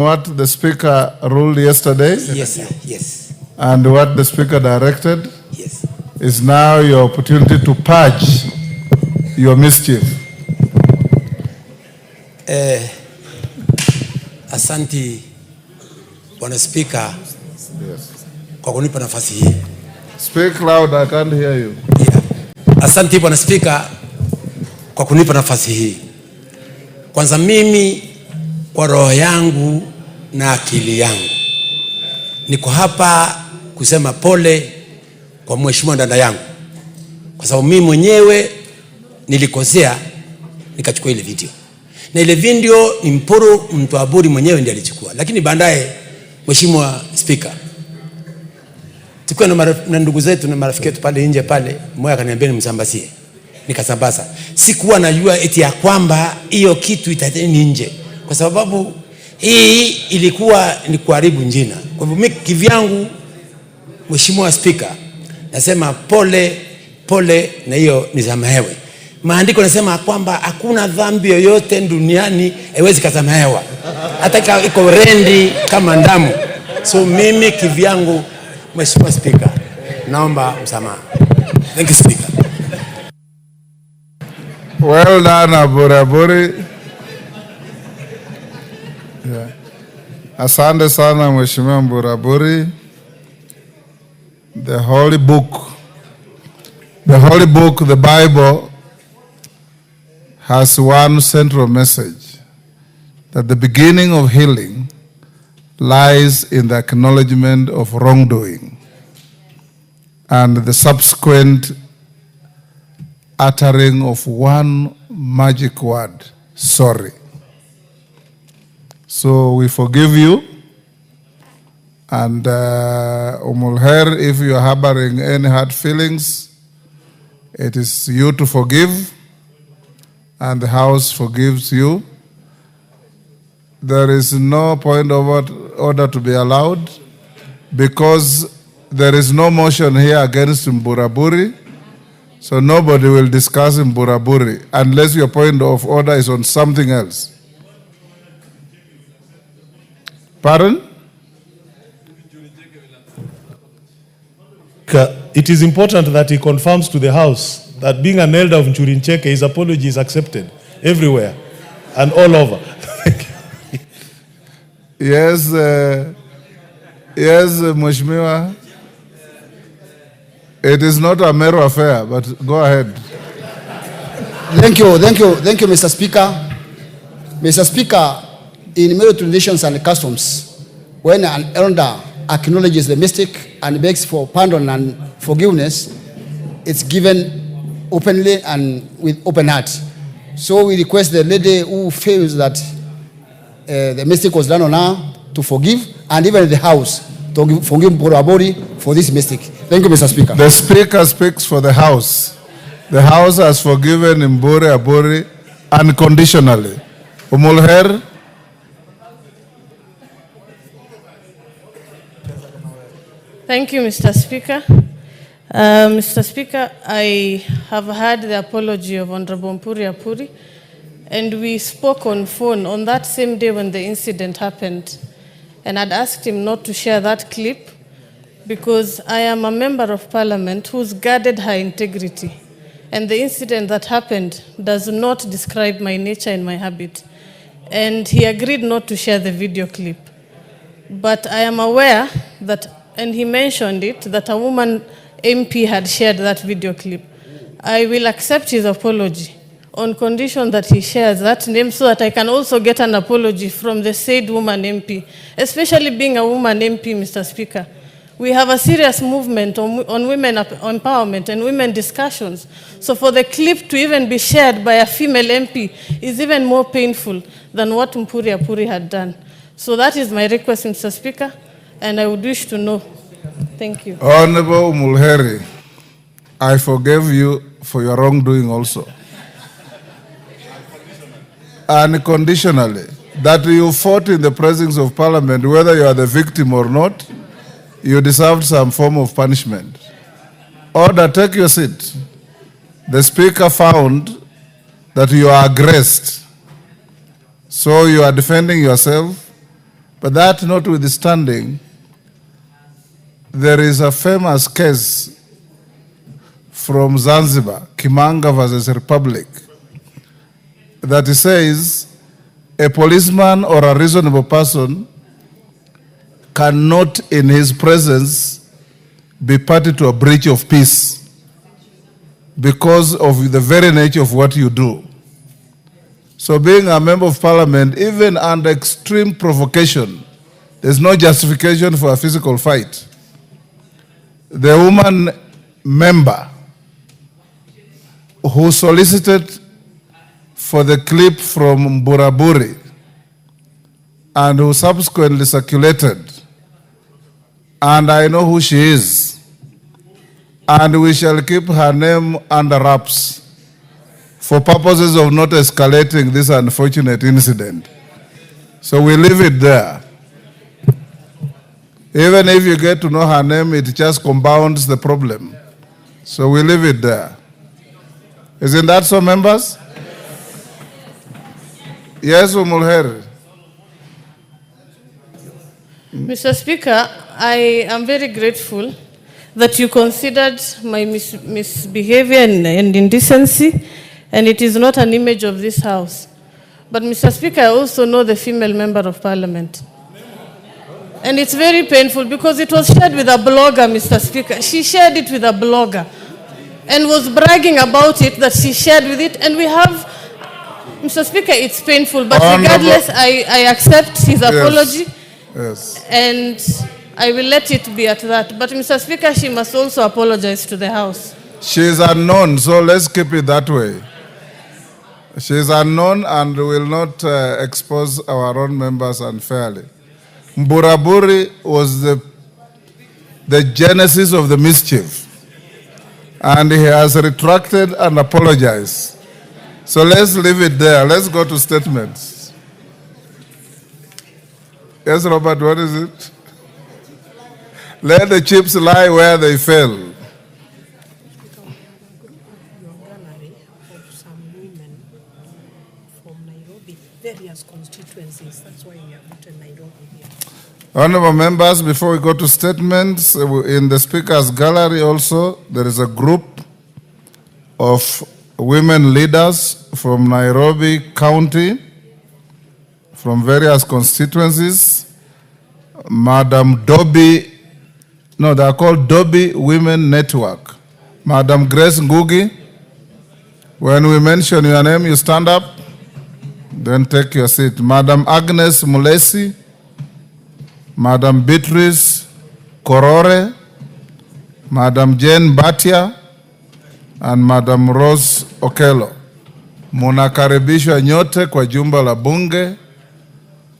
What the Speaker ruled yesterday? Yes, sir. Yes. And what the Speaker directed? Yes. Is now your opportunity to purge your mischief. Asanti Bwana Speaker. Yes. Kwa kunipa nafasi hii. Speak loud, I can't hear you. Yeah. Asanti Bwana Speaker kwa kunipa nafasi hii. Kwanza mimi kwa roho yangu na akili yangu niko hapa kusema pole kwa mheshimiwa dada yangu, kwa sababu mimi mwenyewe nilikosea nikachukua ile video, na ile video ni MPURU Mtwaburi mwenyewe ndiye alichukua. Lakini baadaye mheshimiwa Speaker, tukua na ndugu zetu na marafiki wetu pale nje pale, mmoja akaniambia nimsambazie, nikasambaza. Sikuwa najua eti ya kwamba hiyo kitu itateni nje, kwa sababu hii ilikuwa ni kuharibu jina. Kwa hivyo mimi kivyangu, mheshimiwa Speaker, nasema pole na hiyo nisamehewe. Maandiko nasema kwamba hakuna dhambi yoyote duniani haiwezi kusamehewa, hata iko rendi kama damu. So mimi kivyangu, mheshimiwa Speaker, naomba msamaha. Thank you, Speaker. Well done, Aburaburi. Yeah. Asante sana mheshimiwa Mburaburi. The holy book, the Bible, has one central message, that the beginning of healing lies in the acknowledgement of wrongdoing and the subsequent uttering of one magic word, sorry. So we forgive you, and Umulher, if you are harboring any hard feelings, it is you to forgive, and the House forgives you. There is no point of order to be allowed, because there is no motion here against Mburaburi, so nobody will discuss Mburaburi unless your point of order is on something else. Pardon? It is important that he confirms to the House that being an elder of Nchurincheke, his apology is accepted everywhere and all over. Yes, yes, Mheshimiwa. It is not a mere affair, but go ahead. Thank you, Mr. Speaker. Mr. Speaker, in many traditions and customs, when an elder acknowledges the mistake and begs for pardon and forgiveness, it's given openly and with open heart. So we request the lady who feels that the mistake was done on her to forgive, and even the House to forgive Mburaburi for this mistake. Thank you, Mr. Speaker. The Speaker speaks for the House. The House has forgiven Mburaburi unconditionally. Umulher. Thank you, Mr. Speaker. Mr. Speaker, I have heard the apology of Honorable Mutembei, and we spoke on phone on that same day when the incident happened. And I'd asked him not to share that clip because I am a member of parliament who's guarded her integrity. And the incident that happened does not describe my nature and my habit. And he agreed not to share the video clip. But I am aware that, and he mentioned it, that a woman MP had shared that video clip. I will accept his apology on condition that he shares that name so that I can also get an apology from the said woman MP, especially being a woman MP, Mr. Speaker. We have a serious movement on women empowerment and women discussions. So for the clip to even be shared by a female MP is even more painful than what Mutembei had done. So that is my request, Mr. Speaker, and I would wish to know. Thank you. Honorable Mulheri, I forgive you for your wrongdoing also. Unconditionally, that you fought in the presence of Parliament, whether you are the victim or not, you deserved some form of punishment. Order, take your seat. The Speaker found that you are aggressed, so you are defending yourself, But that notwithstanding, there is a famous case from Zanzibar, Kimanga versus Republic, that says a policeman or a reasonable person cannot in his presence be party to a breach of peace because of the very nature of what you do. So being a member of parliament, even under extreme provocation, there's no justification for a physical fight. The woman member who solicited for the clip from Buraburi and who subsequently circulated, and I know who she is, and we shall keep her name under wraps for purposes of not escalating this unfortunate incident. So we leave it there. Even if you get to know her name, it just compounds the problem. So we leave it there. Isn't that so, members? Yes, Umulher. Mr. Speaker, I am very grateful that you considered my misbehavior and indecency, and it is not an image of this House. But Mr. Speaker, I also know the female member of Parliament. And it's very painful because it was shared with a blogger, Mr. Speaker. She shared it with a blogger and was bragging about it, that she shared with it. And we have, Mr. Speaker, it's painful, but regardless, I accept his apology. Yes. And I will let it be at that. But Mr. Speaker, she must also apologize to the House. She is unknown, so let's keep it that way. She is unknown and will not expose our own members unfairly. Mburaburi was the genesis of the mischief, and he has retracted and apologized. So let's leave it there. Let's go to statements. Yes, Robert, what is it? Let the chips lie where they fell. Your gallery of some women from Nairobi, various constituencies. That's why we have written Nairobi here. Honorable members, before we go to statements, in the Speaker's gallery also, there is a group of women leaders from Nairobi County, from various constituencies. Madam Dobby, no, they are called Dobby Women Network. Madam Grace Ngugi, when we mention your name, you stand up, then take your seat. Madam Agnes Mulesi, Madam Beatrice Korore, Madam Jane Batia, and Madam Rose Okello. Munakaribishwa nyote kwa jumba la bunge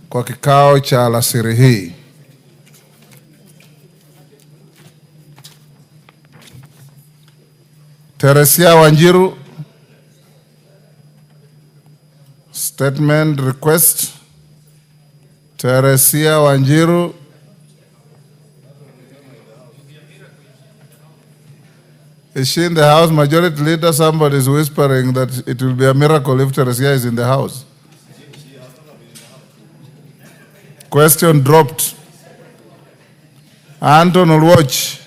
kwa kikao cha alasiri hii. Teresia Wanjiru, statement request. Teresia Wanjiru. Is she in the House? Majority Leader, somebody is whispering that it will be a miracle if Teresia is in the House. Question dropped. Anton will watch.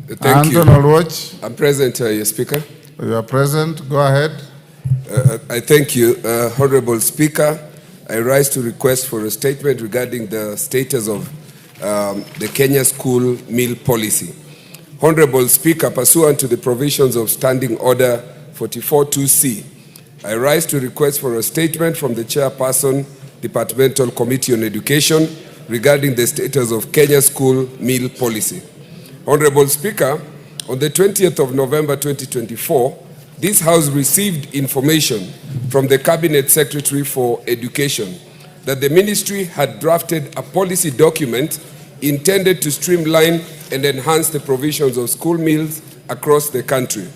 Thank Anton you. will watch. I'm present, Your Speaker. You are present. Go ahead. I thank you. Honorable Speaker, I rise to request for a statement regarding the status of the Kenya school meal policy. Honorable Speaker, pursuant to the provisions of Standing Order 44-2C, I rise to request for a statement from the Chairperson, Departmental Committee on Education, regarding the status of Kenya school meal policy. Honorable Speaker, on the 20th of November 2024, this House received information from the Cabinet Secretary for Education that the ministry had drafted a policy document intended to streamline and enhance the provisions of school meals across the country.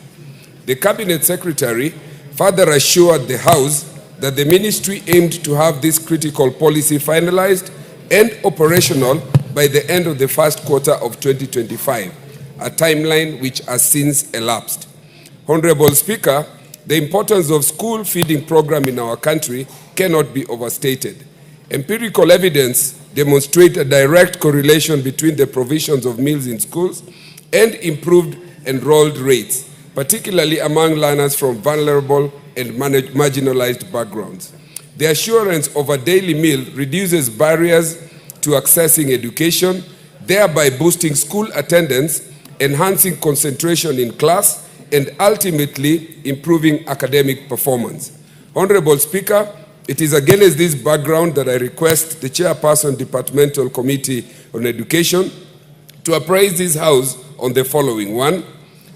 The Cabinet Secretary further assured the House that the ministry aimed to have this critical policy finalized and operational by the end of the first quarter of 2025, a timeline which has since elapsed. Honorable Speaker, The importance of school feeding program in our country cannot be overstated. Empirical evidence demonstrates a direct correlation between the provisions of meals in schools and improved enrolled rates, particularly among learners from vulnerable and marginalized backgrounds. The assurance of a daily meal reduces barriers to accessing education, thereby boosting school attendance, enhancing concentration in class, and ultimately improving academic performance. Honorable Speaker, it is against this background that I request the Chairperson Departmental Committee on Education to apprise this House on the following. 1,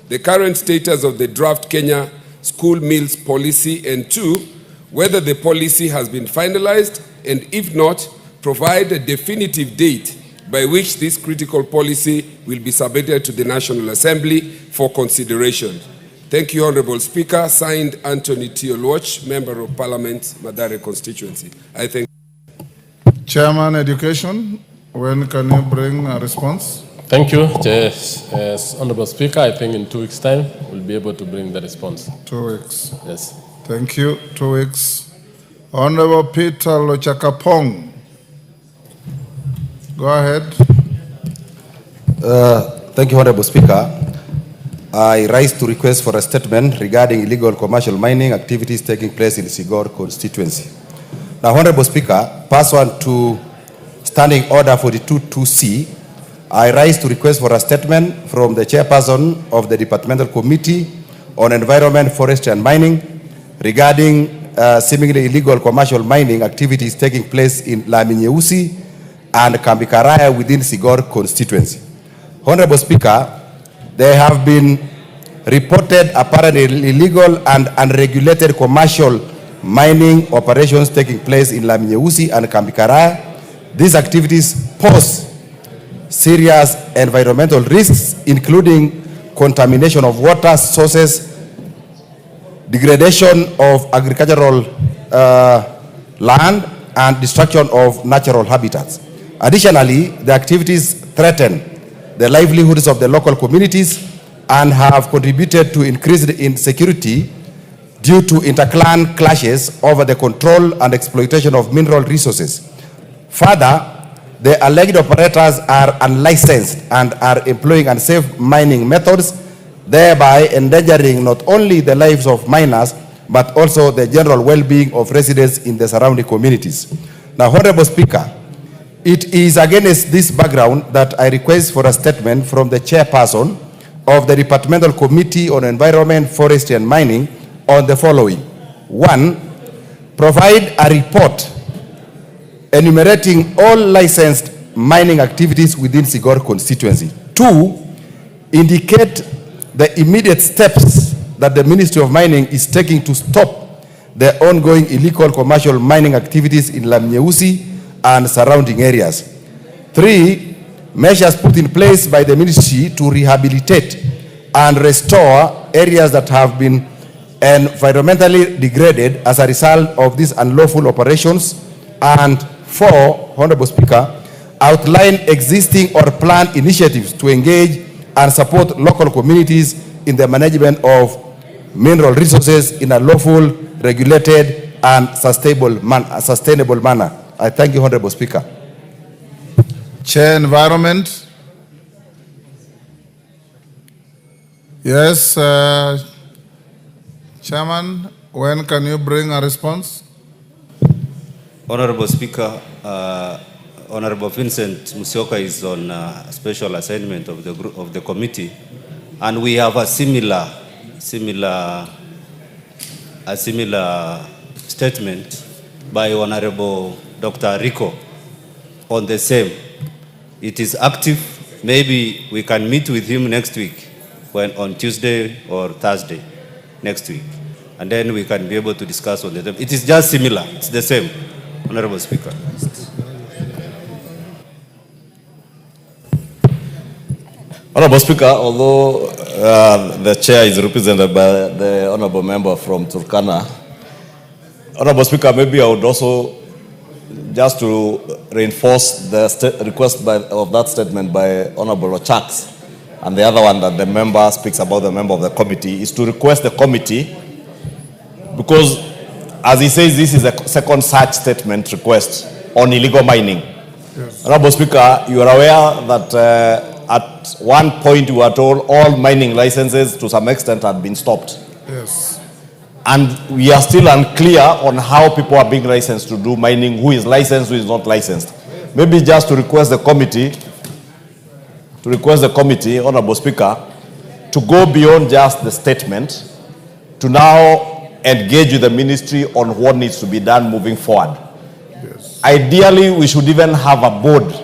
the current status of the draft Kenya school meals policy, and 2, whether the policy has been finalized, and if not, provide a definitive date by which this critical policy will be submitted to the National Assembly for consideration. Thank you, Honorable Speaker. Signed, Anthony Tiolwach, Member of Parliament, Mathare constituency. I thank Chairman, Education, when can you bring a response? Thank you. Yes, Honorable Speaker, I think in 2 weeks' time we'll be able to bring the response. 2 weeks. Yes. Thank you. 2 weeks. Honorable Peter Lochakapong. Go ahead. Thank you, Honorable Speaker. I rise to request for a statement regarding illegal commercial mining activities taking place in Sigor constituency. Now, Honorable Speaker, pursuant to Standing Order 42.2c, I rise to request for a statement from the Chairperson of the Departmental Committee on Environment, Forestry and Mining regarding seemingly illegal commercial mining activities taking place in Laminyeusi and Kambikaraya within Sigor constituency. Honorable Speaker, there have been reported apparently illegal and unregulated commercial mining operations taking place in Laminyeusi and Kambikaraya. These activities pose serious environmental risks, including contamination of water sources, degradation of agricultural land, and destruction of natural habitats. Additionally, the activities threaten the livelihoods of the local communities and have contributed to increased insecurity due to interclan clashes over the control and exploitation of mineral resources. Further, the alleged operators are unlicensed and are employing unsafe mining methods, thereby endangering not only the lives of miners, but also the general well-being of residents in the surrounding communities. Now, Honorable Speaker, it is against this background that I request for a statement from the Chairperson of the Departmental Committee on Environment, Forestry and Mining on the following. 1, provide a report enumerating all licensed mining activities within Sigor constituency. 2, indicate the immediate steps that the Ministry of Mining is taking to stop the ongoing illegal commercial mining activities in Laminyeusi and surrounding areas. 3, measures put in place by the ministry to rehabilitate and restore areas that have been environmentally degraded as a result of these unlawful operations. And 4, Honorable Speaker, outline existing or planned initiatives to engage and support local communities in the management of mineral resources in a lawful, regulated, and sustainable manner. I thank you, Honorable Speaker. Chair, Environment. Yes, Chairman, when can you bring a response? Honorable Speaker, Honorable Vincent Musyoka is on special assignment of the committee, and we have a similar statement by Honorable Dr. Rico on the same. It is active. Maybe we can meet with him next week, on Tuesday or Thursday next week, and then we can be able to discuss on the same. It is just similar. It's the same, Honorable Speaker. Honorable Speaker, although the chair is represented by the honorable member from Turkana, Honorable Speaker, maybe I would also, just to reinforce the request of that statement by Honorable Ochaks, and the other one that the member speaks about, the member of the committee, is to request the committee Because, as he says, this is a second such statement request on illegal mining. Yes. Honorable Speaker, you are aware that at one point we were told all mining licenses to some extent had been stopped. Yes. And we are still unclear on how people are being licensed to do mining, who is licensed, who is not licensed. Maybe just to request the committee, Honorable Speaker, to go beyond just the statement, to now engage with the ministry on what needs to be done moving forward. Yes. Ideally, we should even have a board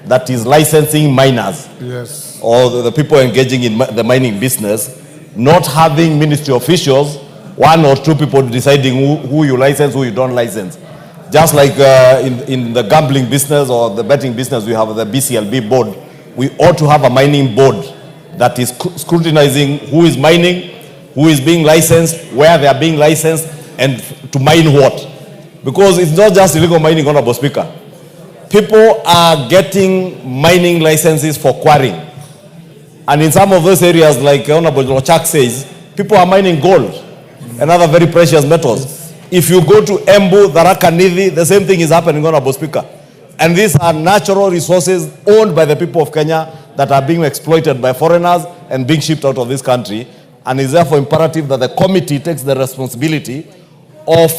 that is licensing miners. Yes. Or the people engaging in the mining business, not having ministry officials, one or two people deciding who you license, who you don't license. Just like in the gambling business or the betting business, we have the BCLB board. We ought to have a mining board that is scrutinizing who is mining, who is being licensed, where they are being licensed, and to mine what. Because it's not just illegal mining, Honorable Speaker. People are getting mining licenses for quarrying. And in some of those areas, like Honorable Lochak says, people are mining gold and other very precious metals. If you go to Embu, Tharaka Nithi, the same thing is happening, Honorable Speaker. And these are natural resources owned by the people of Kenya that are being exploited by foreigners and being shipped out of this country. And it's therefore imperative that the committee takes the responsibility of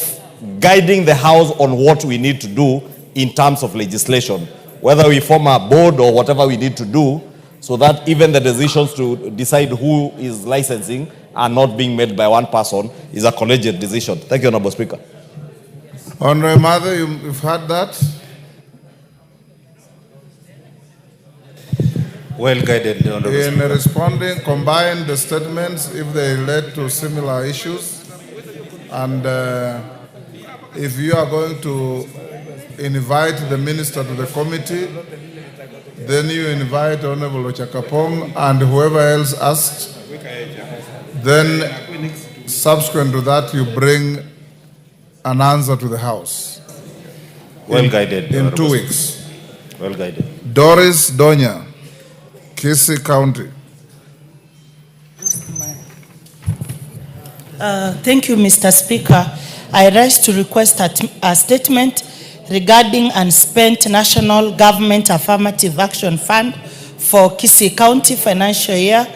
guiding the House on what we need to do in terms of legislation, whether we form a board or whatever we need to do, so that even the decisions to decide who is licensing are not being made by one person, is a collegiate decision. Thank you, Honorable Speaker. Honorable Mother, you've heard that? Well guided, Honorable In Speaker. responding, combine the statements if they relate to similar issues. And if you are going to invite the minister to the committee, then you invite Honorable Ochakapong and whoever else asked. Then subsequent to that, you bring an answer to the House. Well guided. In 2 Honorable weeks. Speaker. Well guided. Doris Donya, Kisii County. Thank you, Mr. Speaker. I rise to request a statement regarding unspent National Government Affirmative Action Fund for Kisii County financial year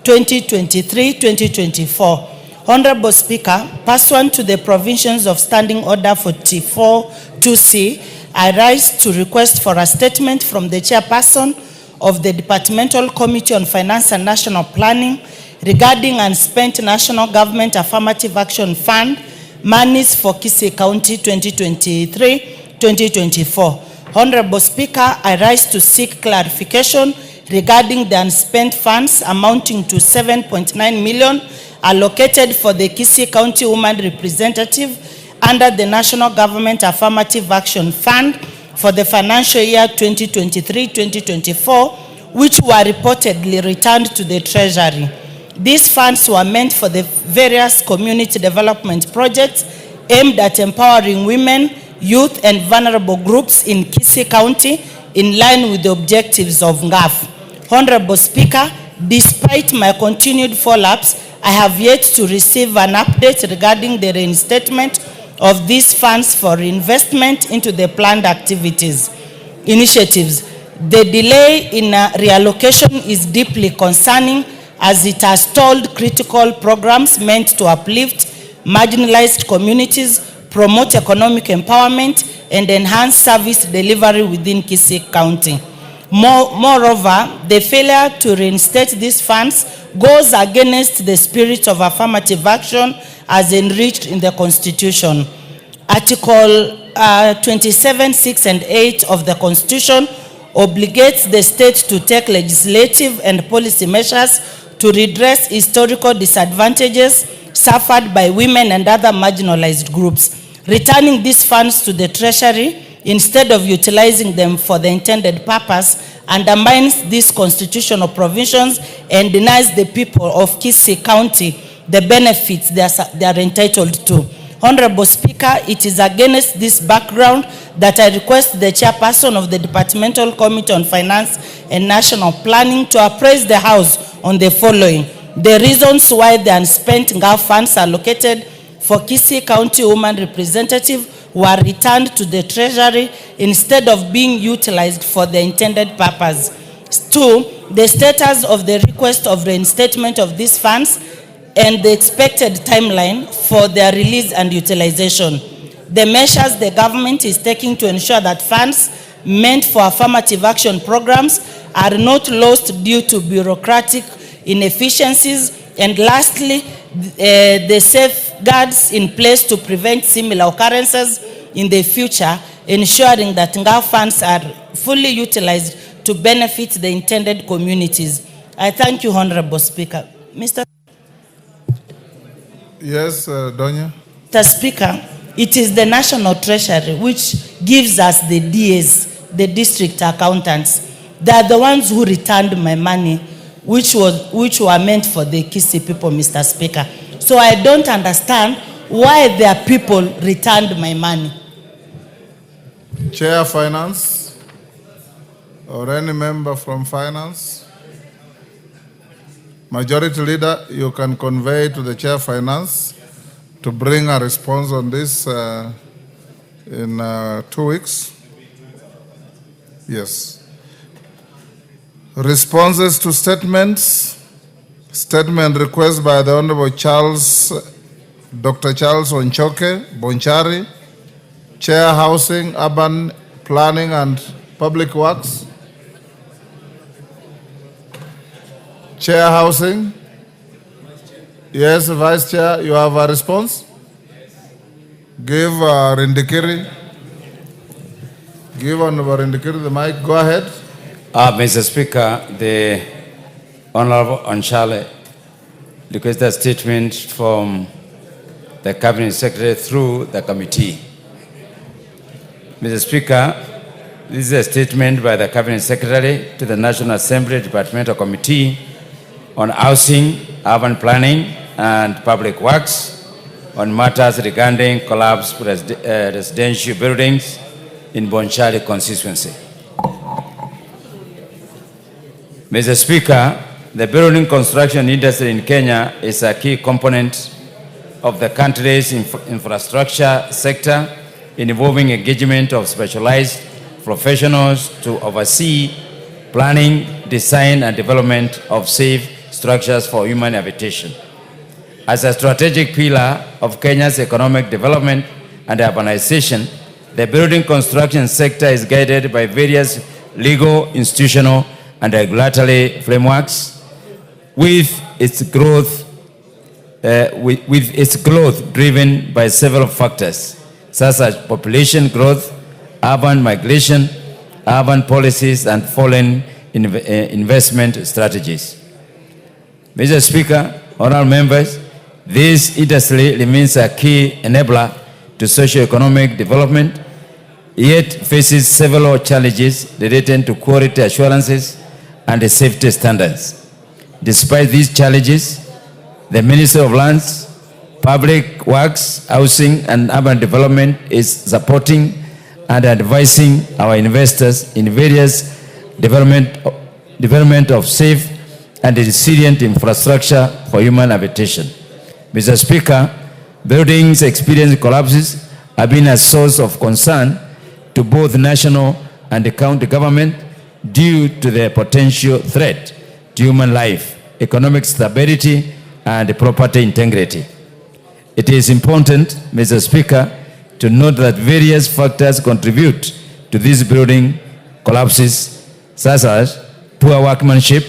2023-2024. Honorable Speaker, pursuant to the provisions of Standing Order 44-2C, I rise to request for a statement from the chairperson of the Departmental Committee on Finance and National Planning regarding unspent National Government Affirmative Action Fund monies for Kisii County 2023-2024. Honorable Speaker, I rise to seek clarification regarding the unspent funds amounting to 7.9 million allocated for the Kisii County Woman Representative under the National Government Affirmative Action Fund for the financial year 2023-2024, which were reportedly returned to the Treasury. These funds were meant for the various community development projects aimed at empowering women, youth, and vulnerable groups in Kisii County in line with the objectives of NGAF. Honorable Speaker, despite my continued follow-ups, I have yet to receive an update regarding the reinstatement of these funds for reinvestment into the planned initiatives. The delay in reallocation is deeply concerning as it has stalled critical programs meant to uplift marginalized communities, promote economic empowerment, and enhance service delivery within Kisii County. Moreover, the failure to reinstate these funds goes against the spirit of affirmative action as enriched in the Constitution. Article 27, 6, and 8 of the Constitution obligates the state to take legislative and policy measures to redress historical disadvantages suffered by women and other marginalized groups. Returning these funds to the Treasury instead of utilizing them for the intended purpose undermines these constitutional provisions and denies the people of Kisii County the benefits they are entitled to. Honorable Speaker, it is against this background that I request the chairperson of the Departmental Committee on Finance and National Planning to appraise the House on the following: the reasons why the unspent NGAF funds allocated for Kisii County Women Representative were returned to the Treasury instead of being utilized for the intended purpose. 2, the status of the request of reinstatement of these funds and the expected timeline for their release and utilization. The measures the government is taking to ensure that funds meant for affirmative action programs are not lost due to bureaucratic inefficiencies. And lastly, the safeguards in place to prevent similar occurrences in the future, ensuring that NGA funds are fully utilized to benefit the intended communities. I thank you, Honorable Speaker. Mr. Yes, Donya. Mr. Speaker, it is the National Treasury which gives us the DAs, the district accountants. They are the ones who returned my money, which were meant for the Kisii people, Mr. Speaker. So I don't understand why their people returned my money. Chair Finance or any member from Finance? Majority Leader, you can convey to the Chair Finance to bring a response on this in 2 weeks. Yes. Responses to statements. Statement request by the Honorable Dr. Charles Onchoke, Bonchari, Chair Housing, Urban Planning and Public Works. Chair Housing. Yes, Vice Chair, you have a response? Give Rindikiri. Give Honorable Rindikiri the mic. Go ahead. Mr. Speaker, the Honorable Onchale requested a statement from the Cabinet Secretary through the committee. Mr. Speaker, this is a statement by the Cabinet Secretary to the National Assembly Departmental Committee on Housing, Urban Planning and Public Works on matters regarding collapsed residential buildings in Bonchari constituency. Mr. Speaker, the building construction industry in Kenya is a key component of the country's infrastructure sector, involving engagement of specialized professionals to oversee planning, design, and development of safe structures for human habitation. As a strategic pillar of Kenya's economic development and urbanization, the building construction sector is guided by various legal, institutional, and regulatory frameworks, with its growth driven by several factors, such as population growth, urban migration, urban policies, and foreign investment strategies. Mr. Speaker, honorable members, this industry remains a key enabler to socio-economic development, yet faces several challenges related to quality assurances and safety standards. Despite these challenges, the Ministry of Lands, Public Works, Housing and Urban Development is supporting and advising our investors in various development of safe and resilient infrastructure for human habitation. Mr. Speaker, buildings experiencing collapses have been a source of concern to both national and the county government due to their potential threat to human life, economic stability, and property integrity. It is important, Mr. Speaker, to note that various factors contribute to these building collapses, such as poor workmanship,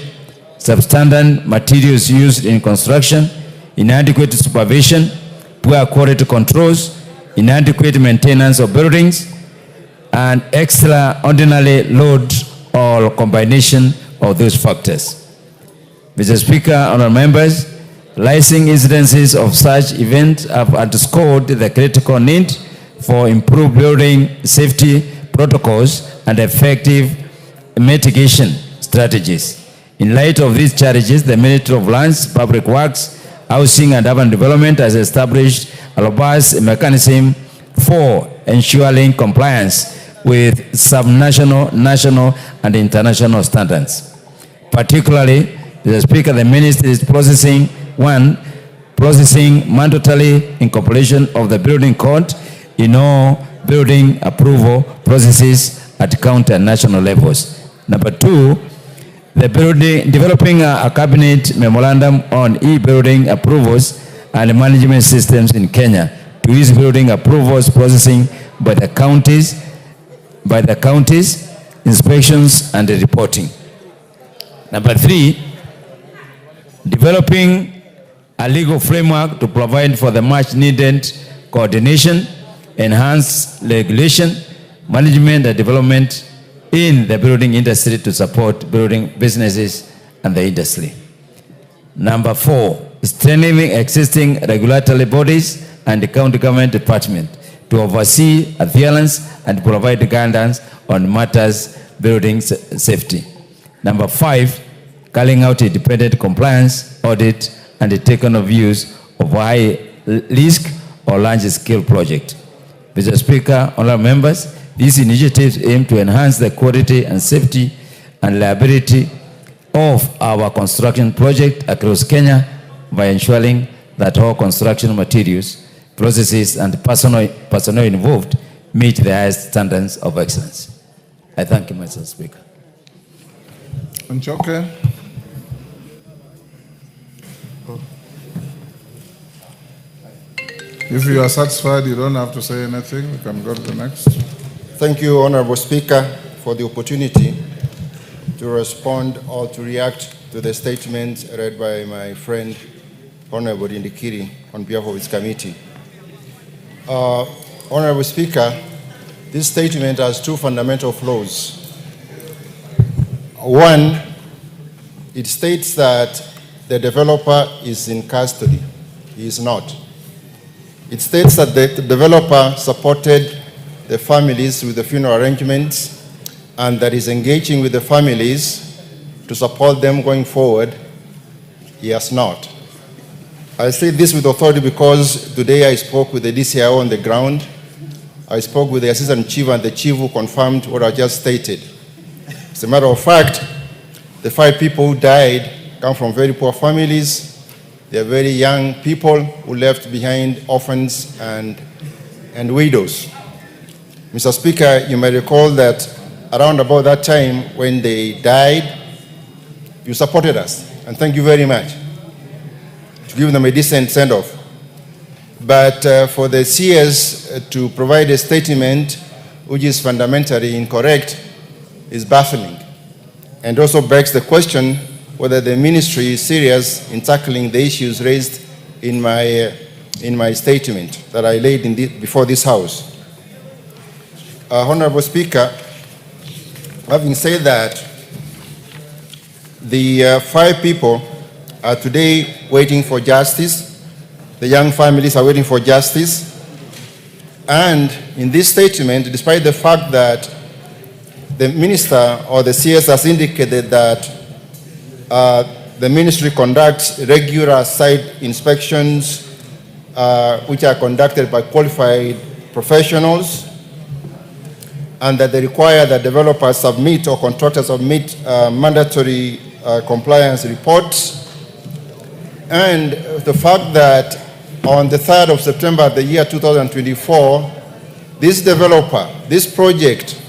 substandard materials used in construction, inadequate supervision, poor quality controls, inadequate maintenance of buildings, and extraordinary load or combination of those factors. Mr. Speaker, honorable members, rising incidences of such events have underscored the critical need for improved building safety protocols and effective mitigation strategies. In light of these challenges, the Ministry of Lands, Public Works, Housing and Urban Development has established a robust mechanism for ensuring compliance with subnational, national, and international standards. Particularly, Mr. Speaker, the Ministry is processing processing mandatory incorporation of the building code in all building approval processes at county and national levels. Number 2, developing a cabinet memorandum on e-building approvals and management systems in Kenya to ease building approvals processing by the counties, inspections and reporting. Number 3, developing a legal framework to provide for the much needed coordination, enhanced regulation, management and development in the building industry to support building businesses and the industry. Number 4, strengthening existing regulatory bodies and the county government department to oversee adherence and provide guidance on matters building safety. Number 5, carrying out independent compliance audit and the taking of views of high risk or large scale project. Mr. Speaker, honorable members, these initiatives aim to enhance the quality and safety and reliability of our construction project across Kenya by ensuring that all construction materials, processes and personnel involved meet the highest standards of excellence. I thank you, Mr. Speaker. Nchoke. If you are satisfied, you don't have to say anything. We can go to the next. Thank you, Honorable Speaker, for the opportunity to respond or to react to the statement read by my friend, Honorable Indikiri, on behalf of his committee. Honorable Speaker, this statement has two fundamental flaws. One, it states that the developer is in custody. He is not. It states that the developer supported the families with the funeral arrangements and that is engaging with the families to support them going forward. He has not. I say this with authority because today I spoke with the DCIO on the ground. I spoke with the Assistant Chief and the Chief who confirmed what I just stated. As a matter of fact, the 5 people who died come from very poor families. They are very young people who left behind orphans and widows. Mr. Speaker, you may recall that around about that time when they died, you supported us, and thank you very much, to give them a decent send-off. But for the CS to provide a statement which is fundamentally incorrect is baffling, and also begs the question whether the ministry is serious in tackling the issues raised in my statement that I laid before this House. Honorable Speaker, having said that, the 5 people are today waiting for justice. The young families are waiting for justice. And in this statement, despite the fact that the minister or the CS has indicated that the ministry conducts regular site inspections which are conducted by qualified professionals, and that they require that developers submit or contractors submit mandatory compliance reports, and the fact that on the 3rd of September the year 2024, this developer, this project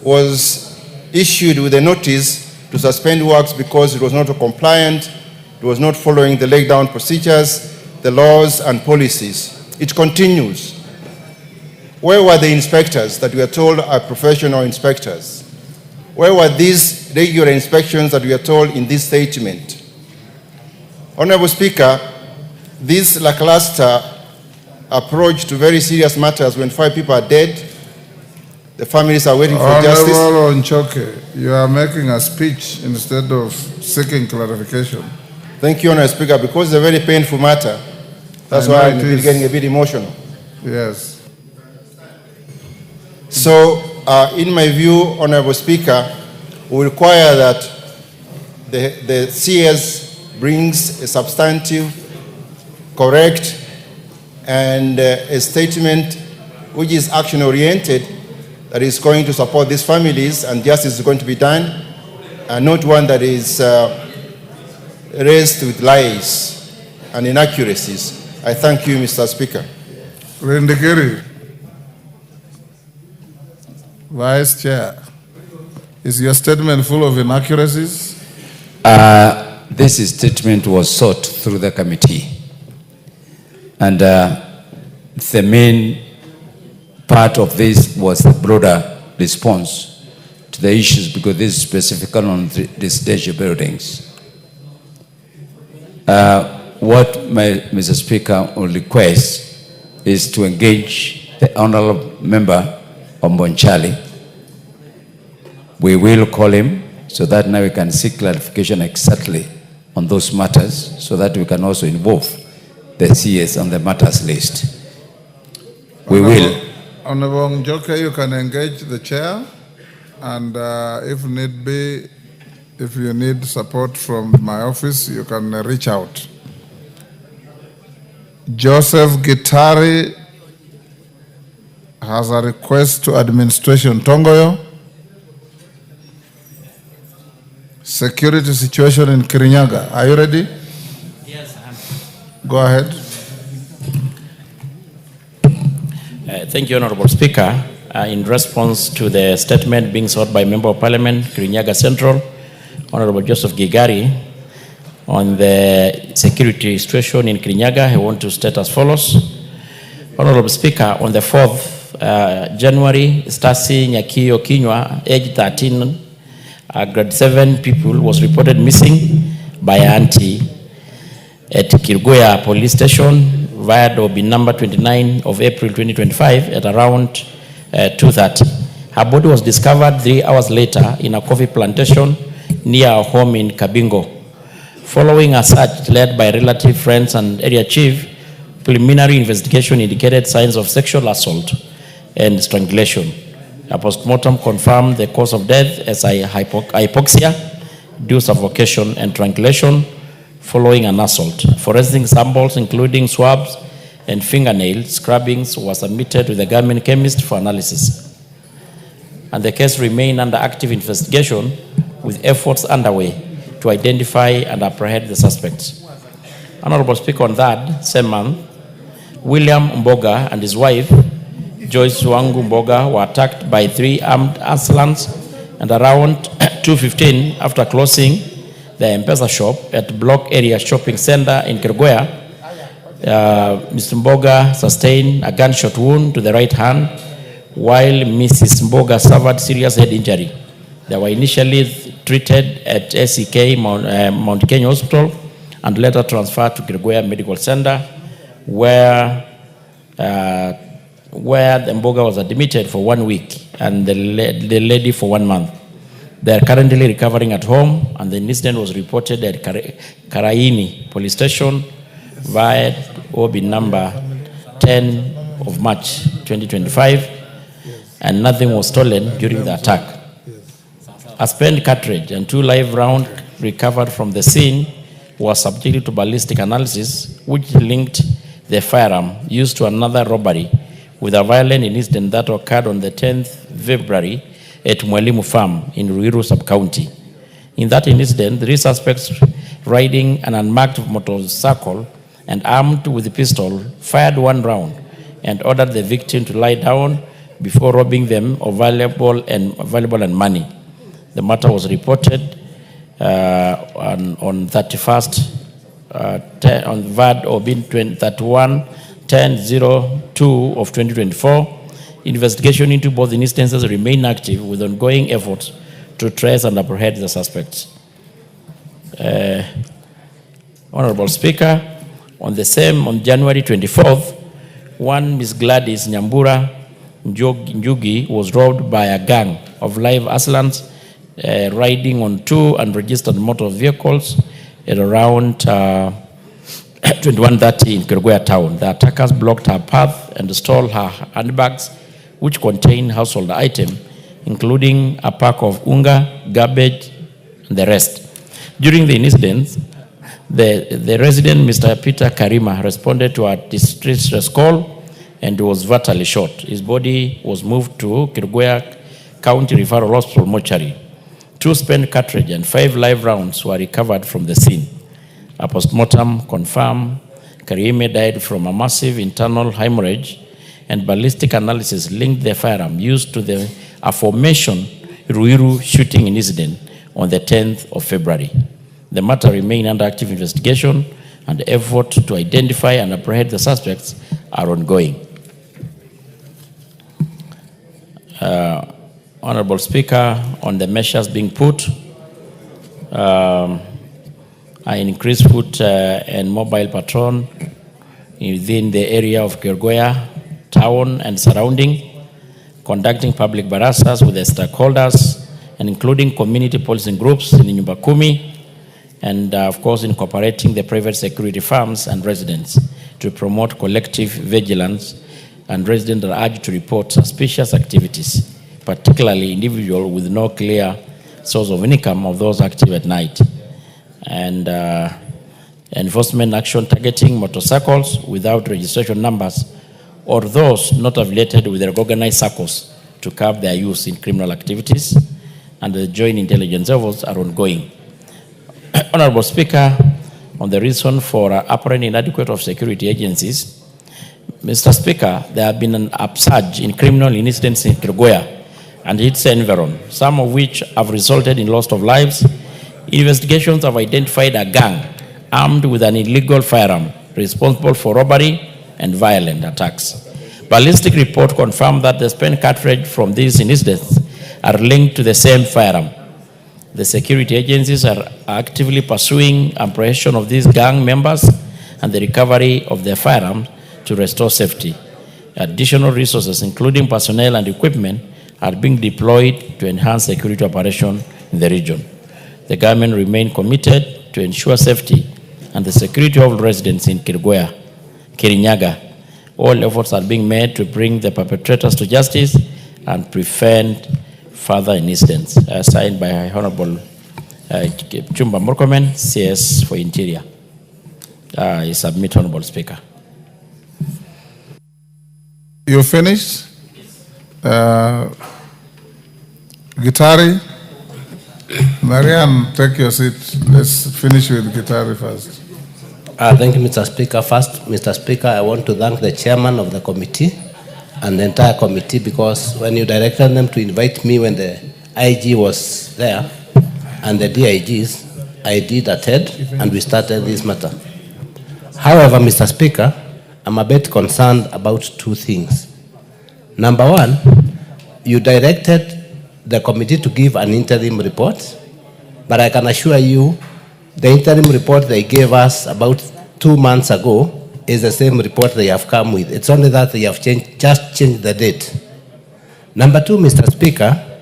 was issued with a notice to suspend works because it was not compliant, it was not following the laid down procedures, the laws and policies. It continues. Where were the inspectors that we are told are professional inspectors? Where were these regular inspections that we are told in this statement? Honorable Speaker, this lackluster approach to very serious matters when 5 people are dead, the families are waiting for justice. Honorable Nchoke, you are making a speech instead of seeking clarification. Thank you, Honorable Speaker, because it's a very painful matter. That's why I'm getting a bit emotional. Yes. So, in my view, Honorable Speaker, we require that the CS brings a substantive, correct, and a statement which is action-oriented, that is going to support these families and justice is going to be done, and not one that is raised with lies. and inaccuracies. I thank you, Mr. Speaker. Rindikiri, Vice Chair, is your statement full of inaccuracies? This statement was sought through the committee. And the main part of this was a broader response to the issues, because this is specific on the residential buildings. What Mr. Speaker will request is to engage the honorable member Ombonchali. We will call him so that now we can seek clarification exactly on those matters, so that we can also involve the CS on the matters list. We will. Honorable Njoka, you can engage the chair, and if need be, if you need support from my office, you can reach out. Joseph Gitari has a request to administration. Tongoyo, security situation in Kirinyaga. Are you ready? Yes, I am. Go ahead. Thank you, Honorable Speaker. In response to the statement being sought by Member of Parliament, Kirinyaga Central, Honorable Joseph Gigari, on the security situation in Kirinyaga, I want to state as follows. Honorable Speaker, on the 4th January, Stasi Nyakio Kinywa, age 13, grade 7 people, was reported missing by her auntie at Kirgoya Police Station, via Dobi number 29 of April 2025 at around 2:30. Her body was discovered 3 hours later in a coffee plantation near her home in Kabingo. Following a search led by relative, friends, and area chief, preliminary investigation indicated signs of sexual assault and strangulation. A postmortem confirmed the cause of death as hypoxia, due suffocation, and strangulation following an assault. Forensic samples, including swabs and fingernail scrubbings, were submitted to the government chemist for analysis. And the case remained under active investigation, with efforts underway to identify and apprehend the suspects. Honorable Speaker, on that same month, William Mboga and his wife, Joyce Wangu Mboga, were attacked by 3 armed assailants, and around 2:15, after closing the M-Pesa shop at Block Area Shopping Center in Kirgoya, Mr. Mboga sustained a gunshot wound to the right hand, while Mrs. Mboga suffered serious head injury. They were initially treated at SEK Mount Kenya Hospital and later transferred to Kirgoya Medical Center, where the Mboga was admitted for 1 week and the lady for 1 month. They are currently recovering at home, and the incident was reported at Karaini Police Station via OB number 10 of March 2025, and nothing was stolen during the attack. A spent cartridge and 2 live rounds recovered from the scene were subjected to ballistic analysis, which linked the firearm used to another robbery with a violent incident that occurred on the 10th February at Mwelimu Farm in Ruiru Sub-County. In that incident, 3 suspects riding an unmarked motorcycle and armed with a pistol fired 1 round and ordered the victim to lie down before robbing them of valuable and money. The matter was reported on 31st on VAD or bin 31/10/02 of 2024. Investigation into both instances remain active, with ongoing efforts to trace and apprehend the suspects. Honorable Speaker, on January 24th, one Ms. Gladys Nyambura Njugi was robbed by a gang of live assailants riding on 2 unregistered motor vehicles at around 21:30 in Kirgoya town. The attackers blocked her path and stole her handbags, which contained household items, including a pack of unga, garbage, and the rest. During the incident, the resident, Mr. Peter Karima, responded to a distress call and was fatally shot. His body was moved to Kirgoya County Referral Hospital mortuary. 2 spent cartridge and 5 live rounds were recovered from the scene. A postmortem confirmed Karime died from a massive internal hemorrhage, and ballistic analysis linked the firearm used to the aforementioned Ruiru shooting incident on the 10th of February. The matter remains under active investigation, and efforts to identify and apprehend the suspects are ongoing. Honorable Speaker, on the measures being put, an increased foot and mobile patrol within the area of Kirgoya town and surrounding, conducting public barasas with the stakeholders, and including community policing groups in Nyumba Kumi, and of course incorporating the private security firms and residents to promote collective vigilance, and residents are urged to report suspicious activities, particularly individuals with no clear source of income of those active at night. And enforcement action targeting motorcycles without registration numbers or those not affiliated with the organized circles to curb their use in criminal activities, and the joint intelligence efforts are ongoing. Honorable Speaker, on the reason for apparent inadequate of security agencies, Mr. Speaker, there have been an upsurge in criminal incidents in Kirgoya and its environ, some of which have resulted in loss of lives. Investigations have identified a gang armed with an illegal firearm responsible for robbery and violent attacks. Ballistic report confirmed that the spent cartridge from these incidents are linked to the same firearm. The security agencies are actively pursuing apprehension of these gang members and the recovery of their firearms to restore safety. Additional resources, including personnel and equipment, are being deployed to enhance security operations in the region. The government remains committed to ensure safety and the security of residents in Kirgoya, Kirinyaga. All efforts are being made to bring the perpetrators to justice and prevent further incidents. Signed by Honorable Chumba Murkomen, CS for Interior. I submit, Honorable Speaker. You finished? Gitari? Marianne, take your seat. Let's finish with Gitari first. Thank you, Mr. Speaker. First, Mr. Speaker, I want to thank the chairman of the committee and the entire committee, because when you directed them to invite me when the IG was there and the DIGs, I did attend and we started this matter. However, Mr. Speaker, I'm a bit concerned about two things. Number one, you directed the committee to give an interim report, but I can assure you the interim report they gave us about 2 months ago is the same report they have come with. It's only that they have just changed the date. Number two, Mr. Speaker,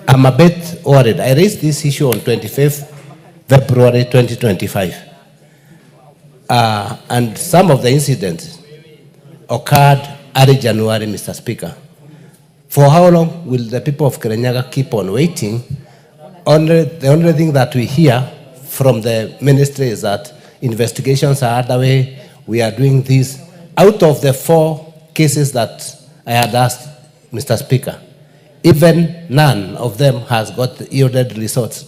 I'm a bit worried. I raised this issue on 25th February 2025. And some of the incidents occurred early January, Mr. Speaker. For how long will the people of Kirinyaga keep on waiting? The only thing that we hear from the ministry is that investigations are underway. We are doing this. Out of the 4 cases that I had asked, Mr. Speaker, even none of them has got yielded results.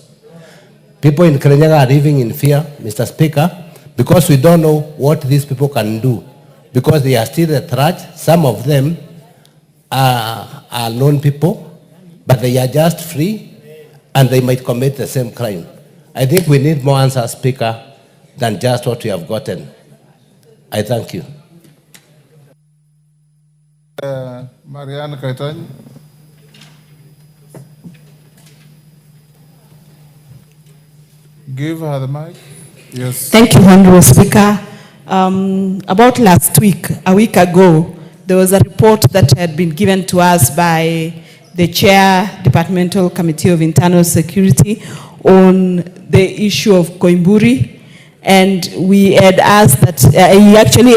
People in Kirinyaga are living in fear, Mr. Speaker, because we don't know what these people can do, because they are still at large. Some of them are known people, but they are just free and they might commit the same crime. I think we need more answers, Speaker, than just what we have gotten. I thank you. Marianne Kaitany. Give her the mic. Yes. Thank you, Honorable Speaker. About last week, a week ago, there was a report that had been given to us by the Chair, Departmental Committee of Internal Security, on the issue of Koimburi. And we had asked that, he actually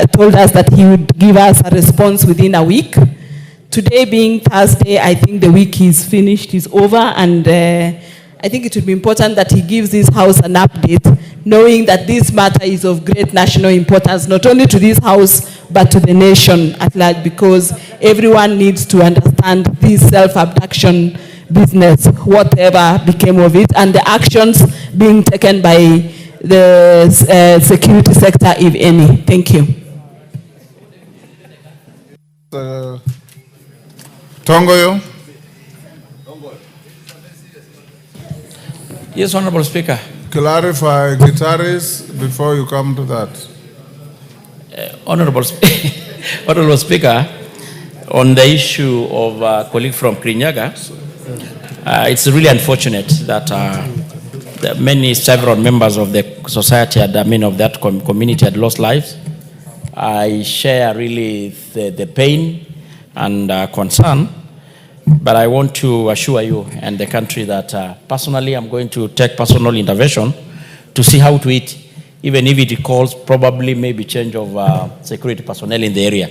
told us that he would give us a response within a week. Today being Thursday, I think the week is finished, is over, and I think it would be important that he gives this House an update, knowing that this matter is of great national importance, not only to this House, but to the nation at large, because everyone needs to understand this self-abduction business, whatever became of it, and the actions being taken by the security sector, if any? Thank you. Tongoyo. Yes, Honorable Speaker. Clarify guitarists before you come to that. Honorable Speaker, on the issue of a colleague from Kirinyaga, it's really unfortunate that several members of the society, of that community had lost lives. I share really the pain and concern, but I want to assure you and the country that personally I'm going to take personal intervention to see how to eat, even if it calls probably maybe change of security personnel in the area.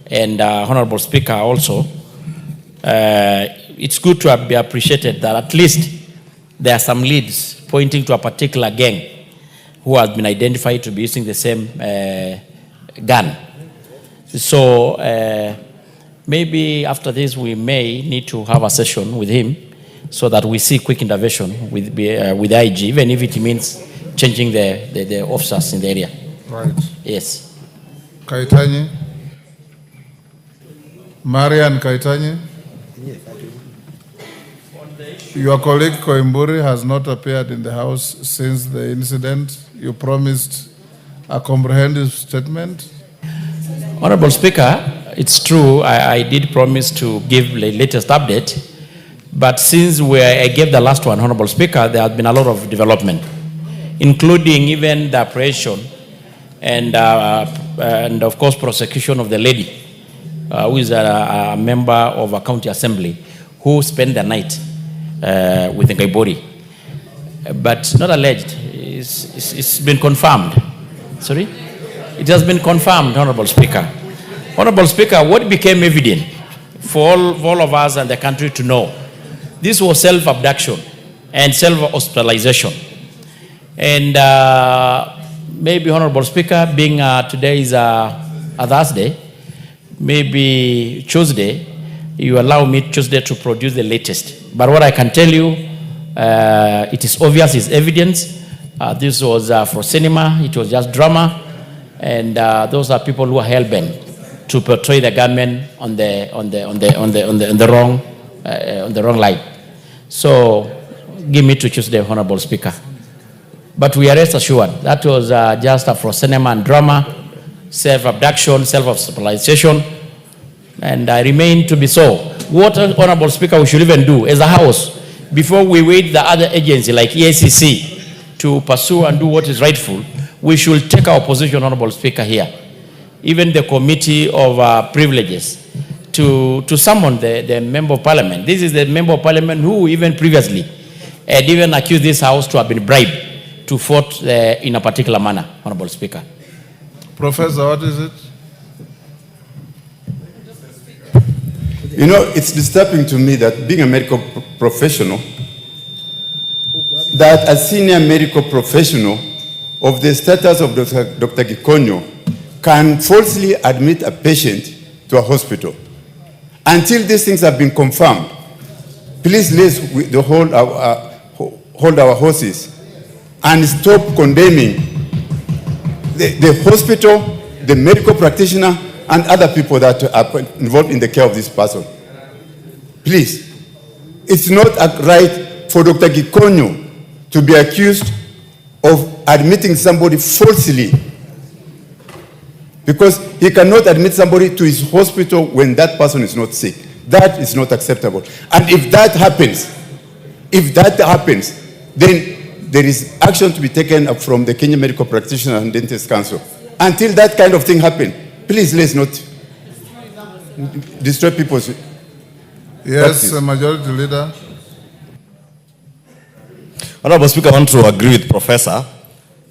And Honorable Speaker, also, it's good to be appreciated that at least there are some leads pointing to a particular gang who has been identified to be using the same gun. So maybe after this we may need to have a session with him so that we see quick intervention with IG, even if it means changing the officers in the area. Right. Yes. Kaitanyi. Marian Kaitanyi. Your colleague Koimburi has not appeared in the House since the incident. You promised a comprehensive statement. Honorable Speaker, it's true, I did promise to give the latest update, but since I gave the last one, Honorable Speaker, there has been a lot of development, including even the operation and of course prosecution of the lady who is a member of a county assembly who spent the night with the Ngaibori. But not alleged, it's been confirmed. Sorry? It has been confirmed, Honorable Speaker. Honorable Speaker, what became evident for all of us and the country to know, this was self-abduction and self-hospitalization. And maybe, Honorable Speaker, being today is a Thursday, maybe Tuesday, you allow me Tuesday to produce the latest. But what I can tell you, it is obvious, it's evidence. This was for cinema, it was just drama. And those are people who are hell-bent to portray the government on the wrong light. So give me to Tuesday, Honorable Speaker. But we are rest assured that was just for cinema and drama, self-abduction, self-hospitalization, and I remain to be so. What, Honorable Speaker, we should even do as a House, before we wait the other agency like EACC to pursue and do what is rightful, we should take our position, Honorable Speaker, here. Even the Committee of Privileges to summon the Member of Parliament. This is the Member of Parliament who even previously had even accused this House to have been bribed to vote in a particular manner, Honorable Speaker. Professor, what is it? You know, it's disturbing to me that being a medical professional, that a senior medical professional of the status of Dr. Gikonyo can falsely admit a patient to a hospital. Until these things have been confirmed, please let's hold our horses and stop condemning the hospital, the medical practitioner, and other people that are involved in the care of this person. Please, it's not right for Dr. Gikonyo to be accused of admitting somebody falsely, because he cannot admit somebody to his hospital when that person is not sick. That is not acceptable. And if that happens, then there is action to be taken up from the Kenya Medical Practitioner and Dentists Council. Until that kind of thing happens, please let's not destroy people's Yes, Majority Leader. Honorable Speaker, I want to agree with Professor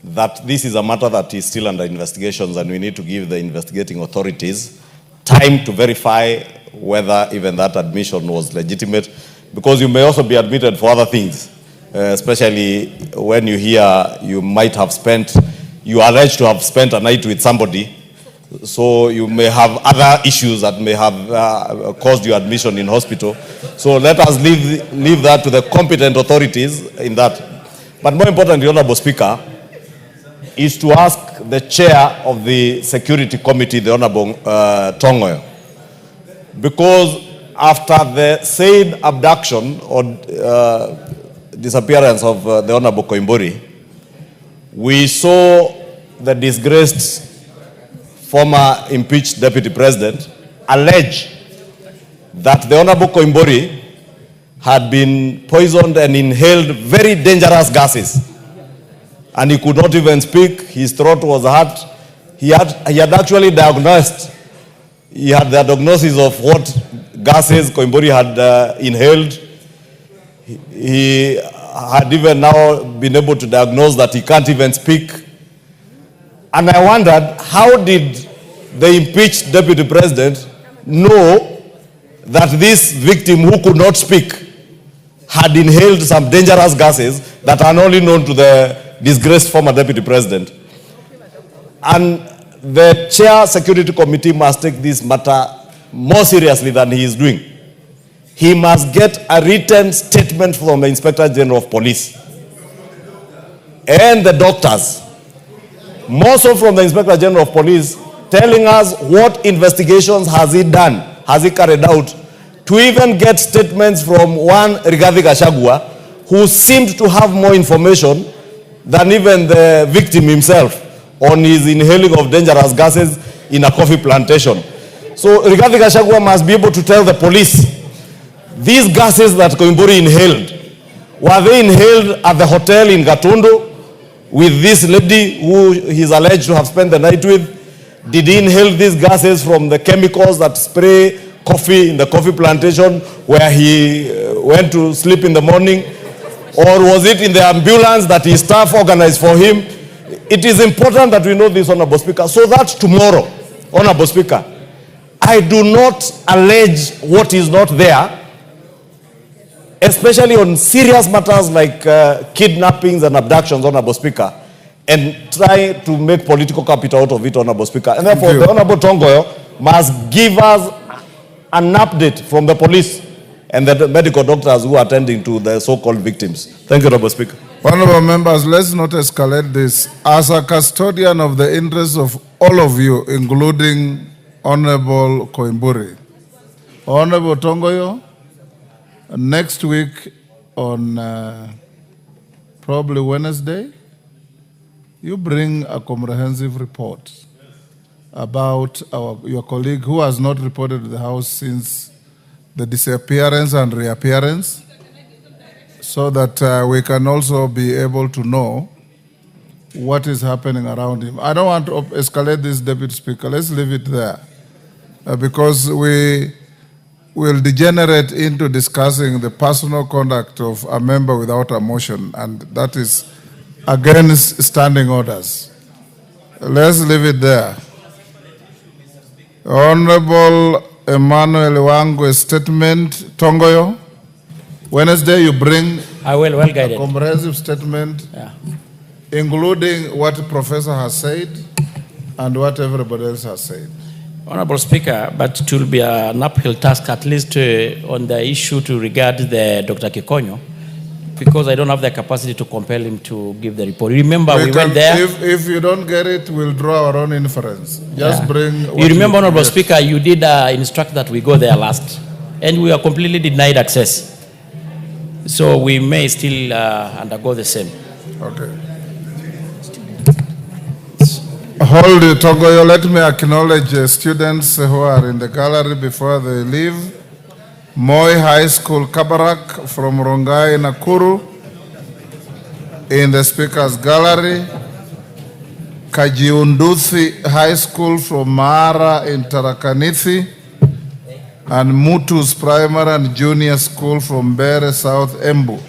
that this is a matter that is still under investigations, and we need to give the investigating authorities time to verify whether even that admission was legitimate, because you may also be admitted for other things, especially when you hear you might have you are alleged to have spent a night with somebody, so you may have other issues that may have caused your admission in hospital. So let us leave that to the competent authorities in that. But more importantly, Honorable Speaker, is to ask the chair of the Security Committee, the Honorable Tongoyo, because after the said abduction or disappearance of the Honorable Koimburi, we saw the disgraced former impeached deputy president allege that the Honorable Koimburi had been poisoned and inhaled very dangerous gases. And he could not even speak, his throat was hurt. He had actually diagnosed, he had the diagnosis of what gases Koimburi had inhaled. He had even now been able to diagnose that he can't even speak. And I wondered, how did the impeached deputy president know that this victim who could not speak had inhaled some dangerous gases that are only known to the disgraced former deputy president? And the chair security committee must take this matter more seriously than he is doing. He must get a written statement from the Inspector General of Police and the doctors, more so from the Inspector General of Police, telling us what investigations has he done, has he carried out, to even get statements from one Rigathi Gachagua, who seemed to have more information than even the victim himself on his inhaling of dangerous gases in a coffee plantation. So Rigathi Gachagua must be able to tell the police, these gases that Koimburi inhaled, were they inhaled at the hotel in Gatundu with this lady who he is alleged to have spent the night with? Did he inhale these gases from the chemicals that spray coffee in the coffee plantation where he went to sleep in the morning? Or was it in the ambulance that his staff organized for him? It is important that we know this, Honorable Speaker, so that tomorrow, Honorable Speaker, I do not allege what is not there, especially on serious matters like kidnappings and abductions, Honorable Speaker, and try to make political capital out of it, Honorable Speaker. And therefore, the Honorable Tongoyo must give us an update from the police and the medical doctors who are attending to the so-called victims. Thank you, Honorable Speaker. Honorable members, let's not escalate this. As a custodian of the interests of all of you, including Honorable Koimburi, Honorable Tongoyo, next week on probably Wednesday, you bring a comprehensive report about your colleague who has not reported to the House since the disappearance and reappearance, so that we can also be able to know what is happening around him. I don't want to escalate this, Deputy Speaker. Let's leave it there, because we will degenerate into discussing the personal conduct of a member without a motion, and that is against standing orders. Let's leave it there. Honorable Emmanuel Wangwe's statement. Tongoyo, Wednesday you bring a comprehensive statement, including what the professor has said and what everybody else has said. Honorable Speaker, but it will be an uphill task, at least on the issue to regard the Dr. Kikonyo, because I don't have the capacity to compel him to give the report. Remember, we went there. If you don't get it, we'll draw our own inference. Just bring. You remember, Honorable Speaker, you did instruct that we go there last, and we are completely denied access. So we may still undergo the same. Okay. Hold it, Tongoyo. Let me acknowledge students who are in the gallery before they leave. Moi High School, Kabarak from Rongai, Nakuru, in the Speaker's Gallery. Kajiunduthi High School from Mara in Tarakanithi, and Mutu's Primary and Junior School from Bere, South Embu.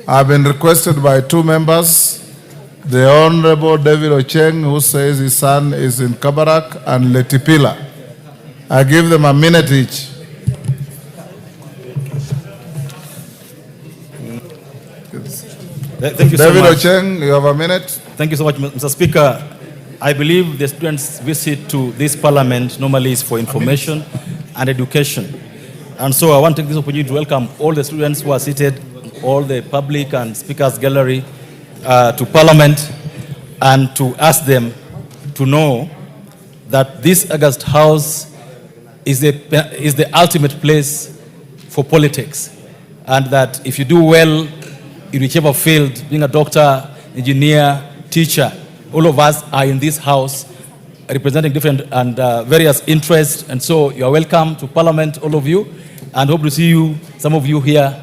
I've been requested by two members, the Honorable David Ocheng, who says his son is in Kabarak, and Letipila. I give them a minute each. Thank you David so much. Ocheng, you have a minute. Thank you so much, Mr. Speaker. I believe the students' visit to this parliament normally is for information and education. And so I want to take this opportunity to welcome all the students who are seated, all the public and speakers gallery to parliament. and to ask them to know that this August House is the ultimate place for politics, and that if you do well in whichever field, being a doctor, engineer, teacher, all of us are in this house representing different and various interests, and so you are welcome to Parliament, all of you, and hope to see you, some of you here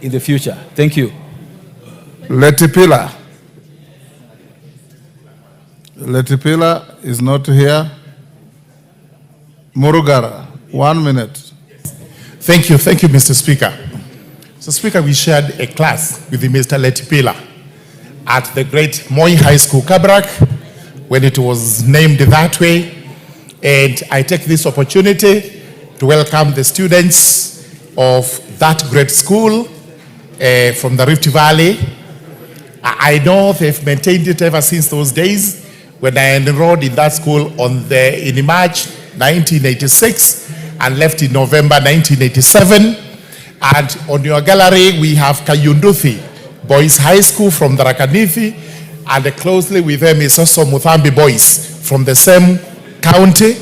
in the future. Thank you. Letipila. Letipila is not here. Murugara, 1 minute. Thank you, Mr. Speaker. So, Speaker, we shared a class with Mr. Letipila at the great Moi High School, Kabarak, when it was named that way. And I take this opportunity to welcome the students of that great school from the Rift Valley. I know they've maintained it ever since those days when I enrolled in that school in March 1986 and left in November 1987. And on your gallery, we have Kayunduthi Boys High School from the Rakanithi, and closely with them is also Mutembei Boys from the same county.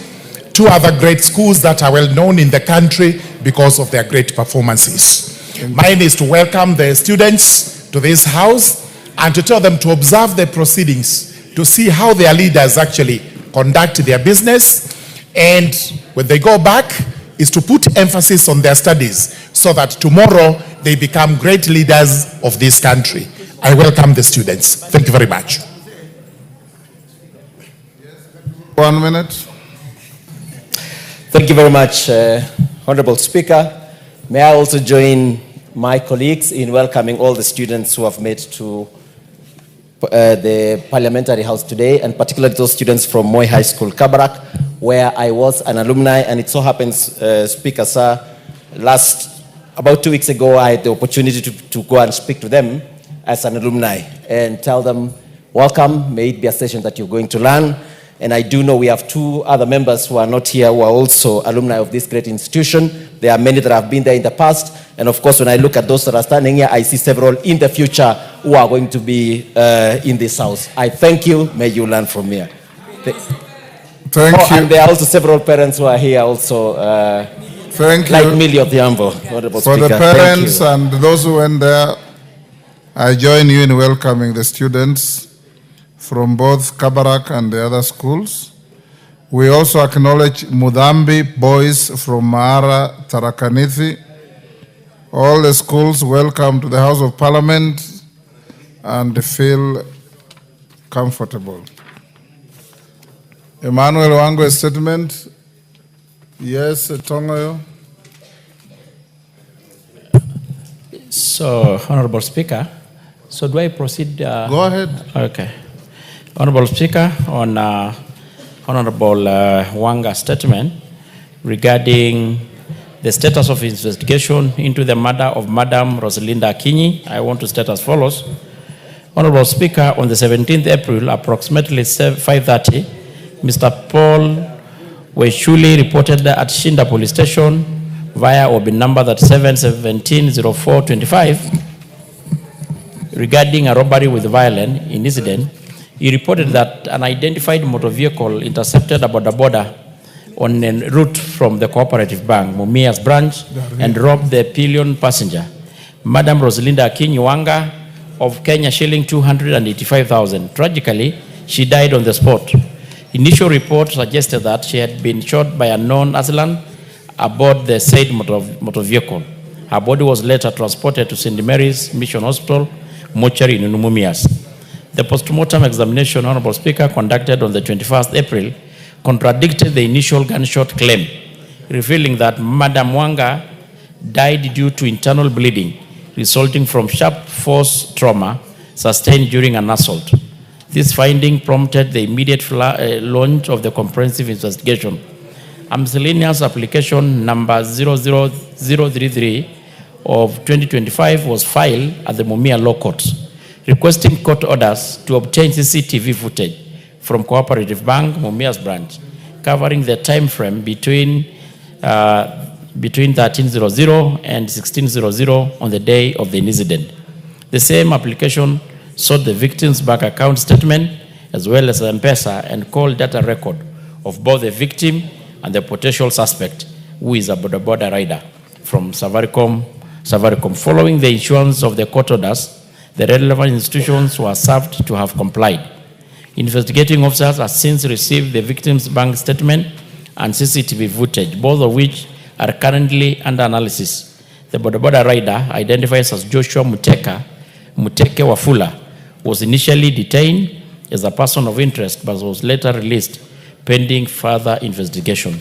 Two other great schools that are well known in the country because of their great performances. Mine is to welcome the students to this house and to tell them to observe the proceedings, to see how their leaders actually conduct their business, and when they go back, is to put emphasis on their studies so that tomorrow they become great leaders of this country. I welcome the students. Thank you very much. 1 minute. Thank you very much, Honorable Speaker. May I also join my colleagues in welcoming all the students who have made to the Parliamentary House today, and particularly those students from Moi High School, Kabarak, where I was an alumni. And it so happens, Speaker, sir, about 2 weeks ago, I had the opportunity to go and speak to them as an alumni and tell them, welcome, may it be a session that you're going to learn. And I do know we have 2 other members who are not here who are also alumni of this great institution. There are many that have been there in the past. And of course, when I look at those that are standing here, I see several in the future who are going to be in this house. I thank you. May you learn from here. Thank you. And there are also several parents who are here also. Thank like you. Millie of the Ambo. For the parents and those who went there, I join you in welcoming the students from both Kabarak and the other schools. We also acknowledge Mutembei boys from Mara, Tarakanithi. All the schools, welcome to the House of Parliament and feel comfortable. Emmanuel Wango, statement. Yes, Tongoyo. So, Honorable Speaker, so do I proceed? Go ahead. Okay. Honorable Speaker, on Honorable Wanga's statement regarding the status of investigation into the murder of Madam Rosalinda Akinyi, I want to state as follows. Honorable Speaker, on the 17th April, approximately 5:30, Mr. Paul Weshuli reported at Shinda Police Station via OB number 37170425 regarding a robbery with violence incident. He reported that an identified motor vehicle intercepted a border on en route from the Cooperative Bank, Mumias branch, and robbed the pillion passenger, Madam Rosalinda Akinyi Wanga, of Kenya shilling 285,000. Tragically, she died on the spot. Initial report suggested that she had been shot by a known assailant aboard the said motor vehicle. Her body was later transported to St. Mary's Mission Hospital, mortuary in Mumias. The postmortem examination, Honorable Speaker, conducted on the 21st April, contradicted the initial gunshot claim, revealing that Madam Wanga died due to internal bleeding resulting from sharp force trauma sustained during an assault. This finding prompted the immediate launch of the comprehensive investigation. A miscellaneous application number 00033 of 2025 was filed at the Mumia Law Court, requesting court orders to obtain CCTV footage from Cooperative Bank, Mumias branch, covering the time frame between 1300 and 1600 on the day of the incident. The same application sought the victim's bank account statement as well as M-Pesa and call data record of both the victim and the potential suspect, who is a border rider from Safaricom. Following the issuance of the court orders, the relevant institutions were served to have complied. Investigating officers have since received the victim's bank statement and CCTV footage, both of which are currently under analysis. The border rider, identified as Joshua Muteke Wafula, was initially detained as a person of interest but was later released pending further investigation.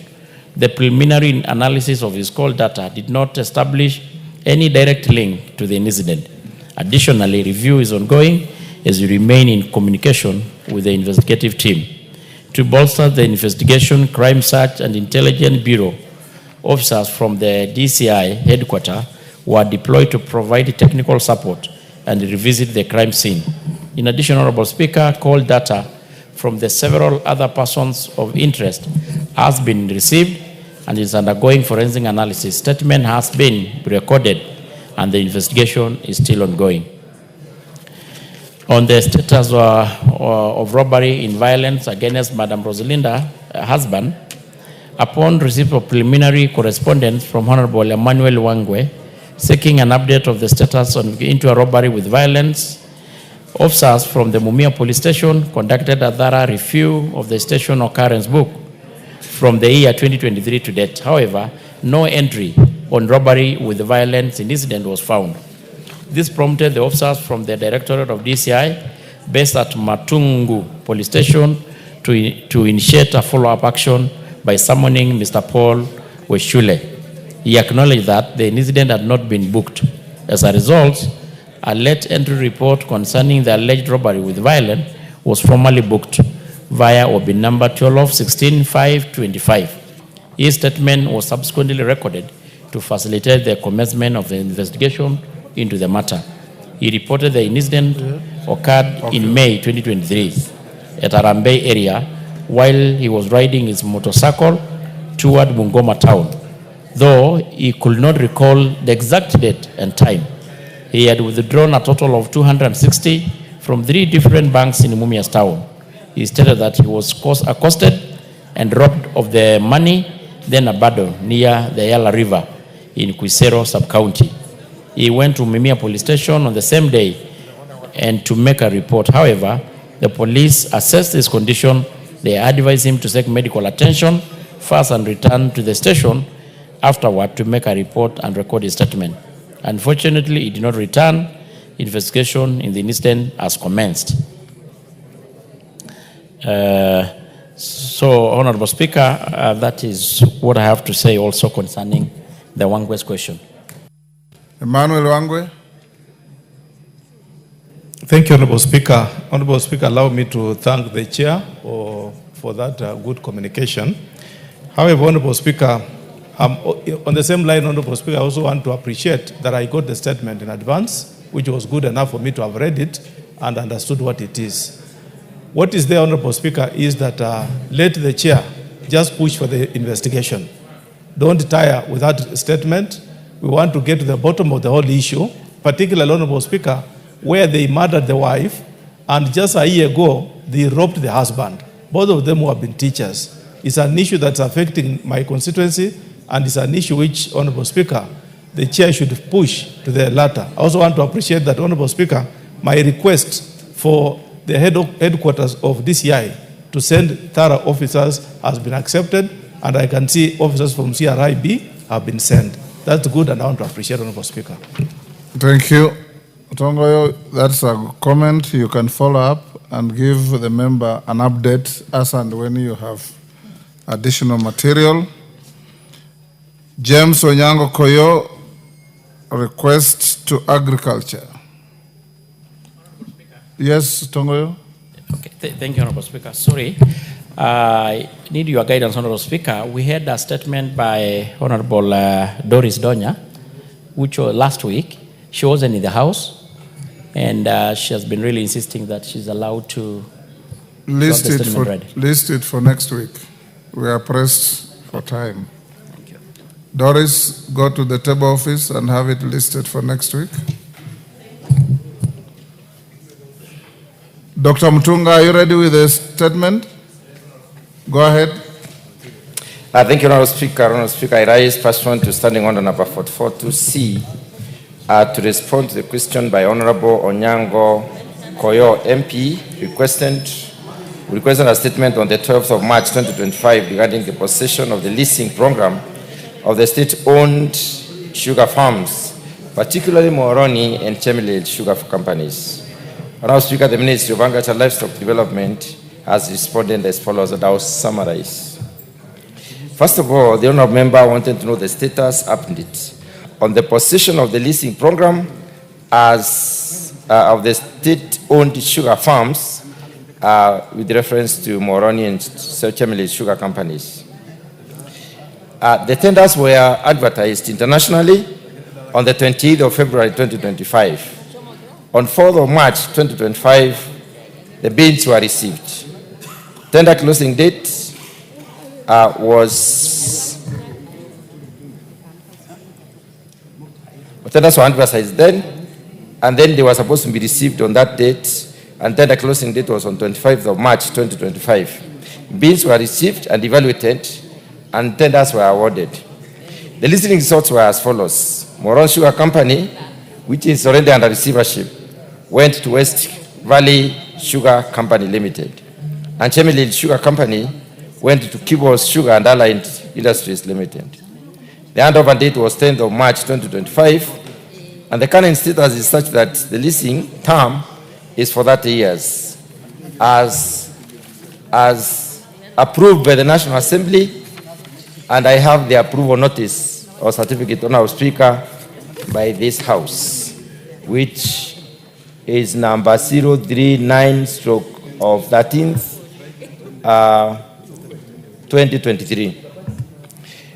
The preliminary analysis of his call data did not establish any direct link to the incident. Additionally, review is ongoing as we remain in communication with the investigative team. To bolster the investigation, Crime Search and Intelligence Bureau officers from the DCI headquarters were deployed to provide technical support and revisit the crime scene. In addition, Honorable Speaker, call data from the several other persons of interest has been received and is undergoing forensic analysis. Statement has been recorded and the investigation is still ongoing. On the status of robbery in violence against Madam Rosalinda, husband, upon receipt of preliminary correspondence from Honorable Emmanuel Wangwe, seeking an update of the status into a robbery with violence, officers from the Mumia Police Station conducted a thorough review of the station occurrence book from the year 2023 to date. However, no entry on robbery with violence incident was found. This prompted the officers from the Directorate of DCI based at Matungu Police Station to initiate a follow-up action by summoning Mr. Paul Weshule. He acknowledged that the incident had not been booked. As a result, a late entry report concerning the alleged robbery with violence was formally booked via OB number 12-16-525. His statement was subsequently recorded to facilitate the commencement of the investigation into the matter. He reported the incident occurred in May 2023 at Arambe area while he was riding his motorcycle toward Bungoma town. Though he could not recall the exact date and time, he had withdrawn a total of 260 from 3 different banks in Mumias town. He stated that he was accosted and robbed of the money, then abandoned near the Yala River in Quisero sub-county. He went to Mumia Police Station on the same day and to make a report. However, the police assessed his condition. They advised him to seek medical attention first and return to the station afterward to make a report and record his statement. Unfortunately, he did not return. Investigation in the incident has commenced. So, Honorable Speaker, that is what I have to say also concerning the Wangwe's question. Emmanuel Wangwe. Thank you, Honorable Speaker. Honorable Speaker, allow me to thank the Chair for that good communication. However, Honorable Speaker, on the same line, Honorable Speaker, I also want to appreciate that I got the statement in advance, which was good enough for me to have read it and understood what it is. What is there, Honorable Speaker, is that let the Chair just push for the investigation. Don't tire with that statement. We want to get to the bottom of the whole issue, particularly, Honorable Speaker, where they murdered the wife, and just a year ago, they robbed the husband. Both of them who have been teachers. It's an issue that's affecting my constituency, and it's an issue which, Honorable Speaker, the Chair should push to the latter. I also want to appreciate that, Honorable Speaker, my request for the headquarters of DCI to send thorough officers has been accepted, and I can see officers from CRIB have been sent. That's good, and I want to appreciate, Honorable Speaker. Thank you. Tongoyo, that's a comment. You can follow up and give the member an update as and when you have additional material. James Onyango Koyo, request to agriculture. Yes, Tongoyo. Okay, thank you, Honorable Speaker. Sorry, I need your guidance, Honorable Speaker. We had a statement by Honorable Doris Donya, which was last week. She wasn't in the House, and she has been really insisting that she's allowed to list it for next week. We are pressed for time. Thank you. Doris, go to the table office and have it listed for next week. Dr. Mutunga, are you ready with the statement? Go ahead. Thank you, Honourable Speaker. Honourable Speaker, I rise pursuant to Standing Order number 442C to respond to the question by Honourable Onyango Koyo MP requesting a statement on the 12th of March 2025 regarding the possession of the leasing program of the state-owned sugar farms, particularly Moroni and Chemelil sugar companies. Honourable Speaker, the Ministry of Agriculture and Livestock Development has responded as follows, and I will summarize. First of all, the honourable member wanted to know the status update on the possession of the leasing program as of the state-owned sugar farms with reference to Moroni and Chemelil sugar companies. The tenders were advertised internationally on the 28th of February 2025. On 4th of March 2025, the bids were received. Tender closing date tenders were advertised then, and then they were supposed to be received on that date, and tender closing date was on 25th of March 2025. Bids were received and evaluated, and tenders were awarded. The listing results were as follows. Moron Sugar Company, which is already under receivership, went to West Valley Sugar Company Limited. And Chemelil Sugar Company went to Kibos Sugar and Allied Industries Limited. The handover date was 10th of March 2025, and the current status is such that the leasing term is for 30 years, as approved by the National Assembly, and I have the approval notice or certificate, Honourable Speaker, by this House, which is number 039/13/2023.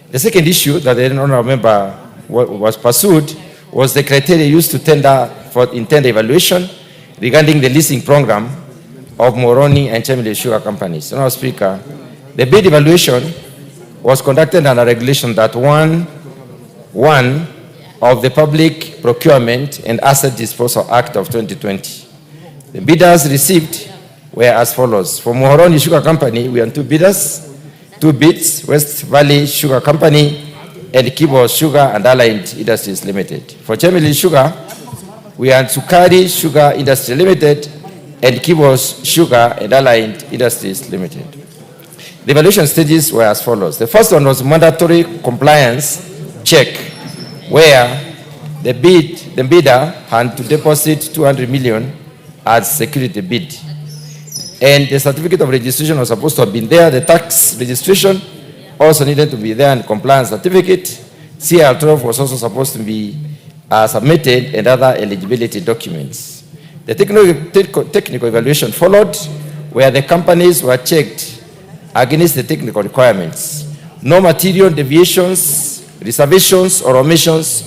The second issue that the honourable member was pursued was the criteria used to tender in tender evaluation regarding the leasing program of Moroni and Chemelil sugar companies. Honourable Speaker, the bid evaluation was conducted under regulation that 1 of the Public Procurement and Asset Disposal Act of 2020. The bidders received were as follows. For Moroni Sugar Company, we had 2 bidders, 2 bids, West Valley Sugar Company and Kibos Sugar and Allied Industries Limited. For Chemelil Sugar, we had Sukari Sugar Industry Limited and Kibos Sugar and Allied Industries Limited. The evaluation stages were as follows. The first one was mandatory compliance check, where the bidder had to deposit 200 million as security bid. And the certificate of registration was supposed to have been there. The tax registration also needed to be there, and compliance certificate. CR12 was also supposed to be submitted, and other eligibility documents. The technical evaluation followed, where the companies were checked against the technical requirements. No material deviations, reservations, or omissions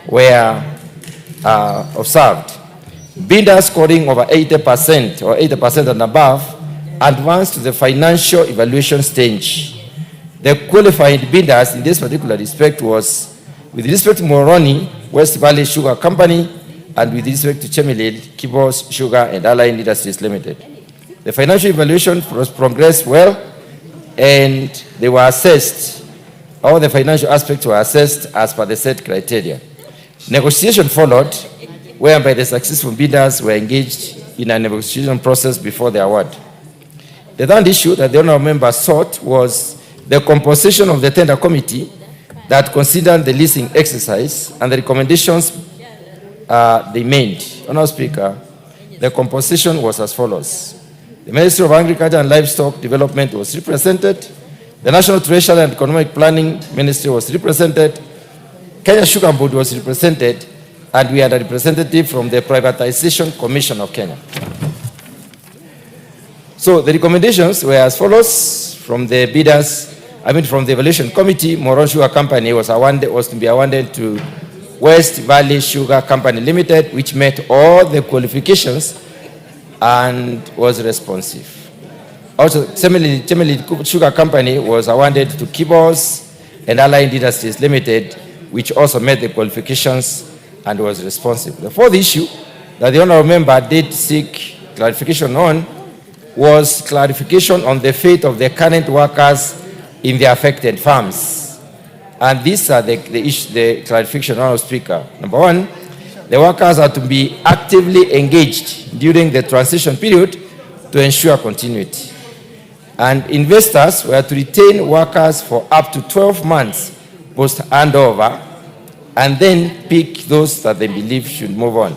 were observed. Bidders scoring over 80% or 80% and above advanced to the financial evaluation stage. The qualified bidders in this particular respect was, with respect to Moroni, West Valley Sugar Company, and with respect to Chemelil, Kibos Sugar and Allied Industries Limited. The financial evaluation progressed well, and they were assessed. All the financial aspects were assessed as per the set criteria. Negotiation followed, whereby the successful bidders were engaged in a negotiation process before the award. The third issue that the honourable member sought was the composition of the tender committee that considered the leasing exercise and the recommendations they made. Honourable Speaker, the composition was as follows. The Ministry of Agriculture and Livestock Development was represented. The National Treasury and Economic Planning Ministry was represented. Kenya Sugar Board was represented, and we had a representative from the Privatization Commission of Kenya. So the recommendations were as follows from the bidders. From the evaluation committee, Moron Sugar Company was to be awarded to West Valley Sugar Company Limited, which met all the qualifications and was responsive. Also, Chemelil Sugar Company was awarded to Kibos and Allied Industries Limited, which also met the qualifications and was responsive. The fourth issue that the honourable member did seek clarification on was clarification on the fate of the current workers in the affected farms. And these are the clarification, Honourable Speaker. Number one, the workers are to be actively engaged during the transition period to ensure continuity. And investors were to retain workers for up to 12 months post-handover and then pick those that they believe should move on.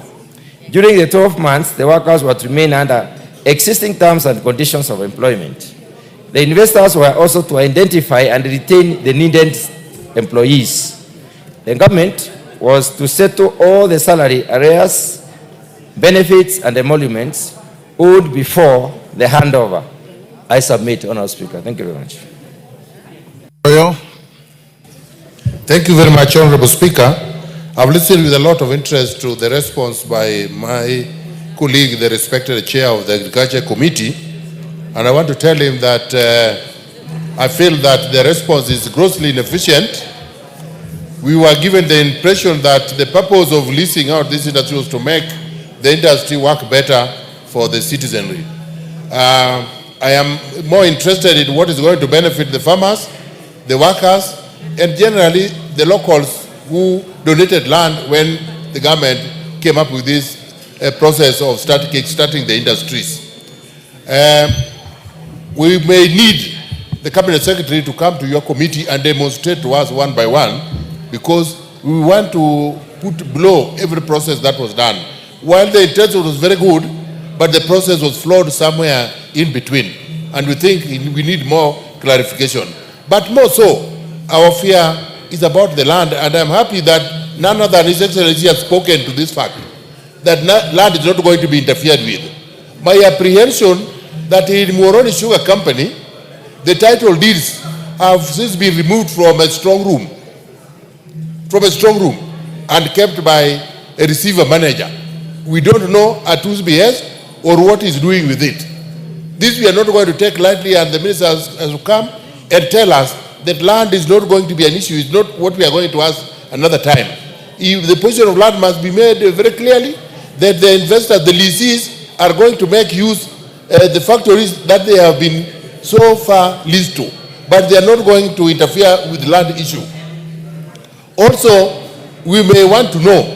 During the 12 months, the workers were to remain under existing terms and conditions of employment. The investors were also to identify and retain the needed employees. The government was to settle all the salary arrears, benefits, and emoluments owed before the handover. I submit, Honourable Speaker. Thank you very much. Thank you very much, Honourable Speaker. I've listened with a lot of interest to the response by my colleague, the respected chair of the Agriculture Committee, and I want to tell him that I feel that the response is grossly inefficient. We were given the impression that the purpose of leasing out this industry was to make the industry work better for the citizenry. I am more interested in what is going to benefit the farmers, the workers, and generally the locals who donated land when the government came up with this process of starting the industries. We may need the Cabinet Secretary to come to your committee and demonstrate to us one by one, because we want to put below every process that was done. While the intention was very good, but the process was flawed somewhere in between. And we think we need more clarification. But more so, our fear is about the land, and I'm happy that none other than His Excellency has spoken to this fact, that land is not going to be interfered with. My apprehension that in Muhoroni Sugar Company, the title deeds have since been removed from a strong room, and kept by a receiver manager. We don't know at whose behest or what he's doing with it. This we are not going to take lightly, and the minister has to come and tell us that land is not going to be an issue. It's not what we are going to ask another time. If the position of land must be made very clearly, that the investors, the lessees, are going to make use the factories that they have been so far leased to, but they are not going to interfere with the land issue. Also, we may want to know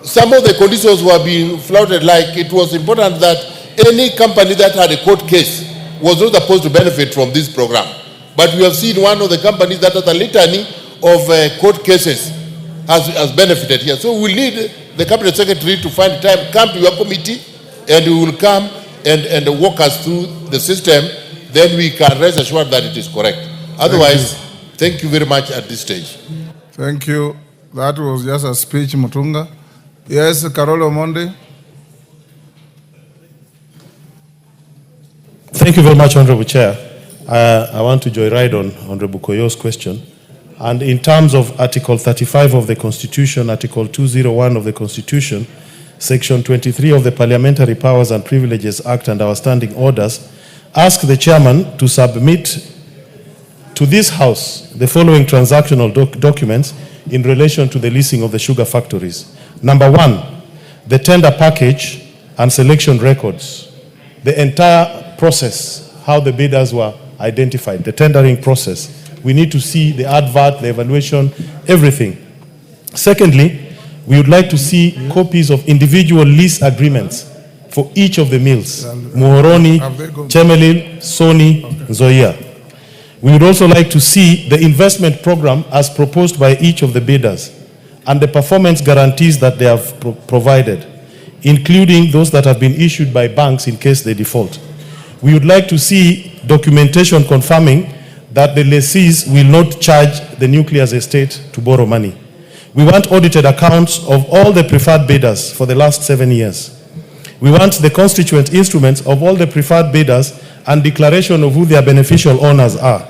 some of the conditions were being flouted, like it was important that any company that had a court case was not supposed to benefit from this program. But we have seen one of the companies that has a litany of court cases has benefited here. So we'll need the Cabinet Secretary to find time, come to your committee, and we will come and walk us through the system. Then we can rest assured that it is correct. Otherwise, thank you very much at this stage. Thank you. That was just a speech, Mutunga. Yes, Carolo Monde. Thank you very much, Honorable Chair. I want to joyride on Honorable Koyo's question. And in terms of Article 35 of the Constitution, Article 201 of the Constitution, Section 23 of the Parliamentary Powers and Privileges Act and our standing orders, ask the chairman to submit to this House the following transactional documents in relation to the leasing of the sugar factories. Number one, the tender package and selection records. The entire process, how the bidders were identified, the tendering process. We need to see the advert, the evaluation, everything. Secondly, we would like to see copies of individual lease agreements for each of the mills, Muhoroni, Chemelil, Soni, Nzoia. We would also like to see the investment program as proposed by each of the bidders and the performance guarantees that they have provided, including those that have been issued by banks in case they default. We would like to see documentation confirming that the lessees will not charge the nucleus estate to borrow money. We want audited accounts of all the preferred bidders for the last 7 years. We want the constituent instruments of all the preferred bidders and declaration of who their beneficial owners are.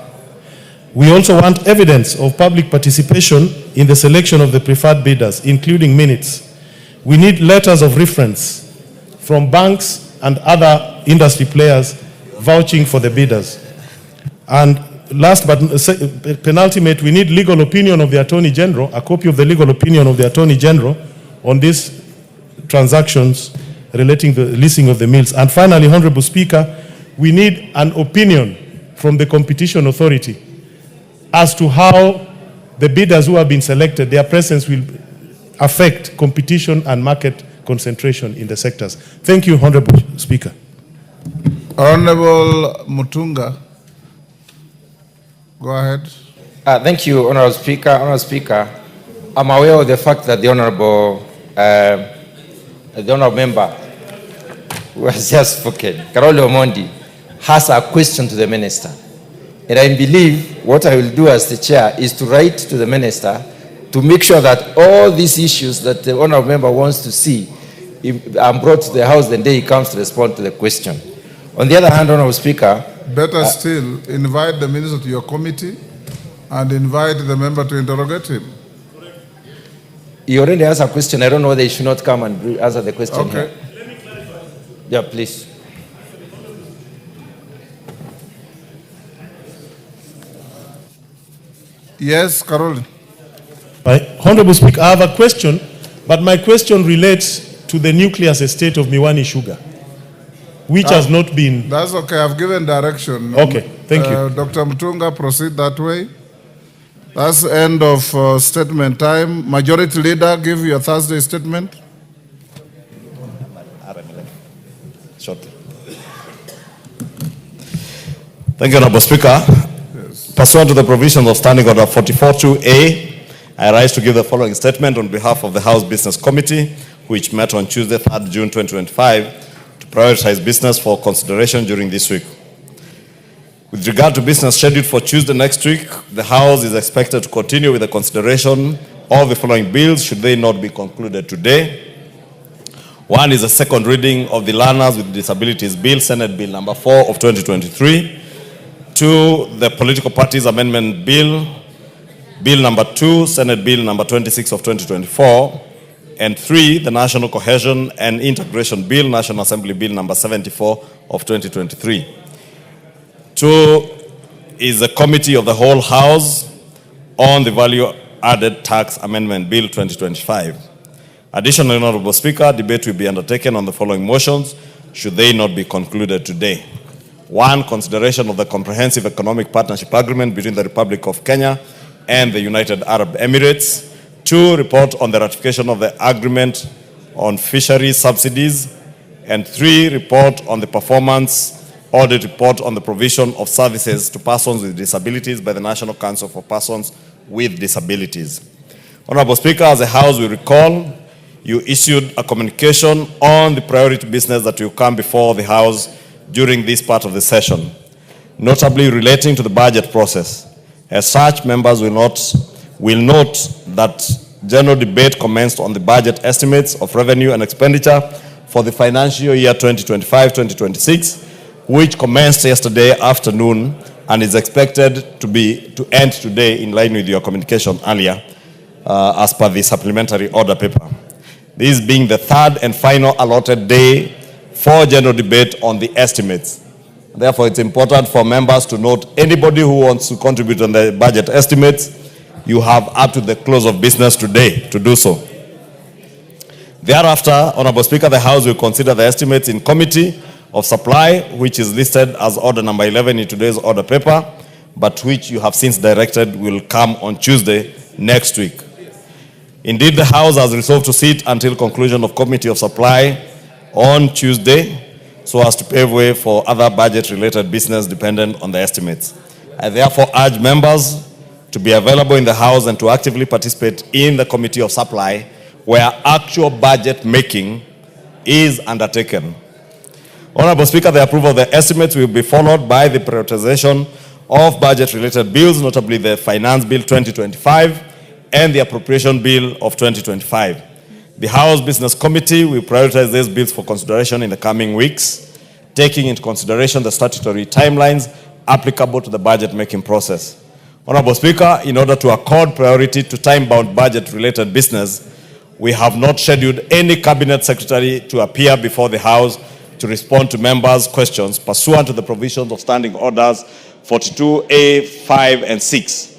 We also want evidence of public participation in the selection of the preferred bidders, including minutes. We need letters of reference from banks and other industry players vouching for the bidders. And last but penultimate, we need legal opinion of the Attorney General, a copy of the legal opinion of the Attorney General on these transactions relating the leasing of the mills. And finally, Honorable Speaker, we need an opinion from the Competition Authority as to how the bidders who have been selected, their presence will affect competition and market concentration in the sectors. Thank you, Honorable Speaker. Honorable Mutunga, go ahead. Thank you, Honorable Speaker. Honorable Speaker, I'm aware of the fact that the honorable member who has just spoken, Karoli Omondi, has a question to the minister. And I believe what I will do as the chair is to write to the minister to make sure that all these issues that the honorable member wants to see are brought to the House the day he comes to respond to the question. On the other hand, Honorable Speaker, better still, invite the minister to your committee and invite the member to interrogate him. He already asked a question. I don't know whether he should not come and answer the question. Okay. Here. Yeah, please. Yes, Carol. Honorable Speaker, I have a question, but my question relates to the nucleus estate of Miwani Sugar, which has not been... That's okay. I've given direction. Okay, thank you. Dr. Mutunga, proceed that way. That's the end of statement time. Majority Leader, give your Thursday statement. Shortly. Thank you, Honorable Speaker. Yes. Pursuant to the provisions of Standing Order 44.2a, I rise to give the following statement on behalf of the House Business Committee, which met on Tuesday, 3rd June 2025, to prioritize business for consideration during this week. With regard to business scheduled for Tuesday next week, the House is expected to continue with the consideration of the following bills, should they not be concluded today. One is a second reading of the Learners with Disabilities Bill, Senate Bill number 4 of 2023. Two, the Political Parties Amendment Bill, Bill number 2, Senate Bill number 26 of 2024. And 3, the National Cohesion and Integration Bill, National Assembly Bill number 74 of 2023. 2 is the Committee of the Whole House on the Value Added Tax Amendment Bill 2025. Additionally, Honorable Speaker, debate will be undertaken on the following motions, should they not be concluded today. 1, consideration of the Comprehensive Economic Partnership Agreement between the Republic of Kenya and the United Arab Emirates. 2, report on the ratification of the agreement on fisheries subsidies. And 3, report on the performance audit report on the provision of services to persons with disabilities by the National Council for Persons with Disabilities. Honorable Speaker, as the House will recall, you issued a communication on the priority business that will come before the House during this part of the session, notably relating to the budget process. As such, members will note that general debate commenced on the budget estimates of revenue and expenditure for the financial year 2025-2026, which commenced yesterday afternoon and is expected to end today in line with your communication earlier as per the supplementary order paper. This being the third and final allotted day for general debate on the estimates. Therefore, it's important for members to note anybody who wants to contribute on the budget estimates, you have up to the close of business today to do so. Thereafter, Honorable Speaker, the House will consider the estimates in Committee of Supply, which is listed as order number 11 in today's order paper, but which you have since directed will come on Tuesday next week. Indeed, the House has resolved to sit until conclusion of Committee of Supply on Tuesday, so as to pave way for other budget-related business dependent on the estimates. I therefore urge members to be available in the House and to actively participate in the Committee of Supply, where actual budget making is undertaken. Honorable Speaker, the approval of the estimates will be followed by the prioritization of budget-related bills, notably the Finance Bill 2025 and the Appropriation Bill of 2025. The House Business Committee will prioritize these bills for consideration in the coming weeks, taking into consideration the statutory timelines applicable to the budget-making process. Honorable Speaker, in order to accord priority to time-bound budget-related business, we have not scheduled any Cabinet Secretary to appear before the House to respond to members' questions pursuant to the provisions of Standing Orders 42A, 5, and 6.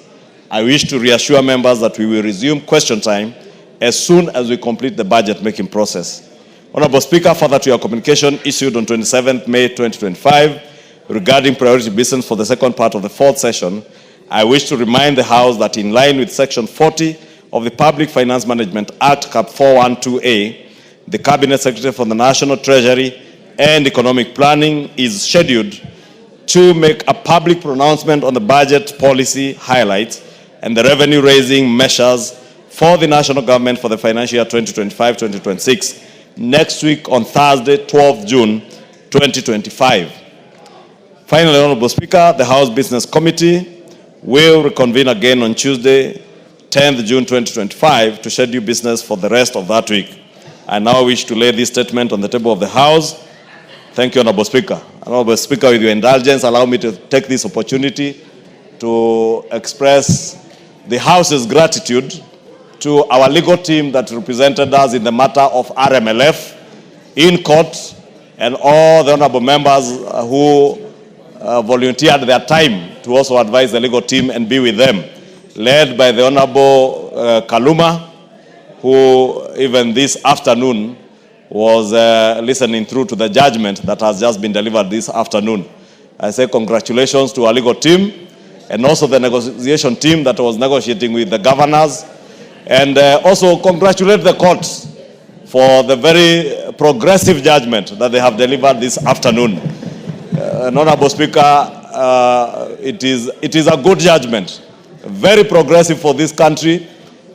I wish to reassure members that we will resume question time as soon as we complete the budget-making process. Honorable Speaker, further to your communication issued on 27th May 2025 regarding priority business for the second part of the fourth session, I wish to remind the House that in line with Section 40 of the Public Finance Management Act, Cap 412A, the Cabinet Secretary for the National Treasury and Economic Planning is scheduled to make a public pronouncement on the budget policy highlights and the revenue-raising measures for the national government for the financial year 2025-2026 next week on Thursday, 12th June 2025. Finally, Honorable Speaker, the House Business Committee will reconvene again on Tuesday, 10th June 2025 to schedule business for the rest of that week. I now wish to lay this statement on the table of the House. Thank you, Honorable Speaker. Honorable Speaker, with your indulgence, allow me to take this opportunity to express the House's gratitude to our legal team that represented us in the matter of RMLF in court, and all the honorable members who volunteered their time to also advise the legal team and be with them, led by the Honorable Kaluma, who even this afternoon was listening through to the judgment that has just been delivered this afternoon. I say congratulations to our legal team and also the negotiation team that was negotiating with the governors, and also congratulate the courts for the very progressive judgment that they have delivered this afternoon. Honorable Speaker, it is a good judgment, very progressive for this country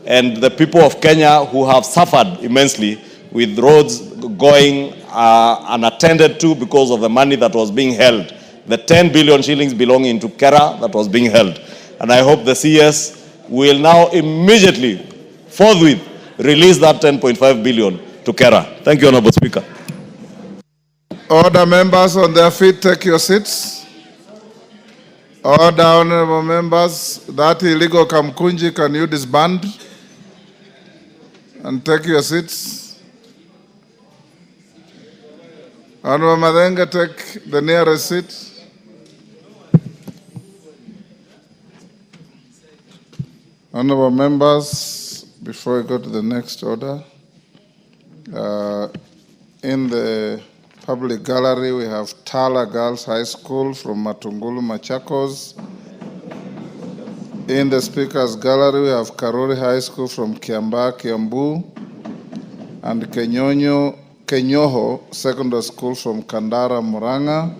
and the people of Kenya who have suffered immensely with roads going unattended to because of the money that was being held, the 10 billion shillings belonging to Kera that was being held. And I hope the CS will now immediately, forthwith, release that 10.5 billion to Kera. Thank you, Honorable Speaker. Order, members on their feet, take your seats. Order, honorable members. That illegal Kamkunji, can you disband and take your seats? Honorable Madenga, take the nearest seat. Honorable members, before we go to the next order, in the public gallery we have Tala Girls High School from Matungulu, Machakos. In the speakers gallery we have Karori High School from Kiambaa, Kiambu, and Kenyoho Secondary School from Kandara, Muranga.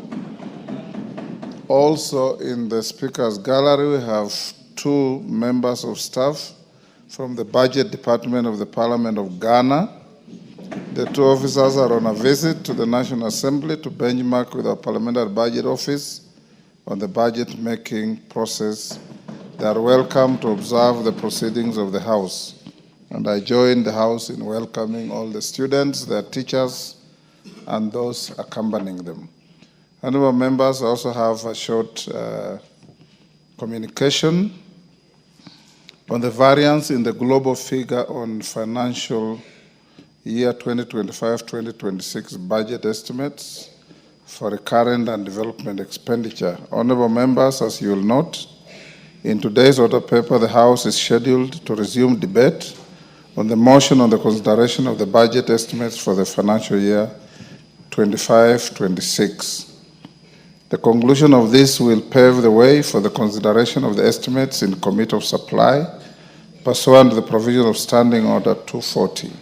Also in the speakers gallery we have two members of staff from the Budget Department of the Parliament of Ghana. The two officers are on a visit to the National Assembly to benchmark with our Parliamentary Budget Office on the budget making process. They are welcome to observe the proceedings of the House. And I join the House in welcoming all the students, their teachers, and those accompanying them. Honorable members, I also have a short communication on the variance in the global figure on financial year 2025-2026 budget estimates for recurrent and development expenditure. Honorable members, as you will note, in today's order paper, the House is scheduled to resume debate on the motion on the consideration of the budget estimates for the financial year 25-26. The conclusion of this will pave the way for the consideration of the estimates in Committee of Supply pursuant to the provision of Standing Order 240.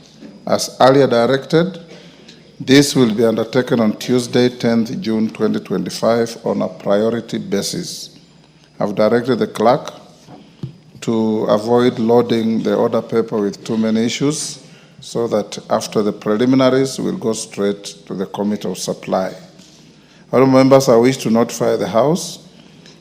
As earlier directed, this will be undertaken on Tuesday, 10th June 2025 on a priority basis. I've directed the clerk to avoid loading the order paper with too many issues so that after the preliminaries, we'll go straight to the Committee of Supply. Honorable members, I wish to notify the House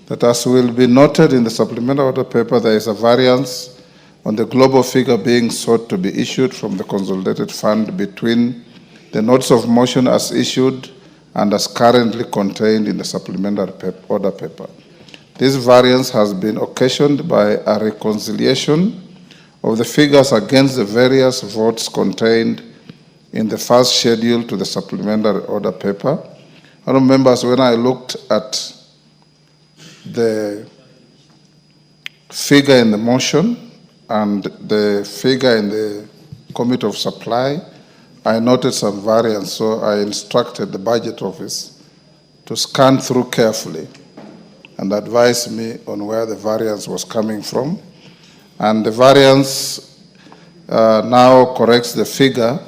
that as will be noted in the supplemental order paper, there is a variance on the global figure being sought to be issued from the consolidated fund between the notes of motion as issued and as currently contained in the supplementary order paper. This variance has been occasioned by a reconciliation of the figures against the various votes contained in the first schedule to the supplementary order paper. Honorable members, when I looked at the figure in the motion and the figure in the Committee of Supply, I noted some variance, so I instructed the budget office to scan through carefully and advise me on where the variance was coming from. And the variance now corrects the figure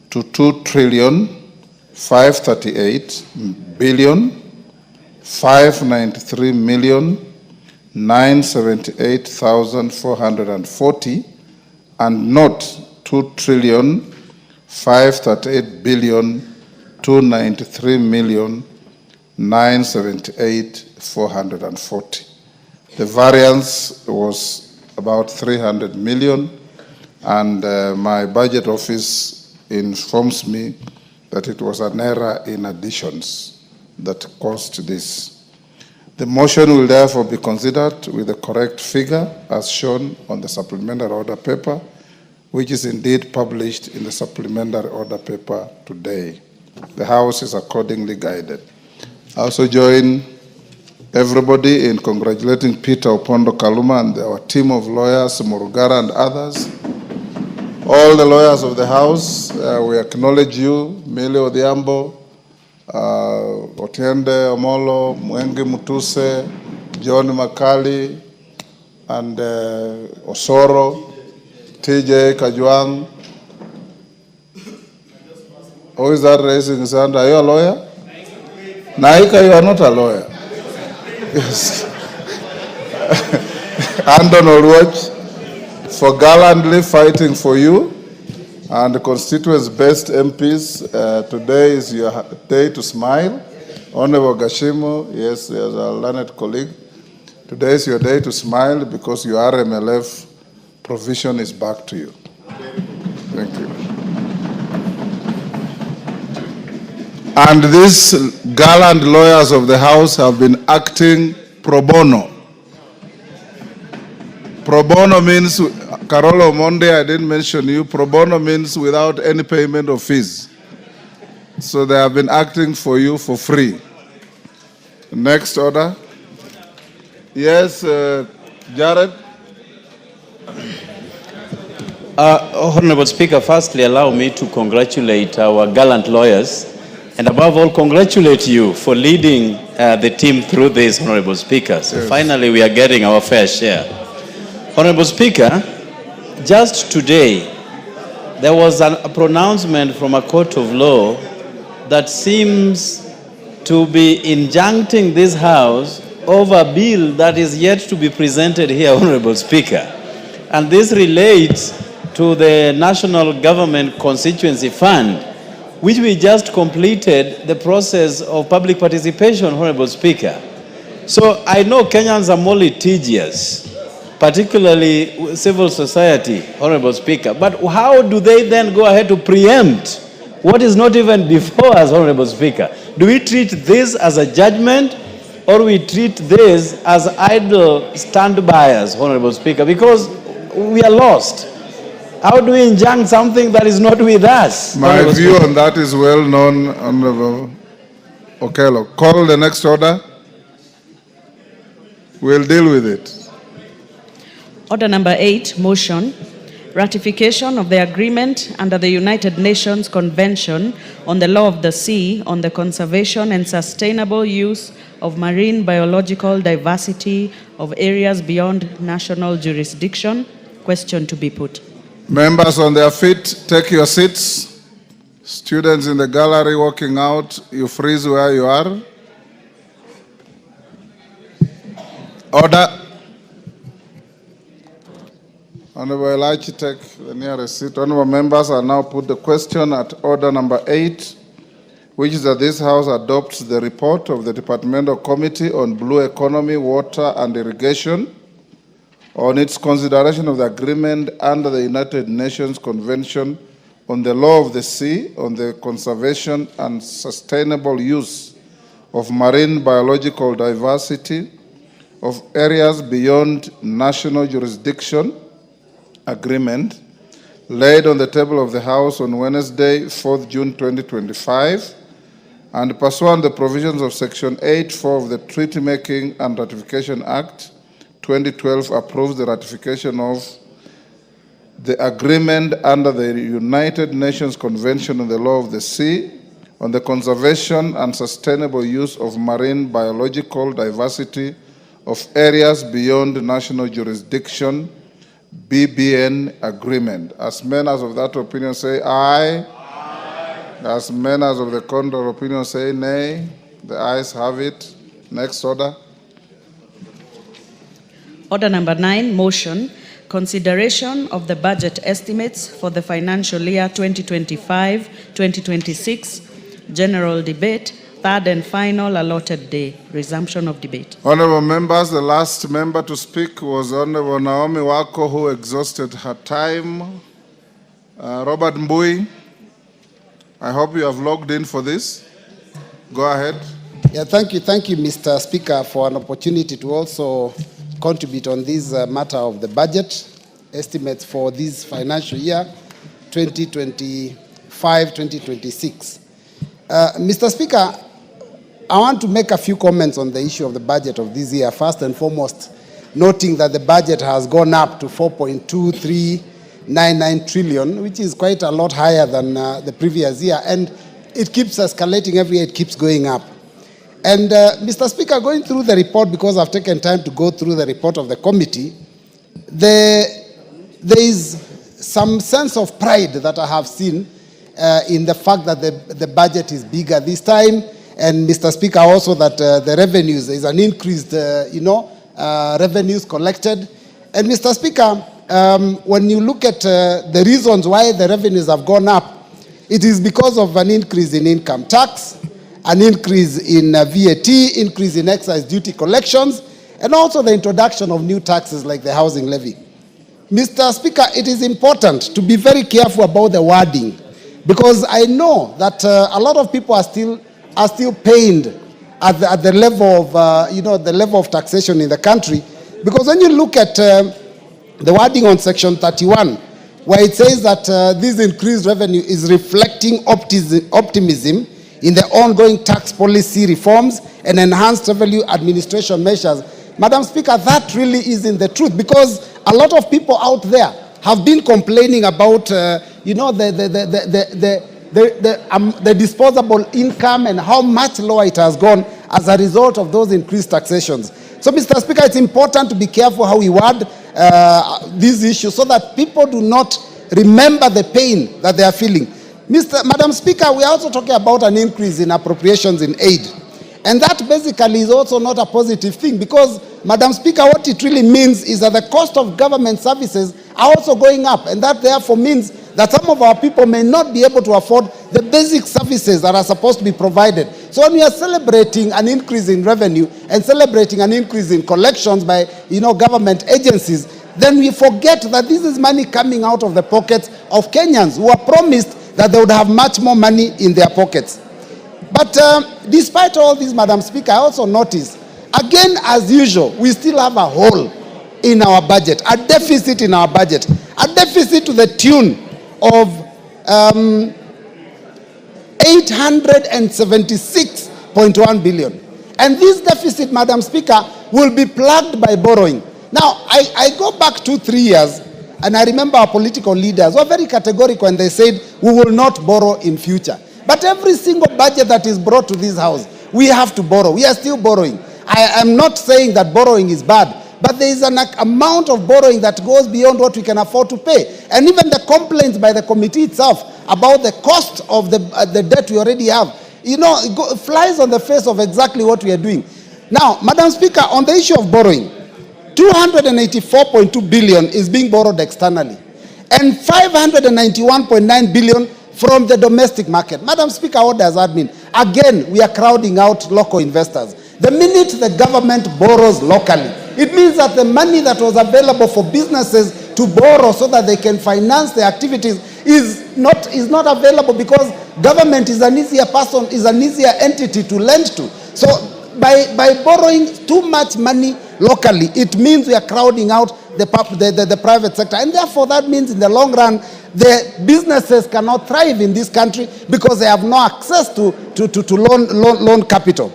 to 2,538,593,978,440 and not 2,538,293,978,440. The variance was about 300 million, and my budget office informs me that it was an error in additions that caused this. The motion will therefore be considered with the correct figure as shown on the supplementary order paper, which is indeed published in the supplementary order paper today. The House is accordingly guided. I also join everybody in congratulating Peter Opondo Kaluma and our team of lawyers, Murugara and others. All the lawyers of the House, we acknowledge you, Mili Odhiambo, Otiende Omolo, Mwengi Mutuse, John Makali, and Osoro, TJ Kajwang. Who is that raising his hand? Are you a lawyer? Naika, you are not a lawyer. Yes. Andon Oluoch, for gallantly fighting for you and the constituents' best MPs. Today is your day to smile. Honorable Gashimo, yes, as a learned colleague, today is your day to smile because your RMLF provision is back to you. Thank you. And these gallant lawyers of the House have been acting pro bono. Pro bono means, Carolo Monde, I didn't mention you, pro bono means without any payment of fees. So they have been acting for you for free. Next order. Yes, Jared. Honorable Speaker, firstly allow me to congratulate our gallant lawyers and above all congratulate you for leading the team through this, Honorable Speaker. So yes. Finally we are getting our fair share. Honorable Speaker, just today there was a pronouncement from a court of law that seems to be injuncting this House over a bill that is yet to be presented here, Honorable Speaker. And this relates to the National Government Constituency Fund, which we just completed the process of public participation, Honorable Speaker. So I know Kenyans are more litigious, particularly civil society, Honorable Speaker. But how do they then go ahead to preempt what is not even before us, Honorable Speaker? Do we treat this as a judgment or we treat this as idle stand-byers, Honorable Speaker? Because we are lost. How do we injunct something that is not with us? My view on that is well known, Honorable Okello. Call the next order. We'll deal with it. Order number 8, motion. Ratification of the agreement under the United Nations Convention on the Law of the Sea on the conservation and sustainable use of marine biological diversity of areas beyond national jurisdiction. Question to be put. Members on their feet, take your seats. Students in the gallery walking out, you freeze where you are. Order. Honorable Elijah, take the nearest seat. Honorable members, I now put the question at order number 8, which is that this House adopts the report of the Departmental Committee on Blue Economy, Water and Irrigation on its consideration of the agreement under the United Nations Convention on the Law of the Sea on the conservation and sustainable use of marine biological diversity of areas beyond national jurisdiction agreement laid on the table of the House on Wednesday, 4th June 2025, and pursuant to the provisions of Section 8(4) of the Treaty Making and Ratification Act 2012 approves the ratification of the agreement under the United Nations Convention on the Law of the Sea on the conservation and sustainable use of marine biological diversity of areas beyond national jurisdiction, BBN agreement. As many as of that opinion say aye. Aye. As many as of the contrary opinion say nay. The ayes have it. Next order. Order number 9, motion. Consideration of the budget estimates for the financial year 2025-2026. General debate. Third and final allotted day. Resumption of debate. Honorable members, the last member to speak was Honorable Naomi Wako, who exhausted her time. Robert Mbui, I hope you have logged in for this. Go ahead. Yeah, thank you, Mr. Speaker, for an opportunity to also contribute on this matter of the budget estimates for this financial year, 2025-2026. Mr. Speaker, I want to make a few comments on the issue of the budget of this year. First and foremost, noting that the budget has gone up to 4.2399 trillion, which is quite a lot higher than the previous year, and it keeps escalating every year, it keeps going up. And Mr. Speaker, going through the report, because I've taken time to go through the report of the committee, there is some sense of pride that I have seen in the fact that the budget is bigger this time, and Mr. Speaker, also that the revenues, there is an increased, revenues collected. And Mr. Speaker, when you look at the reasons why the revenues have gone up, it is because of an increase in income tax, an increase in VAT, increase in excise duty collections, and also the introduction of new taxes like the housing levy. Mr. Speaker, it is important to be very careful about the wording, because I know that a lot of people are still pained at the level of, the level of taxation in the country. Because when you look at the wording on Section 31, where it says that this increased revenue is reflecting optimism in the ongoing tax policy reforms and enhanced revenue administration measures. Madam Speaker, that really isn't the truth, because a lot of people out there have been complaining about, the disposable income and how much lower it has gone as a result of those increased taxations. So, Mr. Speaker, it's important to be careful how we word these issues so that people do not remember the pain that they are feeling. Madam Speaker, we are also talking about an increase in appropriations in aid. And that basically is also not a positive thing, because, Madam Speaker, what it really means is that the cost of government services are also going up, and that therefore means that some of our people may not be able to afford the basic services that are supposed to be provided. So when we are celebrating an increase in revenue and celebrating an increase in collections by, government agencies, then we forget that this is money coming out of the pockets of Kenyans who are promised that they would have much more money in their pockets. But despite all this, Madam Speaker, I also notice, again, as usual, we still have a hole in our budget, a deficit in our budget, a deficit to the tune of 876.1 billion. And this deficit, Madam Speaker, will be plugged by borrowing. Now, I go back 2-3 years, and I remember our political leaders were very categorical when they said, we will not borrow in future. But every single budget that is brought to this house, we have to borrow. We are still borrowing. I am not saying that borrowing is bad, but there is an amount of borrowing that goes beyond what we can afford to pay. And even the complaints by the committee itself about the cost of the debt we already have, it flies on the face of exactly what we are doing. Now, Madam Speaker, on the issue of borrowing, 284.2 billion is being borrowed externally, and 591.9 billion from the domestic market. Madam Speaker, what does that mean? Again, we are crowding out local investors. The minute the government borrows locally, it means that the money that was available for businesses to borrow so that they can finance their activities is not available, because government is an easier person, is an easier entity to lend to. So by borrowing too much money locally, it means we are crowding out the private sector. And therefore, that means in the long run, the businesses cannot thrive in this country because they have no access to loan capital.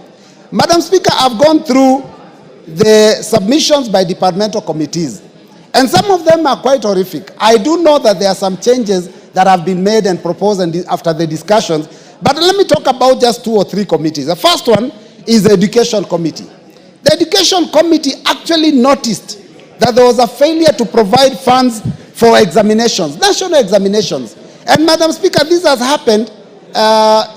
Madam Speaker, I've gone through the submissions by departmental committees, And some of them are quite horrific. I do know that there are some changes that have been made and proposed after the discussions, but let me talk about just 2 or 3 committees. The first one is the Education Committee. The Education Committee actually noticed that there was a failure to provide funds for examinations, national examinations. And Madam Speaker, this has happened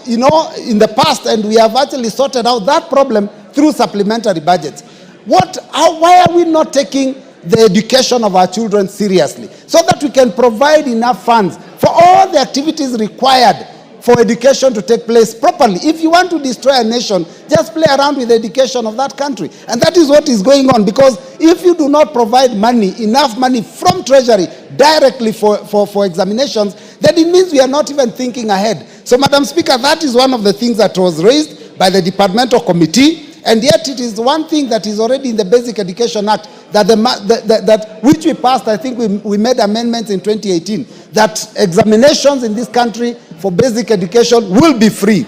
in the past, and we have actually sorted out that problem through supplementary budgets. Why are we not taking the education of our children seriously, so that we can provide enough funds for all the activities required for education to take place properly? If you want to destroy a nation, just play around with the education of that country. And that is what is going on, because if you do not provide money, enough money from Treasury directly for examinations, then it means we are not even thinking ahead. So, Madam Speaker, that is one of the things that was raised by the departmental committee, and yet it is one thing that is already in the Basic Education Act, that which we passed. I think we made amendments in 2018, that examinations in this country for basic education will be free.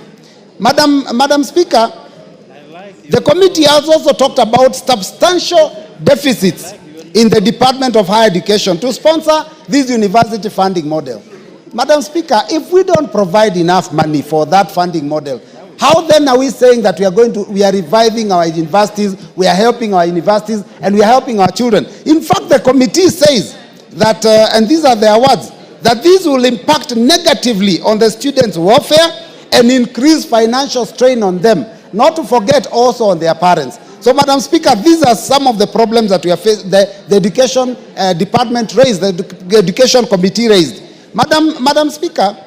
Madam Speaker, the committee has also talked about substantial deficits in the Department of Higher Education to sponsor this university funding model. Madam Speaker, if we don't provide enough money for that funding model, how then are we saying that we are reviving our universities, we are helping our universities, and we are helping our children? In fact, the committee says that, and these are their words, that this will impact negatively on the students' welfare and increase financial strain on them, not to forget also on their parents. So, Madam Speaker, these are some of the problems that we are facing, the Education Department raised, the Education Committee raised. Madam Speaker,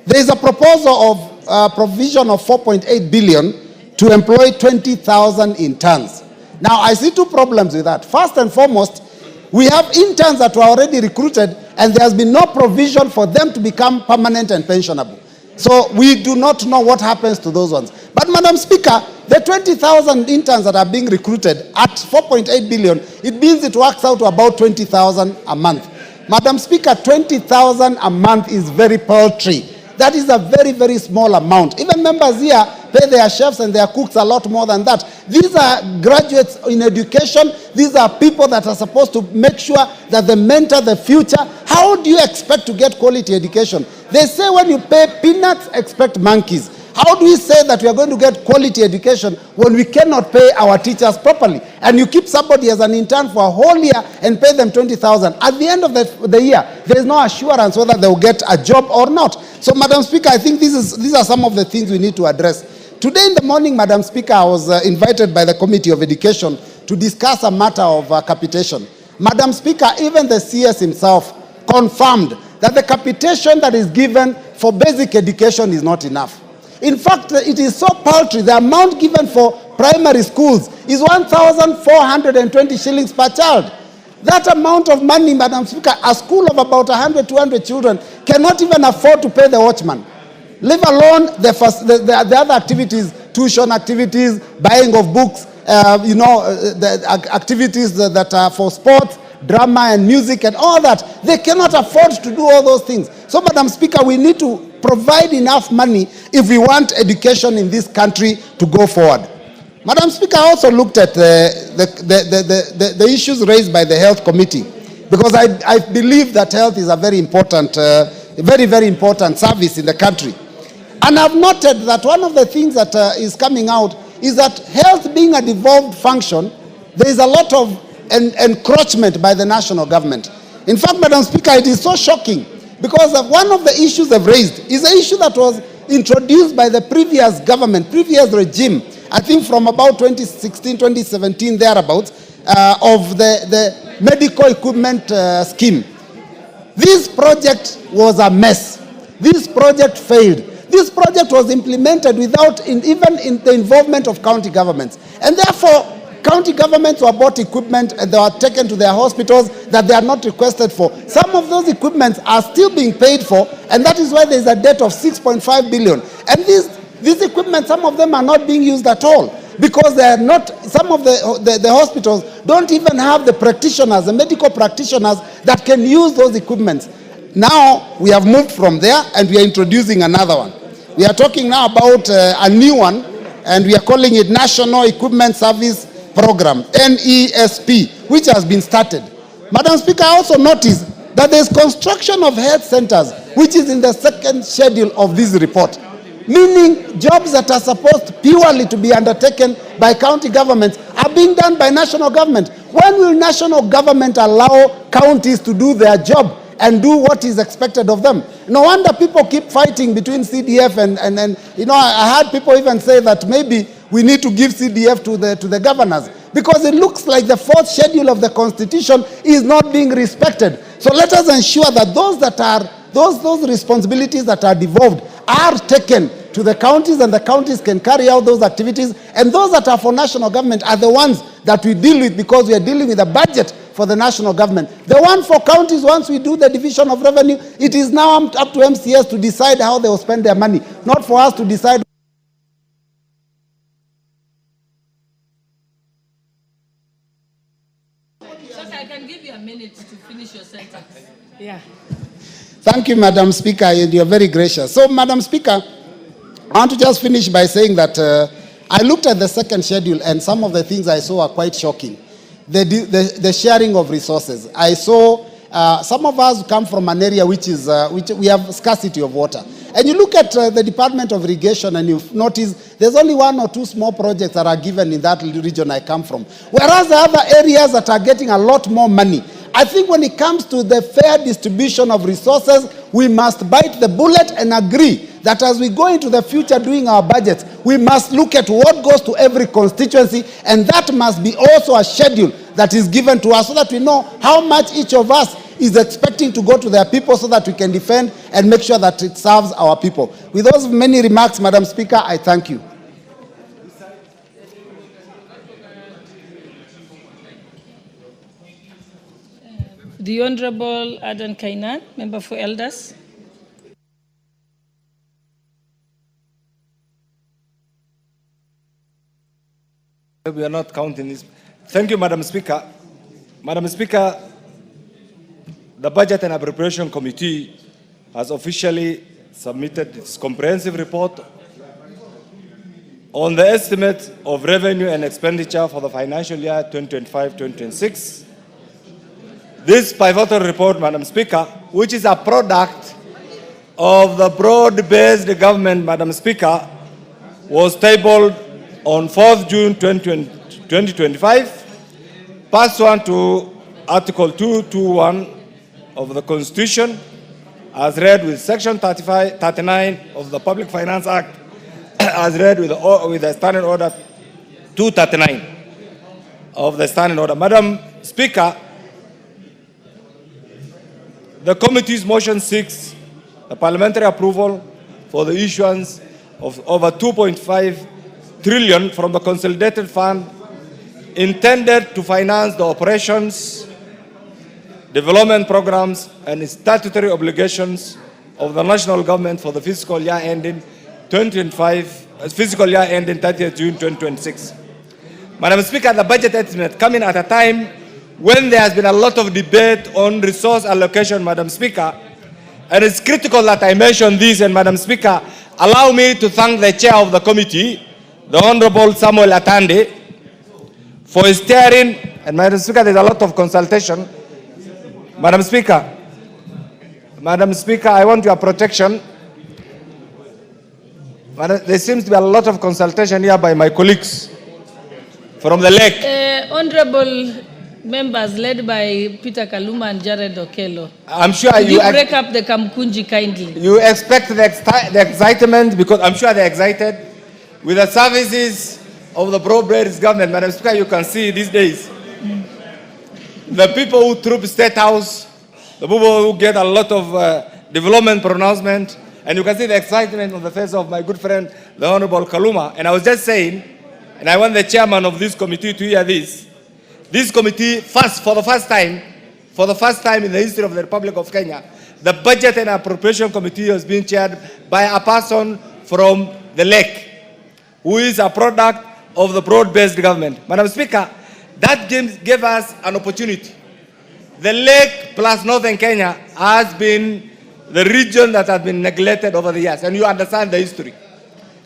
there is a proposal of provision of 4.8 billion to employ 20,000 interns. Now, I see 2 problems with that. First and foremost, we have interns that were already recruited, and there has been no provision for them to become permanent and pensionable. So we do not know what happens to those ones. But, Madam Speaker, the 20,000 interns that are being recruited at 4.8 billion, it means it works out to about 20,000 a month. Madam Speaker, 20,000 a month is very paltry. That is a very, very small amount. Even members here pay their chefs and their cooks a lot more than that. These are graduates in education. These are people that are supposed to make sure that they mentor the future. How do you expect to get quality education? They say when you pay peanuts, expect monkeys. How do we say that we are going to get quality education when we cannot pay our teachers properly? And you keep somebody as an intern for a whole year and pay them 20,000. At the end of the year, there is no assurance whether they will get a job or not. So, Madam Speaker, I think these are some of the things we need to address. Today in the morning, Madam Speaker, I was invited by the Committee of Education to discuss a matter of capitation. Madam Speaker, even the CS himself confirmed that the capitation that is given for basic education is not enough. In fact, it is so paltry. The amount given for primary schools is 1,420 shillings per child. That amount of money, Madam Speaker, a school of about 100, 200 children cannot even afford to pay the watchman. Leave alone the other activities, tuition activities, buying of books, the activities that are for sports, drama and music and all that. They cannot afford to do all those things. So, Madam Speaker, we need to provide enough money if we want education in this country to go forward. Madam Speaker, I also looked at the issues raised by the Health Committee, because I believe that health is a very important, very important service in the country. And I've noted that one of the things that is coming out is that health being a devolved function, there is a lot of encroachment by the national government. In fact, Madam Speaker, it is so shocking, because one of the issues they've raised is an issue that was introduced by the previous government, previous regime, I think from about 2016, 2017, thereabouts, of the medical equipment scheme. This project was a mess. This project failed. This project was implemented without even in the involvement of county governments. And therefore, county governments were bought equipment and they were taken to their hospitals that they are not requested for. Some of those equipments are still being paid for, and that is why there is a debt of 6.5 billion. And these equipment, some of them are not being used at all, because they are not, some of the hospitals don't even have the practitioners, the medical practitioners that can use those equipments. Now, we have moved from there and we are introducing another one. We are talking now about a new one, and we are calling it National Equipment Service Program, NESP, which has been started. Madam Speaker, I also noticed that there is construction of health centers, which is in the second schedule of this report, meaning jobs that are supposed purely to be undertaken by county governments are being done by national government. When will national government allow counties to do their job and do what is expected of them? No wonder people keep fighting between CDF and you know, I heard people even say that maybe we need to give CDF to the governors, because it looks like the fourth schedule of the Constitution is not being respected. So let us ensure that those responsibilities that are devolved are taken to the counties, and the counties can carry out those activities, and those that are for national government are the ones that we deal with, because we are dealing with a budget for the national government. The one for counties, once we do the division of revenue, it is now up to MCS to decide how they will spend their money, not for us to decide. I can give you a minute to finish your sentence. Yeah. Thank you, Madam Speaker, and you're very gracious. So, Madam Speaker, I want to just finish by saying that I looked at the second schedule, and some of the things I saw are quite shocking. The sharing of resources. I saw some of us come from an area which we have scarcity of water. And you look at the Department of Irrigation, and you notice there's only 1 or 2 small projects that are given in that region I come from. Whereas the other areas that are getting a lot more money. I think when it comes to the fair distribution of resources, we must bite the bullet and agree that as we go into the future doing our budgets, we must look at what goes to every constituency, and that must be also a schedule that is given to us so that we know how much each of us is expecting to go to their people, so that we can defend and make sure that it serves our people. With those many remarks, Madam Speaker, I thank you. The Honorable Adan Kainan, Member for Elders. We are not counting this. Thank you, Madam Speaker. Madam Speaker, the Budget and Appropriation Committee has officially submitted its comprehensive report on the estimate of revenue and expenditure for the financial year 2025-2026. This pivotal report, Madam Speaker, which is a product of the broad-based government, Madam Speaker, was tabled on 4th June 2025, pursuant to Article 221 of the Constitution, as read with Section 39 of the Public Finance Act, as read with the Standing Order 239 of the Standing Order. Madam Speaker, the committee's motion seeks the parliamentary approval for the issuance of over 2.5 trillion from the consolidated fund intended to finance the operations, development programs, and statutory obligations of the national government for the fiscal year ending 2025, fiscal year ending 30th June 2026. Madam Speaker, the budget estimate coming at a time when there has been a lot of debate on resource allocation, Madam Speaker, and it's critical that I mention this. And Madam Speaker, allow me to thank the chair of the committee, the Honorable Samuel Atande, for steering. And Madam Speaker, there's a lot of consultation. Madam Speaker, I want your protection. There seems to be a lot of consultation here by my colleagues from the lake. Honorable members led by Peter Kaluma and Jared Okello. I'm sure Could you break up the Kamkunji kindly? You expect the excitement, because I'm sure they're excited with the services of the broad-based government. Madam Speaker, you can see these days the people who troop State House, the people who get a lot of development pronouncement, and you can see the excitement on the face of my good friend, the Honorable Kaluma. And I was just saying, and I want the chairman of this committee to hear this. This committee, for the first time in the history of the Republic of Kenya, the Budget and Appropriation Committee has been chaired by a person from the lake, who is a product of the broad-based government. Madam Speaker, that gave us an opportunity. The lake plus Northern Kenya has been the region that has been neglected over the years, and you understand the history.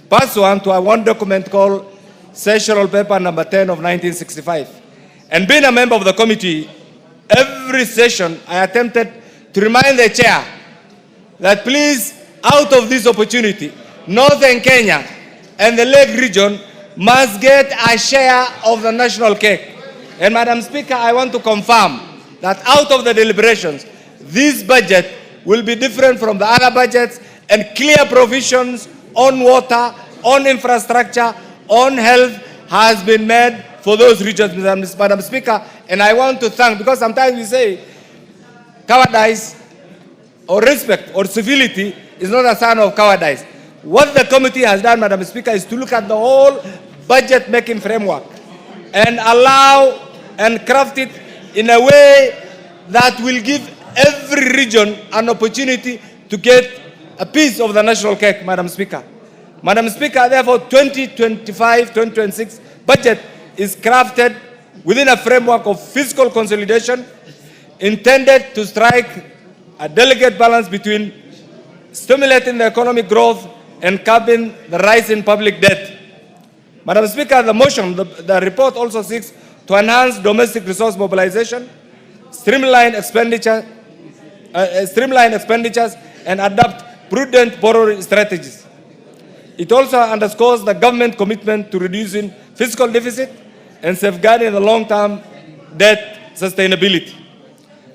Pursuant to one document called Sessional Paper Number 10 of 1965. And being a member of the committee, every session, I attempted to remind the chair that please, out of this opportunity, Northern Kenya and the Lake region must get a share of the national cake. And Madam Speaker, I want to confirm that out of the deliberations, this budget will be different from the other budgets, and clear provisions on water, on infrastructure, on health has been made for those regions, Madam Speaker. And I want to thank, because sometimes we say cowardice or respect or civility is not a sign of cowardice. What the committee has done, Madam Speaker, is to look at the whole budget-making framework and allow and craft it in a way that will give every region an opportunity to get a piece of the national cake, Madam Speaker. Madam Speaker, therefore, 2025-2026 budget is crafted within a framework of fiscal consolidation intended to strike a delicate balance between stimulating the economic growth and curbing the rise in public debt. Madam Speaker, the motion, the report also seeks to enhance domestic resource mobilization, streamline expenditures, and adopt prudent borrowing strategies. It also underscores the government commitment to reducing fiscal deficit and safeguarding the long-term debt sustainability.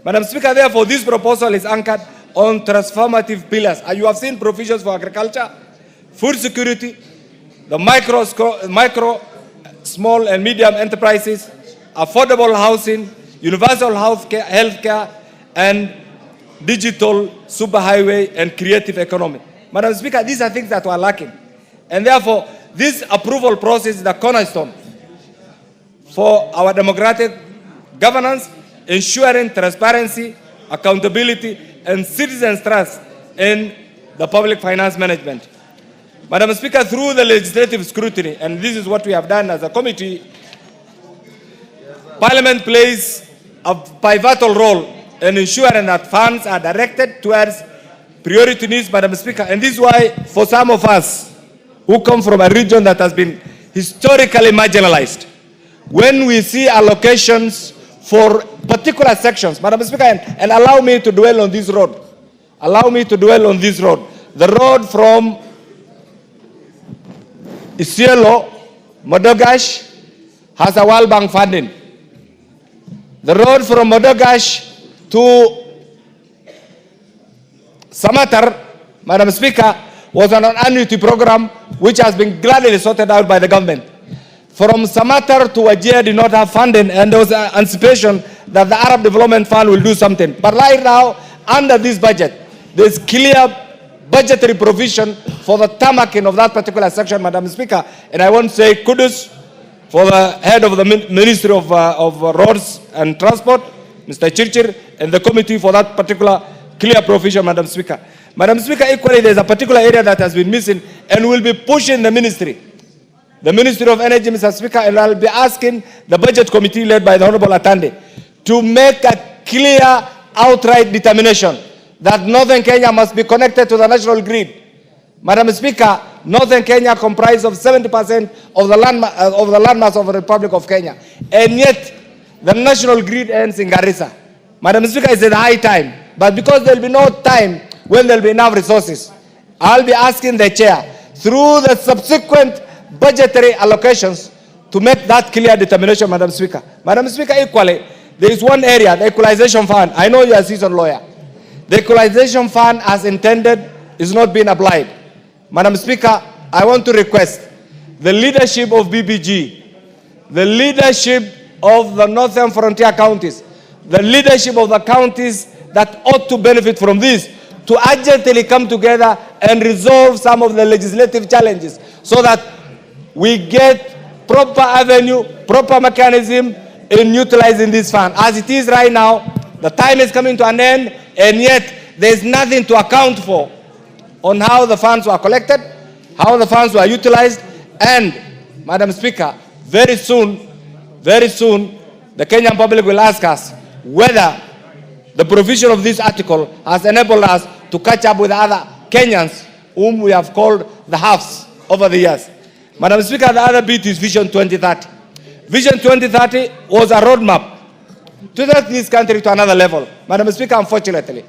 Madam Speaker, therefore, this proposal is anchored on transformative pillars. You have seen provisions for agriculture, food security, the micro, small and medium enterprises, affordable housing, universal health care, and digital superhighway and creative economy. Madam Speaker, these are things that were lacking. And therefore, this approval process is the cornerstone for our democratic governance, ensuring transparency, accountability, and citizens' trust in the public finance management. Madam Speaker, through the legislative scrutiny, and this is what we have done as a committee, Parliament plays a pivotal role in ensuring that funds are directed towards priority needs, Madam Speaker. And this is why, for some of us who come from a region that has been historically marginalized, when we see allocations for particular sections, Madam Speaker, and allow me to dwell on this road. Allow me to dwell on this road. The road from Isiolo, Modogash, has a World Bank funding. The road from Modogash to Samatar, Madam Speaker, was on an annuity program which has been gladly sorted out by the government. From Samatar to Wajir did not have funding, and there was an anticipation that the Arab Development Fund will do something. But right now, under this budget, there is clear budgetary provision for the tarmacking of that particular section, Madam Speaker. And I want to say kudos for the head of the Ministry of Roads and Transport, Mr. Chirchir, and the committee for that particular clear provision, Madam Speaker. Madam Speaker, equally, there's a particular area that has been missing, and we'll be pushing the Ministry of Energy, Mr. Speaker, and I'll be asking the Budget Committee led by the Honorable Atande to make a clear, outright determination that Northern Kenya must be connected to the national grid. Madam Speaker, Northern Kenya comprises of 70% of the landmass of the Republic of Kenya, and yet the national grid ends in Garissa. Madam Speaker, it's a high time, but because there will be no time when there will be enough resources, I'll be asking the chair, through the subsequent budgetary allocations, to make that clear determination, Madam Speaker. Madam Speaker, equally, there is one area, the equalization fund. I know you are a seasoned lawyer. The equalization fund, as intended, is not being applied. Madam Speaker, I want to request the leadership of BBG, the leadership of the Northern Frontier counties, the leadership of the counties that ought to benefit from this, to urgently come together and resolve some of the legislative challenges so that we get proper avenue, proper mechanism in utilizing this fund. As it is right now, the time is coming to an end, and yet there's nothing to account for on how the funds were collected, how the funds were utilized, and, Madam Speaker, very soon, the Kenyan public will ask us whether the provision of this article has enabled us to catch up with other Kenyans whom we have called the halves over the years. Madam Speaker, the other bit is Vision 2030. Vision 2030 was a roadmap to take this country to another level. Madam Speaker, unfortunately,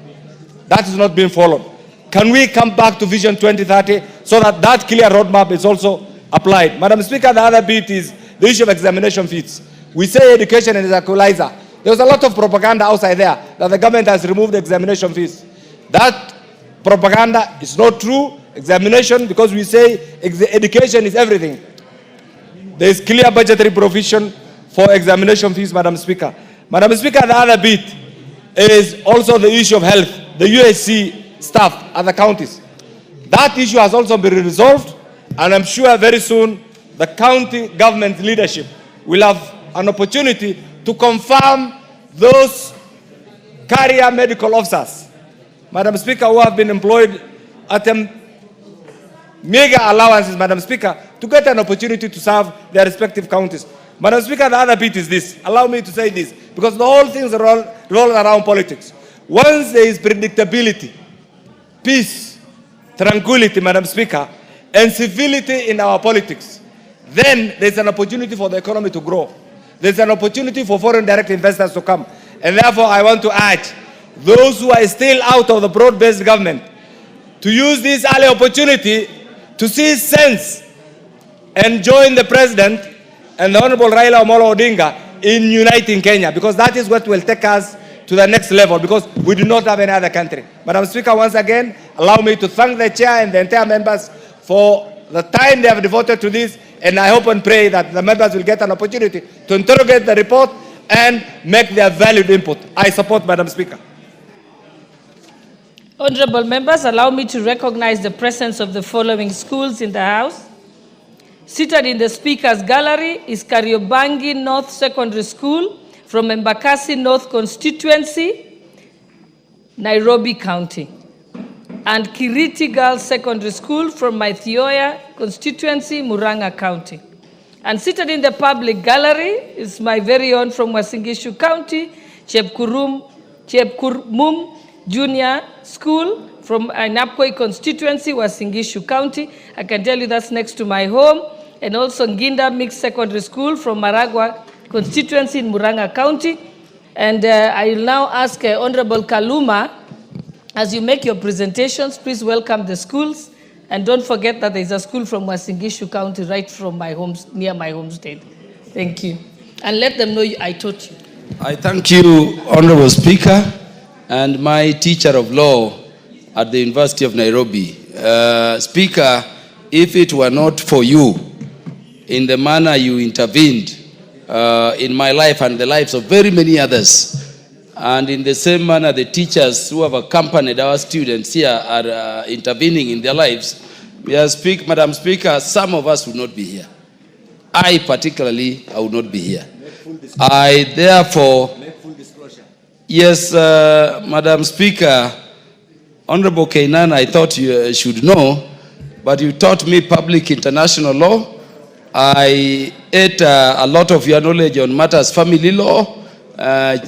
that is not being followed. Can we come back to Vision 2030 so that that clear roadmap is also applied? Madam Speaker, the other bit is the issue of examination fees. We say education is an equalizer. There's a lot of propaganda outside there that the government has removed examination fees. That propaganda is not true. Examination, because we say education is everything. There is clear budgetary provision for examination fees, Madam Speaker. Madam Speaker, the other bit is also the issue of health. The USC staff at the counties. That issue has also been resolved, and I'm sure very soon the county government leadership will have an opportunity to confirm those career medical officers, Madam Speaker, who have been employed at mega allowances, Madam Speaker, to get an opportunity to serve their respective counties. Madam Speaker, the other bit is this. Allow me to say this, because the whole thing revolves around politics. Once there is predictability, peace, tranquility, Madam Speaker, and civility in our politics, then there's an opportunity for the economy to grow. There's an opportunity for foreign direct investors to come. And therefore, I want to urge those who are still out of the broad-based government to use this early opportunity to see sense and join the President and the Honorable Raila Odinga in uniting Kenya, because that is what will take us to the next level, because we do not have any other country. Madam Speaker, once again, allow me to thank the Chair and the entire members for the time they have devoted to this, and I hope and pray that the members will get an opportunity to interrogate the report and make their valued input. I support, Madam Speaker. Honorable members, allow me to recognize the presence of the following schools in the House. Seated in the Speaker's gallery is Kariobangi North Secondary School from Embakasi North Constituency, Nairobi County, and Kiriti Girls Secondary School from Maithioya Constituency, Murang'a County. And seated in the public gallery is my very own from Wasingishu County, Chepkurmum Junior School from Napkoi Constituency, Wasingishu County. I can tell you that's next to my home. And also Nginda Mixed Secondary School from Maragua Constituency in Murang'a County. And I will now ask Honorable Kaluma, as you make your presentations, please welcome the schools. And don't forget that there is a school from Wasingishu County right from my home, near my homestead. Thank you. And let them know I taught you. I thank you, Honorable Speaker, and my teacher of law at the University of Nairobi. Speaker, if it were not for you, in the manner you intervened in my life and the lives of very many others, and in the same manner the teachers who have accompanied our students here are intervening in their lives, Madam Speaker, some of us would not be here. I particularly, I would not be here. I therefore, yes, Madam Speaker, Honorable Kainan, I thought you should know, but you taught me public international law. I ate a lot of your knowledge on matters family law,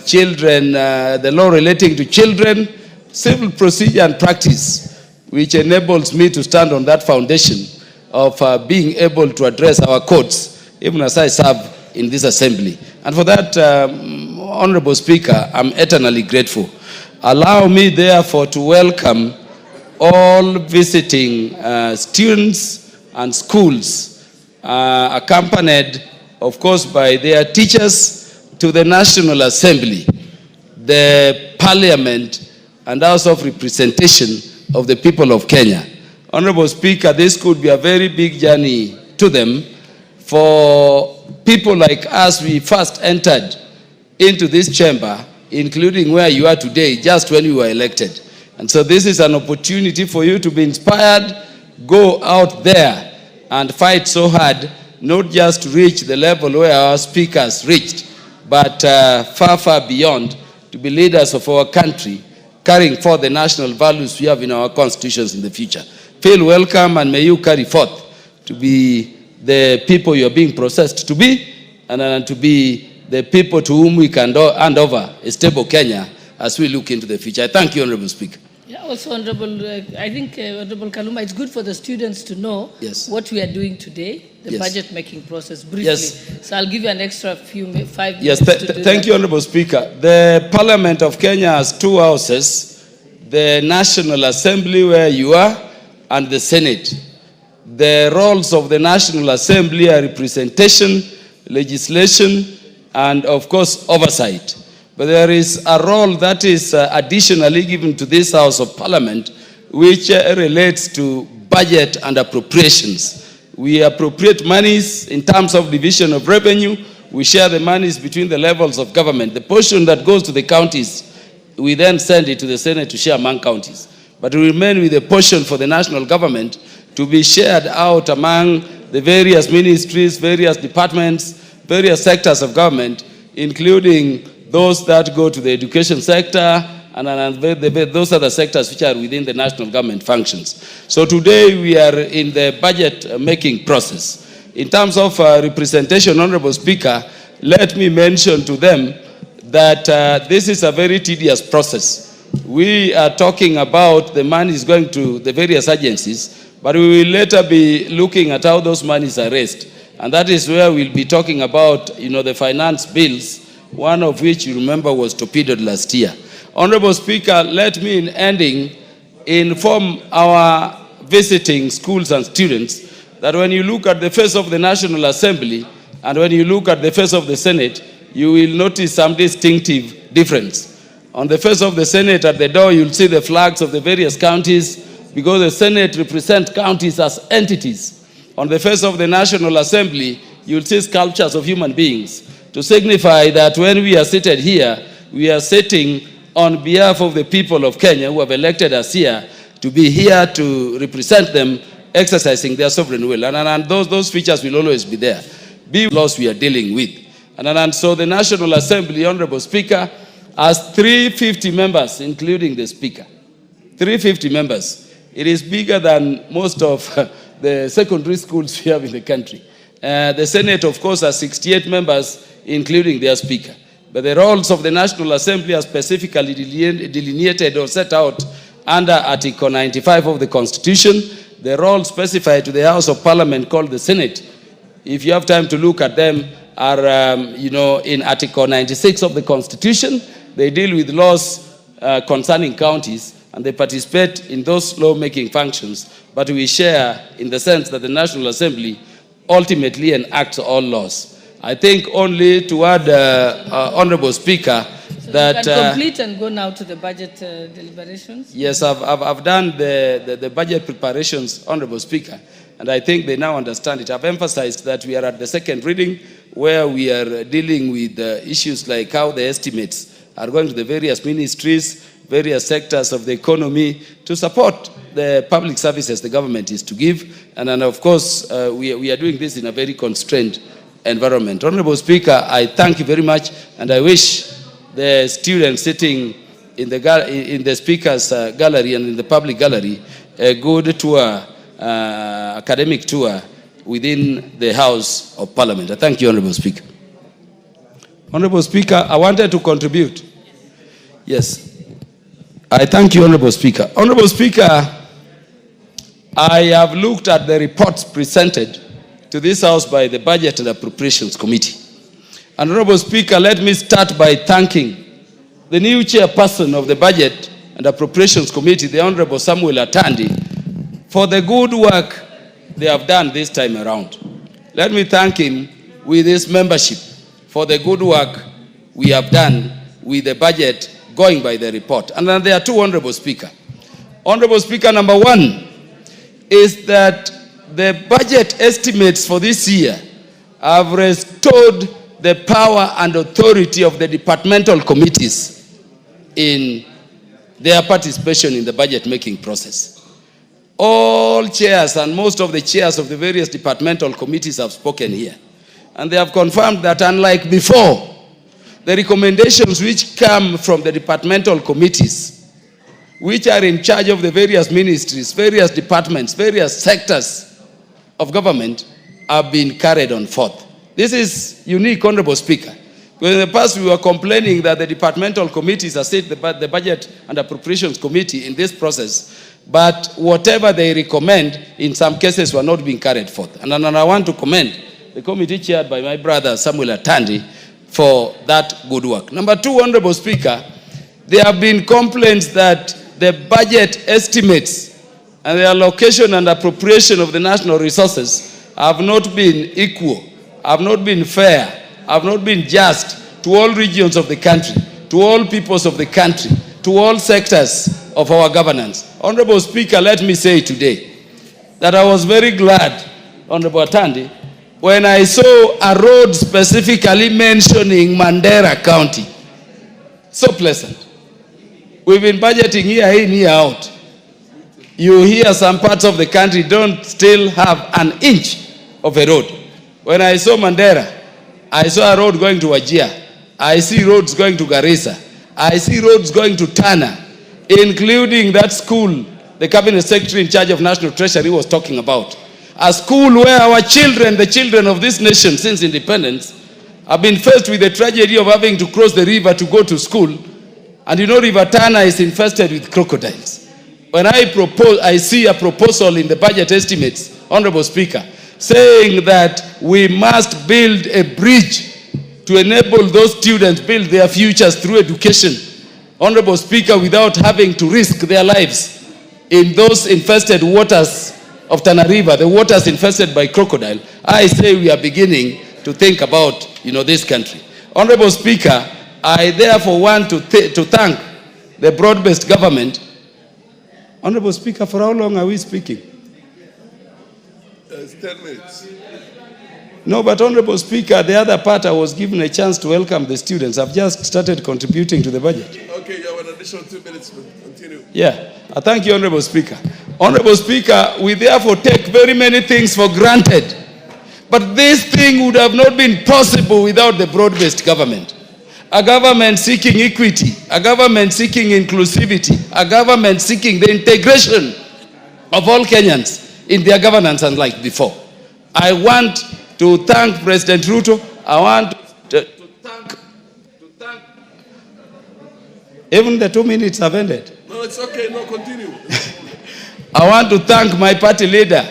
children, the law relating to children, civil procedure and practice, which enables me to stand on that foundation of being able to address our courts, even as I serve in this assembly. And for that, Honorable Speaker, I'm eternally grateful. Allow me, therefore, to welcome all visiting students and schools, accompanied, of course, by their teachers, to the National Assembly, the Parliament, and House of Representation of the people of Kenya. Honorable Speaker, this could be a very big journey to them. For people like us, we first entered into this chamber, including where you are today, just when you were elected. And so this is an opportunity for you to be inspired, go out there and fight so hard, not just to reach the level where our speakers reached, but far, far beyond, to be leaders of our country, carrying forth the national values we have in our constitutions in the future. Feel welcome, and may you carry forth to be the people you are being processed to be, and to be the people to whom we can hand over a stable Kenya as we look into the future. I thank you, Honorable Speaker. Yeah, also, Honorable, I think, Honorable Kaluma, it's good for the students to know Yes. what we are doing today, the Yes. budget making process, briefly. Yes. So I'll give you an extra 5 Yes, minutes to do thank that. you, Honorable Speaker. The Parliament of Kenya has two houses, the National Assembly where you are and the Senate. The roles of the National Assembly are representation, legislation, and of course oversight. But there is a role that is additionally given to this House of Parliament, which relates to budget and appropriations. We appropriate monies in terms of division of revenue. We share the monies between the levels of government. The portion that goes to the counties, we then send it to the Senate to share among counties. But we remain with a portion for the national government to be shared out among the various ministries, various departments, various sectors of government, including those that go to the education sector and those other sectors which are within the national government functions. So today we are in the budget making process. In terms of representation, Honorable Speaker, let me mention to them that this is a very tedious process. We are talking about the money is going to the various agencies, but we will later be looking at how those monies are raised. And that is where we'll be talking about, the finance bills, one of which you remember was torpedoed last year. Honorable Speaker, let me in ending inform our visiting schools and students that when you look at the face of the National Assembly and when you look at the face of the Senate, you will notice some distinctive difference. On the face of the Senate at the door, you'll see the flags of the various counties because the Senate represents counties as entities. On the face of the National Assembly, you'll see sculptures of human beings to signify that when we are seated here, we are sitting on behalf of the people of Kenya who have elected us here to be here to represent them, exercising their sovereign will. And those features will always be there. Be laws we are dealing with. And so the National Assembly, Honorable Speaker, has 350 members, including the Speaker. 350 members. It is bigger than most of the secondary schools we have in the country. The Senate, of course, has 68 members, including their Speaker. But the roles of the National Assembly are specifically delineated or set out under Article 95 of the Constitution. The roles specified to the House of Parliament called the Senate, if you have time to look at them, are in Article 96 of the Constitution. They deal with laws concerning counties, and they participate in those law-making functions. But we share in the sense that the National Assembly ultimately enacts all laws. I think only to add, Honorable Speaker, So that... you can complete and go now to the budget deliberations. Yes, I've done the budget preparations, Honorable Speaker, and I think they now understand it. I've emphasized that we are at the second reading where we are dealing with issues like how the estimates are going to the various ministries, various sectors of the economy to support the public services the government is to give. And then, of course, we are doing this in a very constrained environment. Honorable Speaker, I thank you very much, and I wish the students sitting in the Speaker's gallery and in the public gallery a good tour, academic tour within the House of Parliament. I thank you, Honorable Speaker. Honorable Speaker, I wanted to contribute. Yes. I thank you, Honorable Speaker. Honorable Speaker, I have looked at the reports presented to this House by the Budget and Appropriations Committee. And Honorable Speaker, let me start by thanking the new chairperson of the Budget and Appropriations Committee, the Honorable Samuel Atandi, for the good work they have done this time around. Let me thank him with his membership for the good work we have done with the budget going by the report. And then there are two, Honorable Speaker. Honorable Speaker, number one is that the budget estimates for this year have restored the power and authority of the departmental committees in their participation in the budget making process. All chairs and most of the chairs of the various departmental committees have spoken here. And they have confirmed that unlike before, the recommendations which come from the departmental committees, which are in charge of the various ministries, various departments, various sectors of government, have been carried on forth. This is unique, Honorable Speaker, Because in the past we were complaining that the departmental committees assist the Budget and Appropriations Committee in this process, but whatever they recommend, in some cases, were not being carried forth. And I want to commend the committee chaired by my brother Samuel Atandi for that good work. Number two, Honorable Speaker, there have been complaints that the budget estimates and the allocation and appropriation of the national resources have not been equal, have not been fair, have not been just to all regions of the country, to all peoples of the country, to all sectors of our governance. Honorable Speaker, let me say today that I was very glad, Honorable Atandi, when I saw a road specifically mentioning Mandera County. So pleasant. We've been budgeting year in, year out. You hear some parts of the country don't still have an inch of a road. When I saw Mandera, I saw a road going to Wajir. I see roads going to Garissa. I see roads going to Tana, including that school the Cabinet Secretary in charge of National Treasury was talking about. A school where our children, the children of this nation since independence, have been faced with the tragedy of having to cross the river to go to school. And you know, River Tana is infested with crocodiles. When I see a proposal in the budget estimates, Honorable Speaker, saying that we must build a bridge to enable those students build their futures through education, Honorable Speaker, without having to risk their lives in those infested waters of Tana River, the waters infested by crocodile, I say we are beginning to think about, this country. Honorable Speaker, I therefore want to thank the broad-based government. Honorable Speaker, for how long are we speaking? It's 10 minutes. No, but Honorable Speaker, the other part I was given a chance to welcome the students. I've just started contributing to the budget. Okay, you have an additional 2 minutes to continue. Yeah, I thank you, Honorable Speaker. Honorable Speaker, we therefore take very many things for granted. But this thing would have not been possible without the broad-based government. A government seeking equity, a government seeking inclusivity, a government seeking the integration of all Kenyans in their governance unlike before. I want to thank President Ruto. I want to thank, even the 2 minutes have ended. No, it's okay, no, continue. I want to thank my party leader,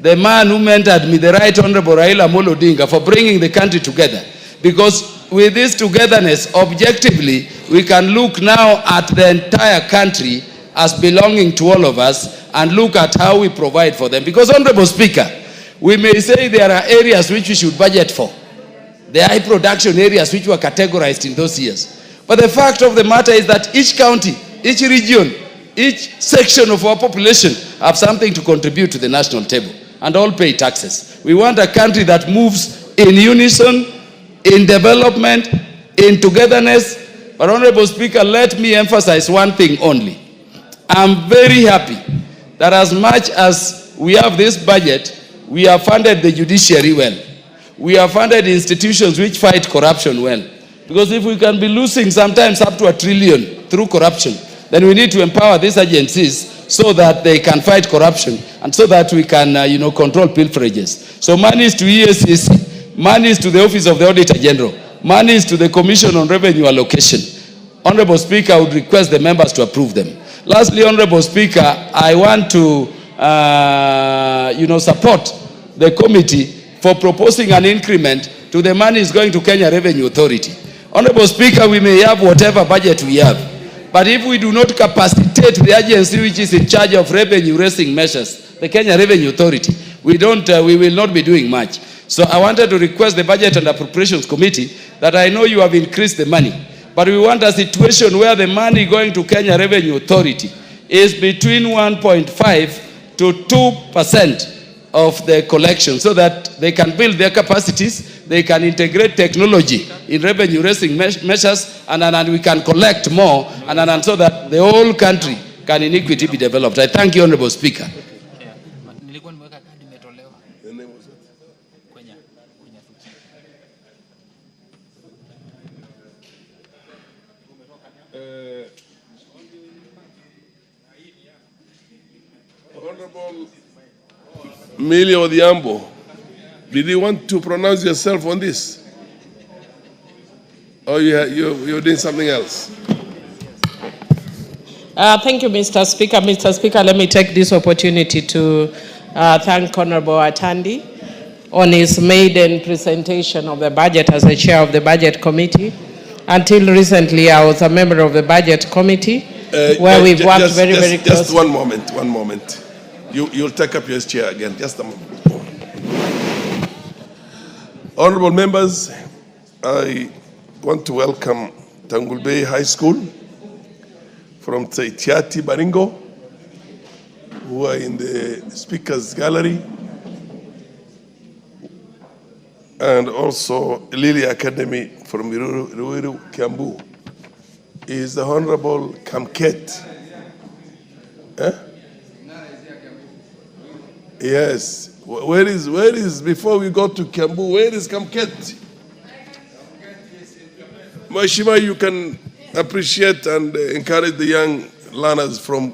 the man who mentored me, the Right Honorable Raila Odinga, for bringing the country together. Because with this togetherness, objectively, we can look now at the entire country as belonging to all of us and look at how we provide for them. Because, Honorable Speaker, we may say there are areas which we should budget for. The high production areas which were categorized in those years. But the fact of the matter is that each county, each region, each section of our population have something to contribute to the national table and all pay taxes. We want a country that moves in unison, in development, in togetherness. But Honorable Speaker, let me emphasize one thing only. I'm very happy that as much as we have this budget, we have funded the judiciary well. We have funded institutions which fight corruption well. Because if we can be losing sometimes up to $1 trillion through corruption, then we need to empower these agencies so that they can fight corruption and so that we can, control pilferages. So money is to EACC, money is to the Office of the Auditor General, money is to the Commission on Revenue Allocation. Honorable Speaker, I would request the members to approve them. Lastly, Honorable Speaker, I want to, support the committee for proposing an increment to the money is going to Kenya Revenue Authority. Honorable Speaker, we may have whatever budget we have, but if we do not capacitate the agency which is in charge of revenue-raising measures, the Kenya Revenue Authority, we will not be doing much. So I wanted to request the Budget and Appropriations Committee that I know you have increased the money, but we want a situation where the money going to Kenya Revenue Authority is between 1.5 to 2% of the collection so that they can build their capacities, they can integrate technology in revenue-raising measures, and we can collect more, and so that the whole country can in equity be developed. I thank you, Honorable Speaker. Honorable Millie Odhiambo, did you want to pronounce yourself on this? Or you're doing something else? Thank you, Mr. Speaker. Mr. Speaker, let me take this opportunity to thank Honorable Atandi on his maiden presentation of the budget as the chair of the Budget Committee. Until recently, I was a member of the Budget Committee, where we've worked very closely. Just one moment. You'll take up your chair again. Just a moment. Honorable members, I want to welcome Mutembei High School from Tiati Baringo, who are in the speakers gallery, and also Lily Academy from Ruiru, Kiambu. Is the Honorable Kamket? Yes. Where is, before we go to Kiambu, where is Kamket? Mheshimiwa, you can appreciate and encourage the young learners from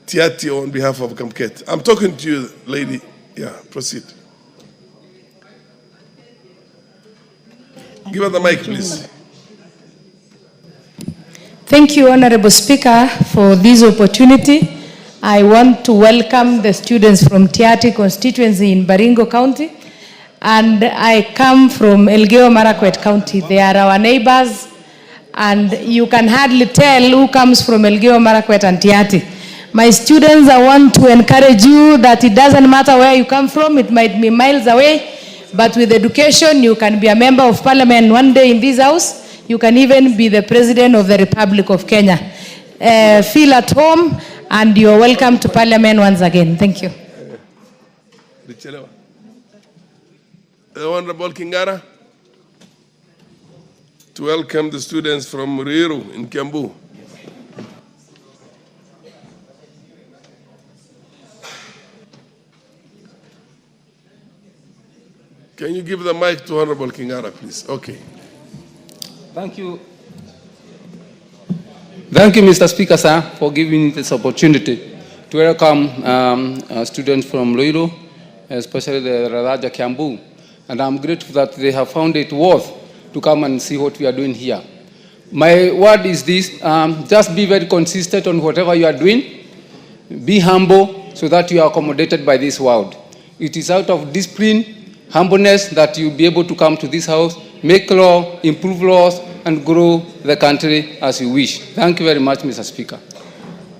Tiati on behalf of Kamket. I'm talking to you, lady. Yeah, proceed. Give her the mic, please. Thank you, Honorable Speaker, for this opportunity. I want to welcome the students from Tiati constituency in Baringo County, and I come from Elgeyo Marakwet County. They are our neighbors, and you can hardly tell who comes from Elgeyo Marakwet and Tiati. My students, I want to encourage you that it doesn't matter where you come from, it might be miles away, but with education, you can be a member of parliament one day in this house. You can even be the president of the Republic of Kenya. Feel at home, and you're welcome to parliament once again. Thank you. The Honorable Kingara, to welcome the students from Ruiru in Kiambu. Can you give the mic to Honorable Kingara, please? Okay. Thank you. Thank you, Mr. Speaker, sir, for giving me this opportunity to welcome students from Ruiru, especially the Raraja Kiambu. And I'm grateful that they have found it worth to come and see what we are doing here. My word is this, just be very consistent on whatever you are doing. Be humble so that you are accommodated by this world. It is out of discipline, humbleness that you'll be able to come to this house, make law, improve laws, and grow the country as you wish. Thank you very much, Mr. Speaker.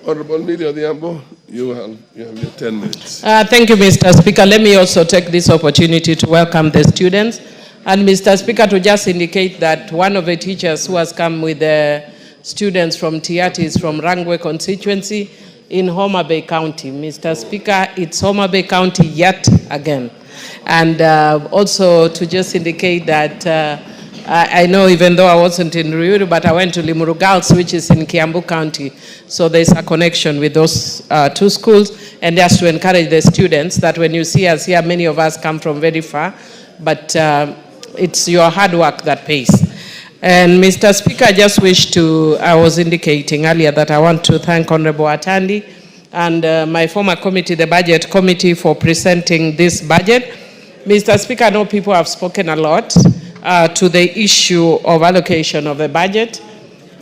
Honorable Miri Odhiambo, you have your 10 minutes. Thank you, Mr. Speaker. Let me also take this opportunity to welcome the students. And Mr. Speaker, to just indicate that one of the teachers who has come with the students from Tiati is from Rangwe constituency in Homa Bay County. Mr. Speaker, it's Homa Bay County yet again. And also to just indicate that I know even though I wasn't in Ruiru, but I went to Limuru Girls, which is in Kiambu County. So there's a connection with those two schools. And just to encourage the students that when you see us here, many of us come from very far, but it's your hard work that pays. And Mr. Speaker, I just wish to, I was indicating earlier that I want to thank Honorable Atandi and my former committee, the Budget Committee, for presenting this budget. Mr. Speaker, I know people have spoken a lot to the issue of allocation of the budget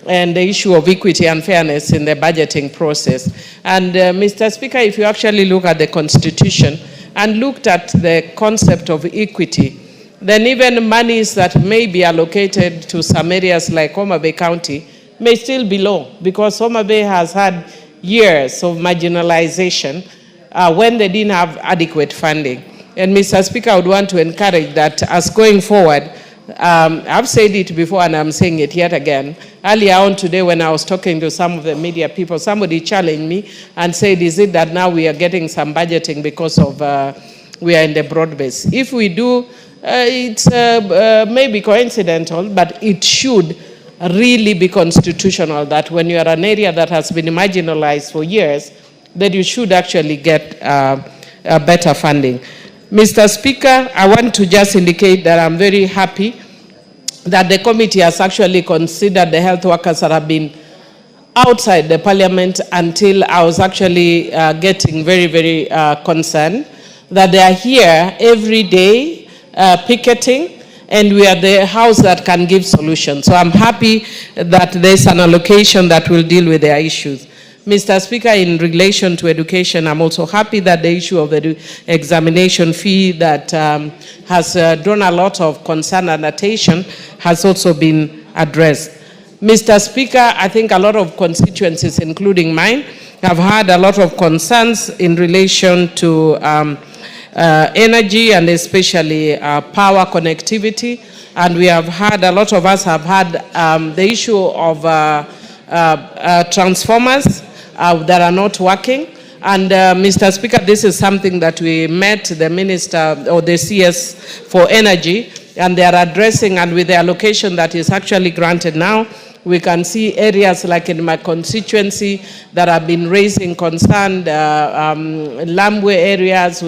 and the issue of equity and fairness in the budgeting process. And Mr. Speaker, if you actually look at the Constitution and looked at the concept of equity, then even monies that may be allocated to some areas like Homa Bay County may still be low, because Homa Bay has had years of marginalization when they didn't have adequate funding. And Mr. Speaker, I would want to encourage that as going forward, I've said it before and I'm saying it yet again. Earlier on today when I was talking to some of the media people, somebody challenged me and said, is it that now we are getting some budgeting because of we are in the broad base? If we do, it's maybe coincidental, but it should really be constitutional that when you are an area that has been marginalized for years, that you should actually get better funding. Mr. Speaker, I want to just indicate that I'm very happy that the committee has actually considered the health workers that have been outside the parliament until I was actually getting very, very concerned that they are here every day picketing and we are the house that can give solutions. So I'm happy that there's an allocation that will deal with their issues. Mr. Speaker, in relation to education, I'm also happy that the issue of the examination fee that has drawn a lot of concern and attention has also been addressed. Mr. Speaker, I think a lot of constituencies, including mine, have had a lot of concerns in relation to energy and especially power connectivity. And we have had, a lot of us have had the issue of transformers that are not working. And Mr. Speaker, this is something that we met the Minister or the CS for Energy, and they are addressing, and with the allocation that is actually granted now, we can see areas like in my constituency that have been raising concern, Lambwe areas,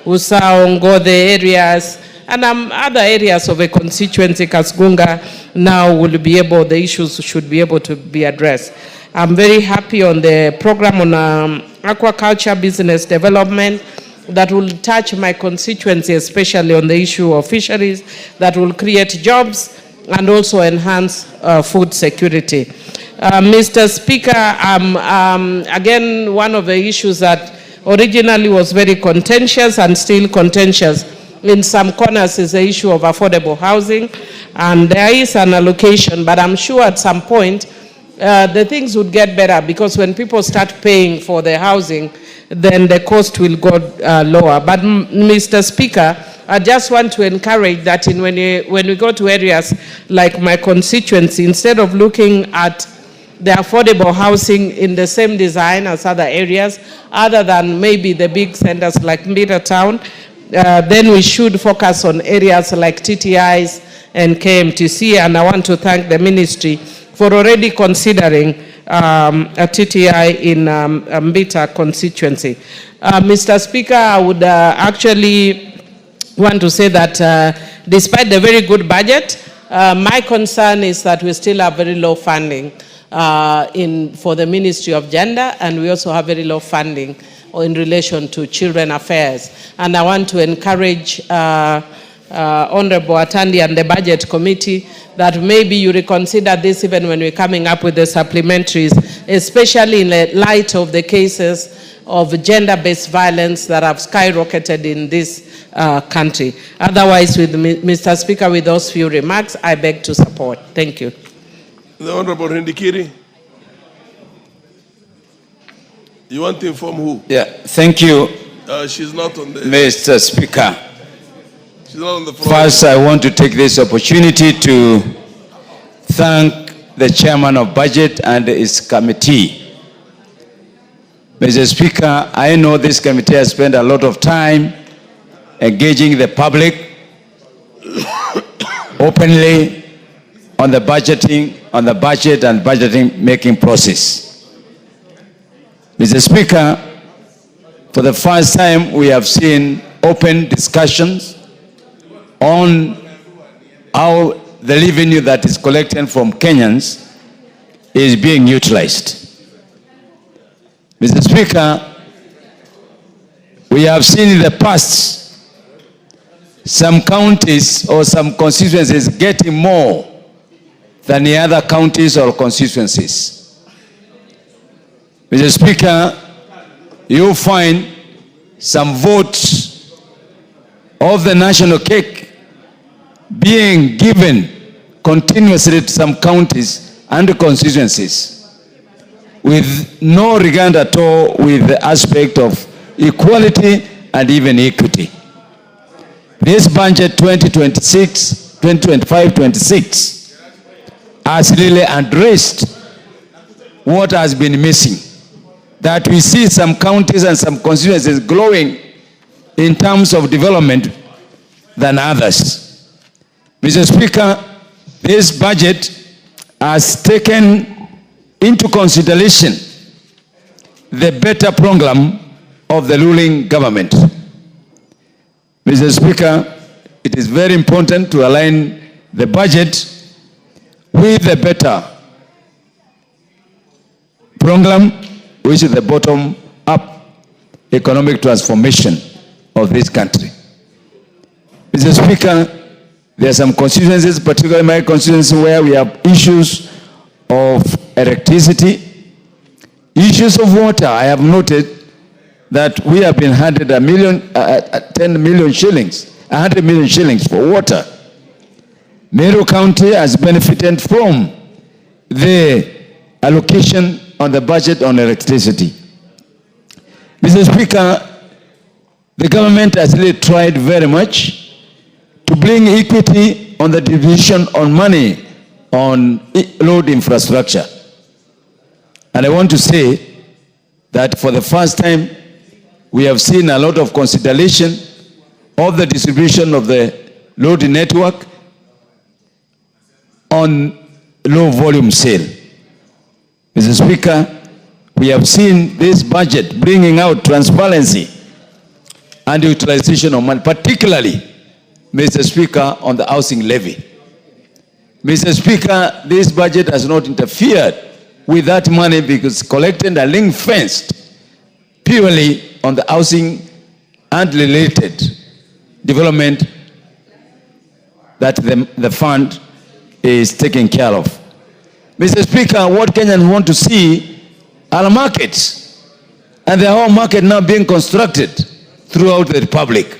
Usaongo, the areas, and other areas of a constituency, Kasgunga, now will be able, the issues should be able to be addressed. I'm very happy on the program on aquaculture business development that will touch my constituency, especially on the issue of fisheries, that will create jobs and also enhance food security. Mr. Speaker, again, one of the issues that originally was very contentious and still contentious in some corners is the issue of affordable housing. And there is an allocation, but I'm sure at some point the things would get better, because when people start paying for the housing, then the cost will go lower. But Mr. Speaker, I just want to encourage that when we go to areas like my constituency, instead of looking at the affordable housing in the same design as other areas, other than maybe the big centers like Middletown, then we should focus on areas like TTIs and KMTC. And I want to thank the ministry for already considering a TTI in Mbita constituency. Mr. Speaker, I would actually want to say that despite the very good budget, my concern is that we still have very low funding for the Ministry of Gender, and we also have very low funding in relation to children affairs. And I want to encourage Honorable Atandi and the Budget Committee that maybe you reconsider this even when we're coming up with the supplementaries, especially in the light of the cases of gender-based violence that have skyrocketed in this country. Otherwise, with Mr. Speaker, with those few remarks, I beg to support. Thank you. The Honorable Hindikiri. You want to inform who? Yeah, thank you. She's not on the... Mr. Speaker. She's not on the floor. First, I want to take this opportunity to thank the Chairman of Budget and his committee. Mr. Speaker, I know this committee has spent a lot of time engaging the public openly on the budgeting, on the budget and budgeting making process. Mr. Speaker, for the first time we have seen open discussions on how the revenue that is collected from Kenyans is being utilized. Mr. Speaker, we have seen in the past some counties or some constituencies getting more than the other counties or constituencies. Mr. Speaker, you find some votes of the national cake being given continuously to some counties and constituencies with no regard at all with the aspect of equality and even equity. This budget 2025-26 has really addressed what has been missing. That we see some counties and some constituencies growing in terms of development than others. Mr. Speaker, this budget has taken into consideration the better program of the ruling government. Mr. Speaker, it is very important to align the budget with the better program, which is the bottom-up economic transformation of this country. Mr. Speaker, There are some constituencies, particularly my constituency, where we have issues of electricity, issues of water. I have noted that we have been handed 10 million shillings, 100 million shillings for water. Meru County has benefited from the allocation on the budget on electricity. Mr. Speaker, the government has really tried very much to bring equity on the division on money on road infrastructure. And I want to say that for the first time, we have seen a lot of consideration of the distribution of the road network on low volume sale. Mr. Speaker, we have seen this budget bringing out transparency and utilization of money, particularly, Mr. Speaker, on the housing levy. Mr. Speaker, this budget has not interfered with that money because collected and ring-fenced purely on the housing and related development that the fund is taking care of. Mr. Speaker, what Kenyans want to see are markets, and the whole market now being constructed throughout the Republic.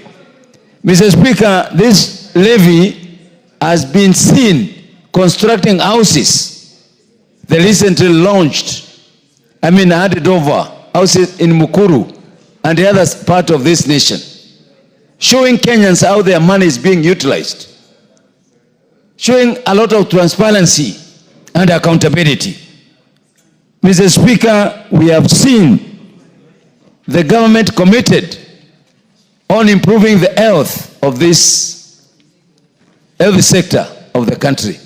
Mr. Speaker, this levy has been seen constructing houses. They recently launched, handed over houses in MPURU and the other part of this nation, showing Kenyans how their money is being utilized, showing a lot of transparency and accountability. Mr. Speaker, we have seen the government committed on improving the health of this health sector of the country.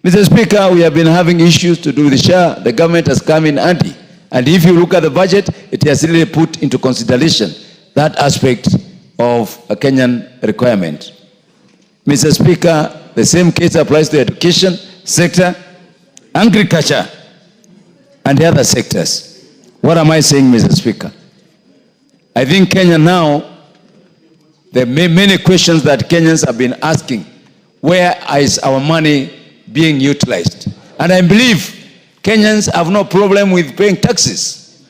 Mr. Speaker, we have been having issues to do with the share. The government has come in handy. And if you look at the budget, it has really put into consideration that aspect of a Kenyan requirement. Mr. Speaker, the same case applies to the education sector, agriculture, and the other sectors. What am I saying, Mr. Speaker? I think Kenya now, there are many questions that Kenyans have been asking. Where is our money being utilized? And I believe Kenyans have no problem with paying taxes.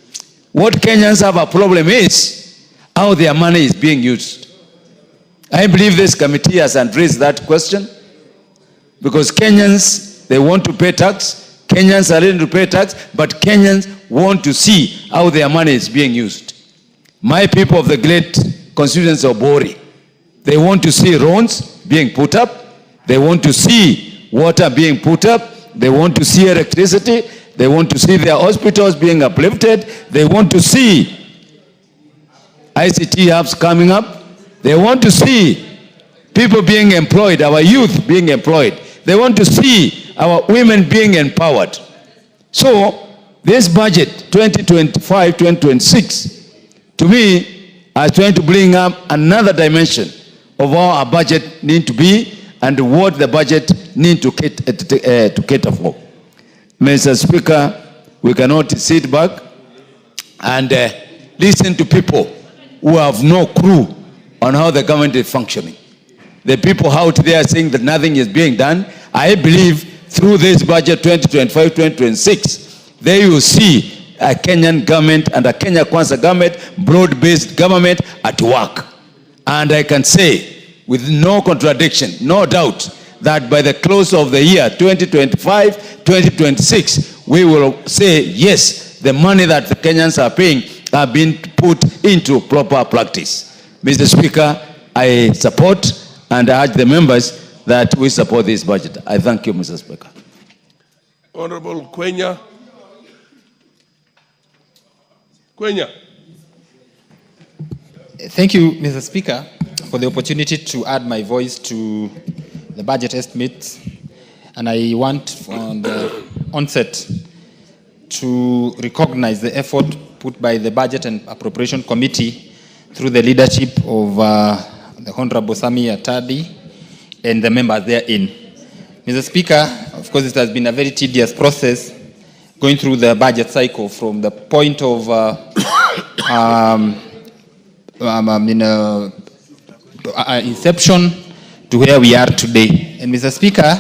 What Kenyans have a problem is how their money is being used. I believe this committee has addressed that question because Kenyans, they want to pay tax. Kenyans are ready to pay tax, but Kenyans want to see how their money is being used. My people of the great constituency of Bori, they want to see roads being put up. They want to see water being put up. They want to see electricity. They want to see their hospitals being uplifted. They want to see ICT hubs coming up. They want to see people being employed, our youth being employed. They want to see our women being empowered. So this budget, 2025-2026, to me, is trying to bring up another dimension of how our budget need to be and what the budget need to cater for. Mr. Speaker, we cannot sit back and listen to people who have no clue on how the government is functioning. The people out there saying that nothing is being done. I believe through this budget 2025-2026, they will see a Kenyan government and a Kenya Kwanza government, broad-based government at work. And I can say with no contradiction, no doubt, that by the close of the year 2025-2026, we will say, yes, the money that the Kenyans are paying are being put into proper practice. Mr. Speaker, I support and I urge the members that we support this budget. I thank you, Mr. Speaker. Honorable Kwenya. Kwenya. Thank you, Mr. Speaker, for the opportunity to add my voice to the budget estimates. And I want from the onset to recognize the effort put by the Budget and Appropriation Committee through the leadership of the Honorable Sami Atadi and the members therein. Mr. Speaker, of course, it has been a very tedious process going through the budget cycle from the point of inception to where we are today. And Mr. Speaker,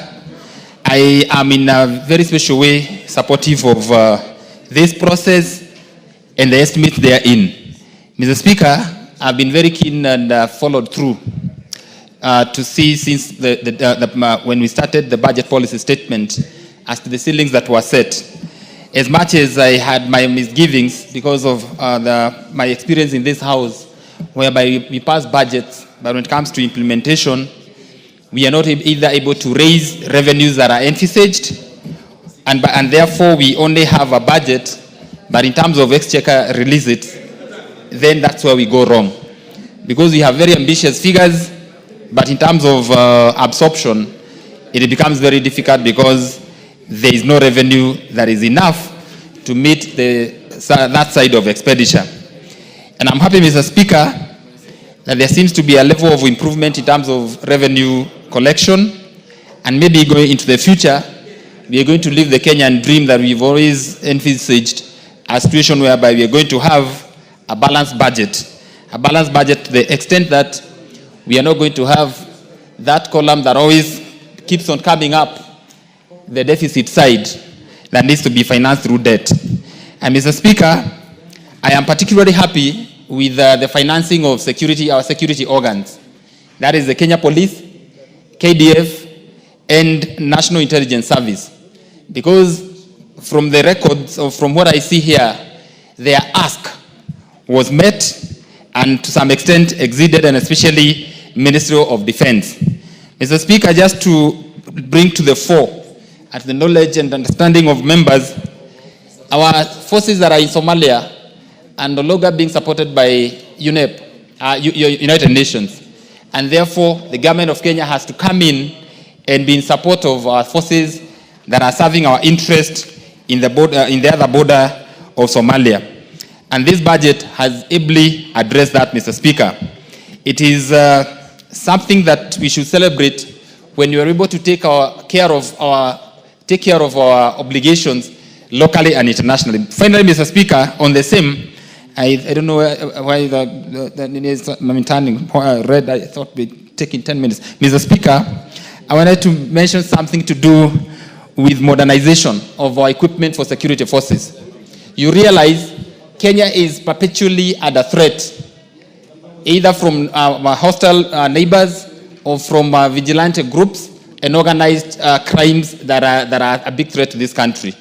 I am in a very special way supportive of this process and the estimates therein. Mr. Speaker, I've been very keen and followed through to see since when we started the budget policy statement as to the ceilings that were set. As much as I had my misgivings because of my experience in this house, whereby we pass budgets, but when it comes to implementation, we are not either able to raise revenues that are envisaged, and therefore we only have a budget, but in terms of exchequer release it, then that's where we go wrong. Because we have very ambitious figures, but in terms of absorption, it becomes very difficult because there is no revenue that is enough to meet that side of expenditure. And I'm happy, Mr. Speaker, that there seems to be a level of improvement in terms of revenue collection, and maybe going into the future, we are going to live the Kenyan dream that we've always envisaged, a situation whereby we are going to have a balanced budget to the extent that we are not going to have that column that always keeps on coming up, the deficit side that needs to be financed through debt. And Mr. Speaker, I am particularly happy with the financing of our security organs. That is the Kenya Police, KDF, and National Intelligence Service. Because from the records, or from what I see here, their ask was met and to some extent exceeded, and especially Ministry of Defense. Mr. Speaker, just to bring to the fore, at the knowledge and understanding of members, our forces that are in Somalia and no longer being supported by UNEP, United Nations. And therefore, the government of Kenya has to come in and be in support of our forces that are serving our interest in the other border of Somalia. And this budget has ably addressed that, Mr. Speaker. It is something that we should celebrate when you are able to take care of our obligations locally and internationally. Finally, Mr. Speaker, on the same, I don't know why I'm turning red. I thought we'd taking 10 minutes. Mr. Speaker, I wanted to mention something to do with modernization of our equipment for security forces. You realize Kenya is perpetually under threat, either from our hostile neighbors or from vigilante groups and organized crimes that are a big threat to this country.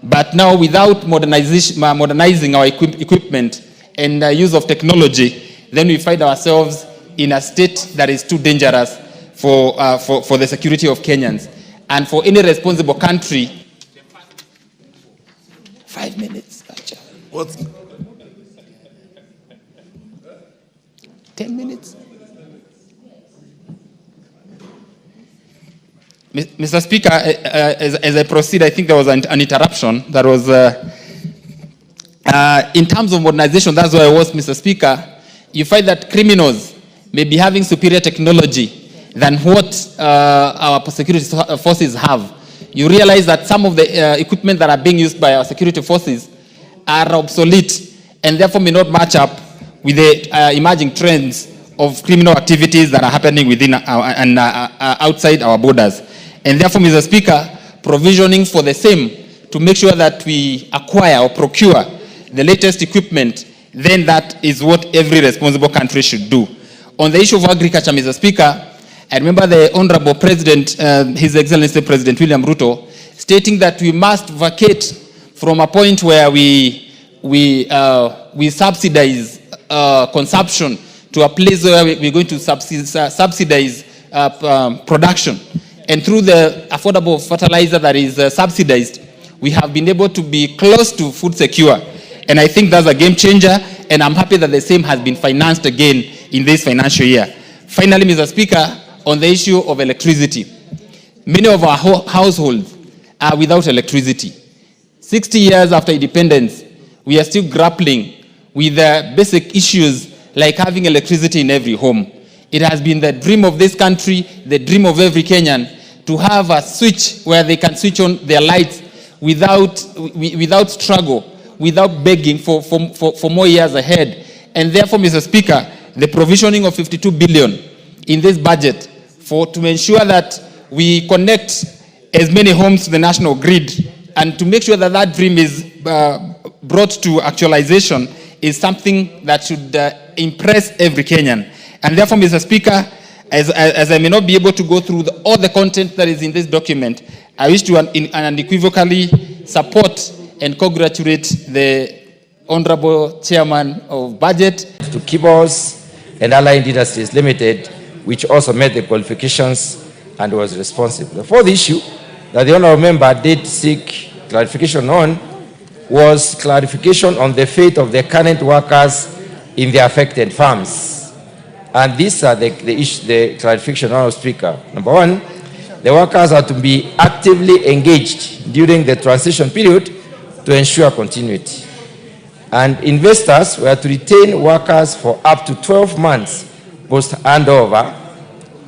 But now, without modernizing our equipment and use of technology, then we find ourselves in a state that is too dangerous for the security of Kenyans. And for any responsible country, 5 minutes. What? 10 minutes. Mr. Speaker, as I proceed, I think there was an interruption. That was, in terms of modernization, that's where I was, Mr. Speaker. You find that criminals may be having superior technology than what our security forces have. You realize that some of the equipment that are being used by our security forces are obsolete and therefore may not match up with the emerging trends of criminal activities that are happening within and outside our borders. And therefore, Mr. Speaker, provisioning for the same to make sure that we acquire or procure the latest equipment, then that is what every responsible country should do. On the issue of agriculture, Mr. Speaker, I remember the Honorable President, His Excellency President William Ruto, stating that we must vacate from a point where we subsidize consumption to a place where we're going to subsidize production. And through the affordable fertilizer that is subsidized, we have been able to be close to food secure. And I think that's a game changer, and I'm happy that the same has been financed again in this financial year. Finally, Mr. Speaker, on the issue of electricity, many of our households are without electricity. 60 years after independence, we are still grappling with basic issues like having electricity in every home. It has been the dream of this country, the dream of every Kenyan, to have a switch where they can switch on their lights without struggle, without begging for more years ahead. And therefore, Mr. Speaker, the provisioning of 52 billion in this budget to ensure that we connect as many homes to the national grid, and to make sure that that dream is brought to actualization is something that should impress every Kenyan. And therefore, Mr. Speaker, as I may not be able to go through all the content that is in this document, I wish to unequivocally support and congratulate the Honorable Chairman of Budget. To Kibos and Allied Industries Limited, which also met the qualifications and was responsible. The fourth issue that the Honorable Member did seek clarification on was clarification on the fate of the current workers in the affected farms. And these are the clarification, Honorable Speaker. Number one, the workers are to be actively engaged during the transition period to ensure continuity. And investors were to retain workers for up to 12 months post-handover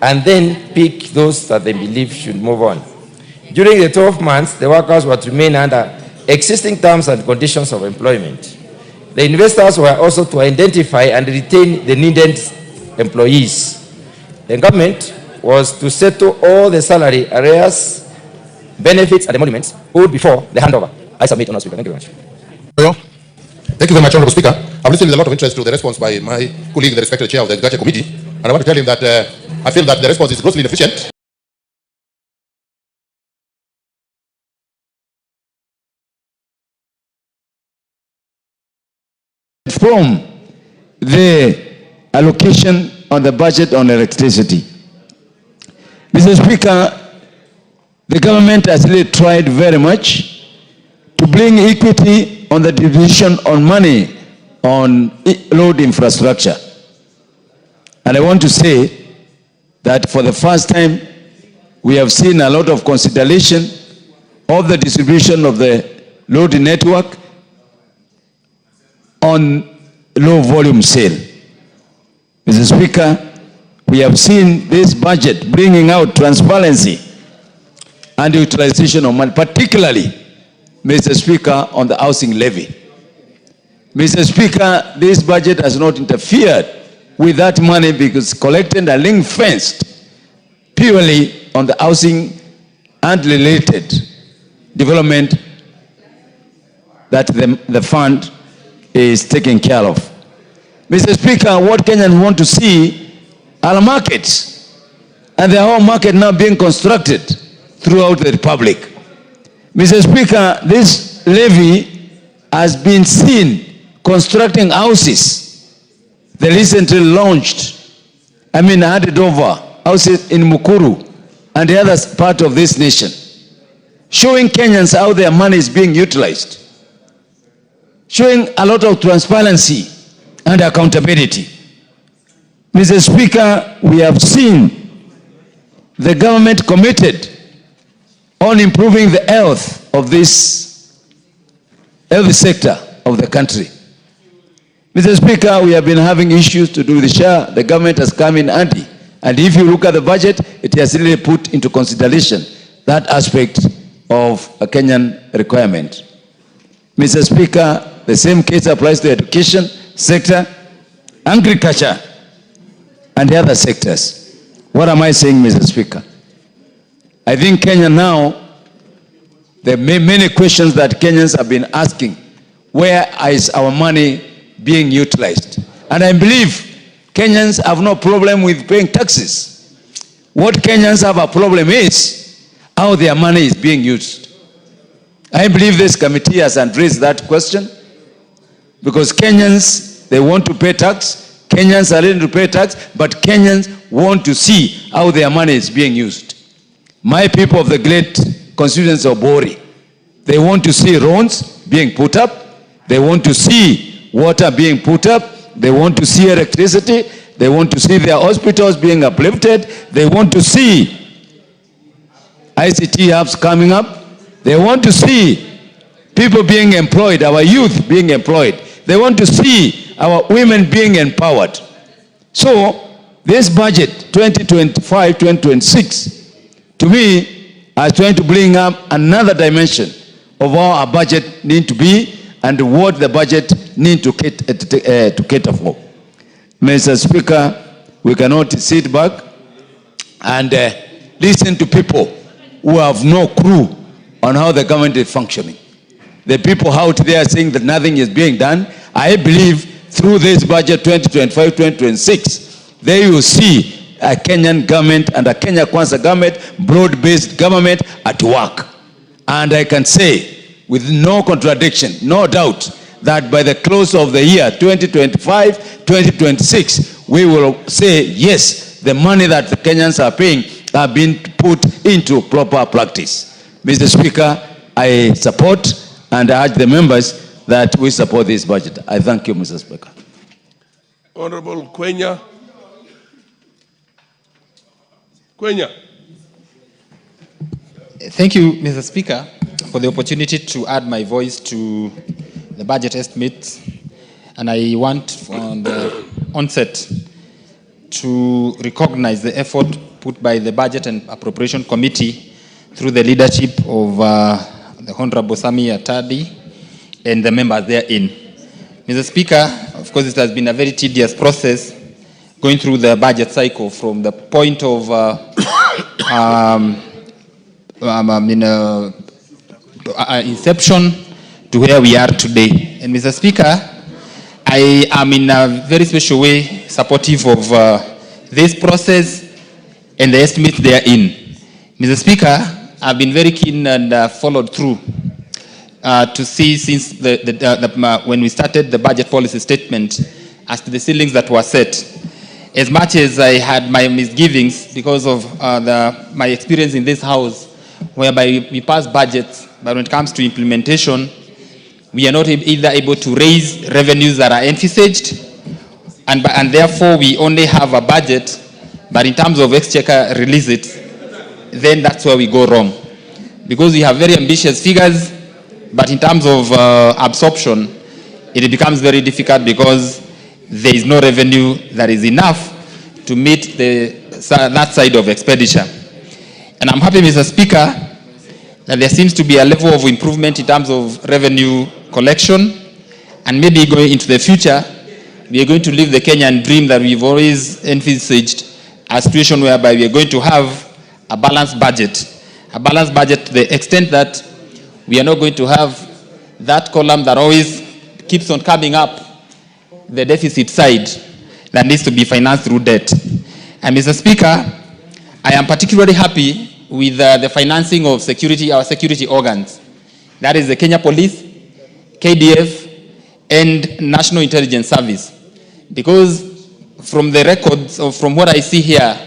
and then pick those that they believe should move on. During the 12 months, the workers were to remain under existing terms and conditions of employment. The investors were also to identify and retain the needed employees. The government was to settle all the salary arrears, benefits, and emoluments owed before the handover. I submit, Honourable Speaker. Thank you very much. Thank you very much, Honourable Speaker. I've listened with a lot of interest to the response by my colleague, the respected chair of the Agriculture Committee, and I want to tell him that I feel that the response is grossly inefficient. From the allocation on the budget on electricity. Mr. Speaker, the government has really tried very much to bring equity on the division on money on road infrastructure. And I want to say that for the first time, we have seen a lot of consideration of the distribution of the road network on low volume sale. Mr. Speaker, we have seen this budget bringing out transparency and utilization of money, particularly, Mr. Speaker, on the housing levy. Mr. Speaker, this budget has not interfered with that money because collected and ring-fenced purely on the housing and related development that the fund is taking care of. Mr. Speaker, what Kenyans want to see are markets, and the whole market now being constructed throughout the Republic. Mr. Speaker, this levy has been seen constructing houses. They recently launched, handed over houses in MPURU and the other part of this nation, showing Kenyans how their money is being utilized, showing a lot of transparency and accountability. Mr. Speaker, we have seen the government committed on improving the health of this health sector of the country. Mr. Speaker, we have been having issues to do with the share. The government has come in handy. And if you look at the budget, it has really put into consideration that aspect of a Kenyan requirement. Mr. Speaker, the same case applies to education sector, agriculture, and the other sectors. What am I saying, Mr. Speaker? I think Kenya now, there are many questions that Kenyans have been asking. Where is our money being utilized? And I believe Kenyans have no problem with paying taxes. What Kenyans have a problem is how their money is being used. I believe this committee has addressed that question, because Kenyans, they want to pay tax. Kenyans are ready to pay tax, but Kenyans want to see how their money is being used. My people of the great constituency of Bori, they want to see roads being put up. They want to see water being put up. They want to see electricity. They want to see their hospitals being uplifted. They want to see ICT hubs coming up. They want to see people being employed, our youth being employed. They want to see our women being empowered. So this budget, 2025-2026, to me, is trying to bring up another dimension of how our budget need to be and what the budget need to cater for. Mr. Speaker, we cannot sit back and listen to people who have no clue on how the government is functioning. The people out there saying that nothing is being done, I believe through this budget 2025-2026, they will see a Kenyan government and a Kenya Kwanza government, broad-based government at work. And I can say with no contradiction, no doubt, that by the close of the year 2025-2026, we will say, yes, the money that the Kenyans are paying are being put into proper practice. Mr. Speaker, I support and I urge the members that we support this budget. I thank you, Mr. Speaker. Honorable Quenya. Quenya. Thank you, Mr. Speaker, for the opportunity to add my voice to the budget estimates. And I want from the onset to recognize the effort put by the Budget and Appropriation Committee through the leadership of the Honorable Sami Atadi and the members therein. Mr. Speaker, of course, it has been a very tedious process going through the budget cycle from the point of inception to where we are today. And Mr. Speaker, I am in a very special way supportive of this process and the estimates therein. Mr. Speaker, I've been very keen and followed through to see since when we started the budget policy statement as to the ceilings that were set. As much as I had my misgivings because of my experience in this house, whereby we pass budgets, but when it comes to implementation, we are not either able to raise revenues that are envisaged, and therefore we only have a budget, but in terms of exchequer release it, then that's where we go wrong. Because we have very ambitious figures, but in terms of absorption, it becomes very difficult because there is no revenue that is enough to meet that side of expenditure. And I'm happy, Mr. Speaker, that there seems to be a level of improvement in terms of revenue collection, and maybe going into the future, we are going to live the Kenyan dream that we've always envisaged, a situation whereby we are going to have a balanced budget. A balanced budget to the extent that we are not going to have that column that always keeps on coming up, the deficit side, that needs to be financed through debt. And Mr. Speaker, I am particularly happy with the financing of our security organs. That is the Kenya Police, KDF, and National Intelligence Service. Because from the records, or from what I see here,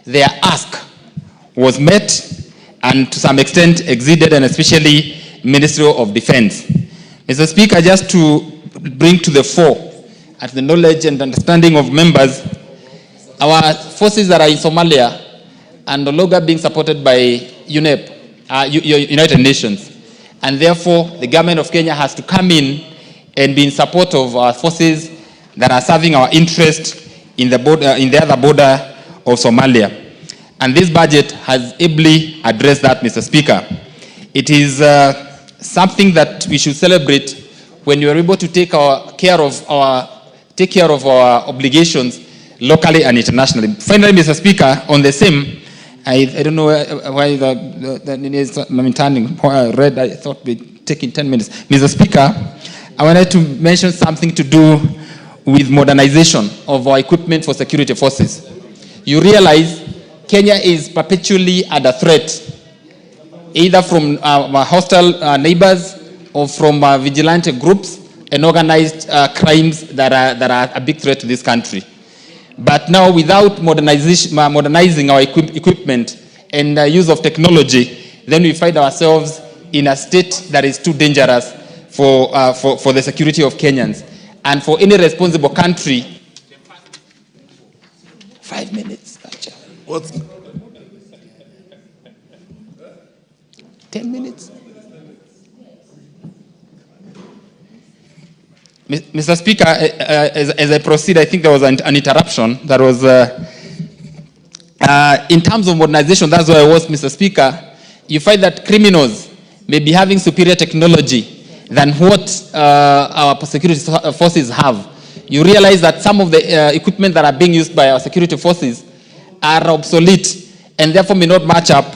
their ask was met and to some extent exceeded, and especially Ministry of Defense. Mr. Speaker, just to bring to the fore, at the knowledge and understanding of members, our forces that are in Somalia are no longer being supported by UNEP, United Nations. And therefore, the government of Kenya has to come in and be in support of our forces that are serving our interest in the other border of Somalia. And this budget has ably addressed that, Mr. Speaker. It is something that we should celebrate when we are able to take care of our obligations locally and internationally. Finally, Mr. Speaker, on the same, I don't know why I'm turning. I read, I thought we'd taking 10 minutes. Mr. Speaker, I wanted to mention something to do with modernization of our equipment for security forces. You realize Kenya is perpetually under threat, either from our hostile neighbors or from vigilante groups and organized crimes that are a big threat to this country. But now, without modernizing our equipment and use of technology, then we find ourselves in a state that is too dangerous for the security of Kenyans. And for any responsible country, 5 minutes. What? 10 minutes. Mr. Speaker, as I proceed, I think there was an interruption. That was, in terms of modernization, that's where I was, Mr. Speaker. You find that criminals may be having superior technology than what our security forces have. You realize that some of the equipment that are being used by our security forces are obsolete and therefore may not match up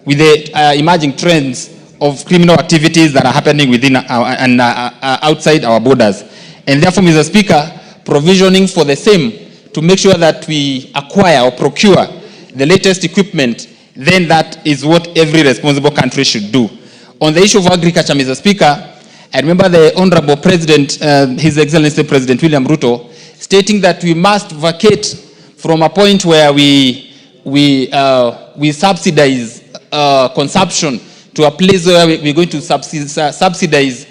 with the emerging trends of criminal activities that are happening within and outside our borders. And therefore, Mr. Speaker, provisioning for the same to make sure that we acquire or procure the latest equipment, then that is what every responsible country should do. On the issue of agriculture, Mr. Speaker, I remember the Honorable President, His Excellency President William Ruto, stating that we must vacate from a point where we subsidize consumption to a place where we're going to subsidize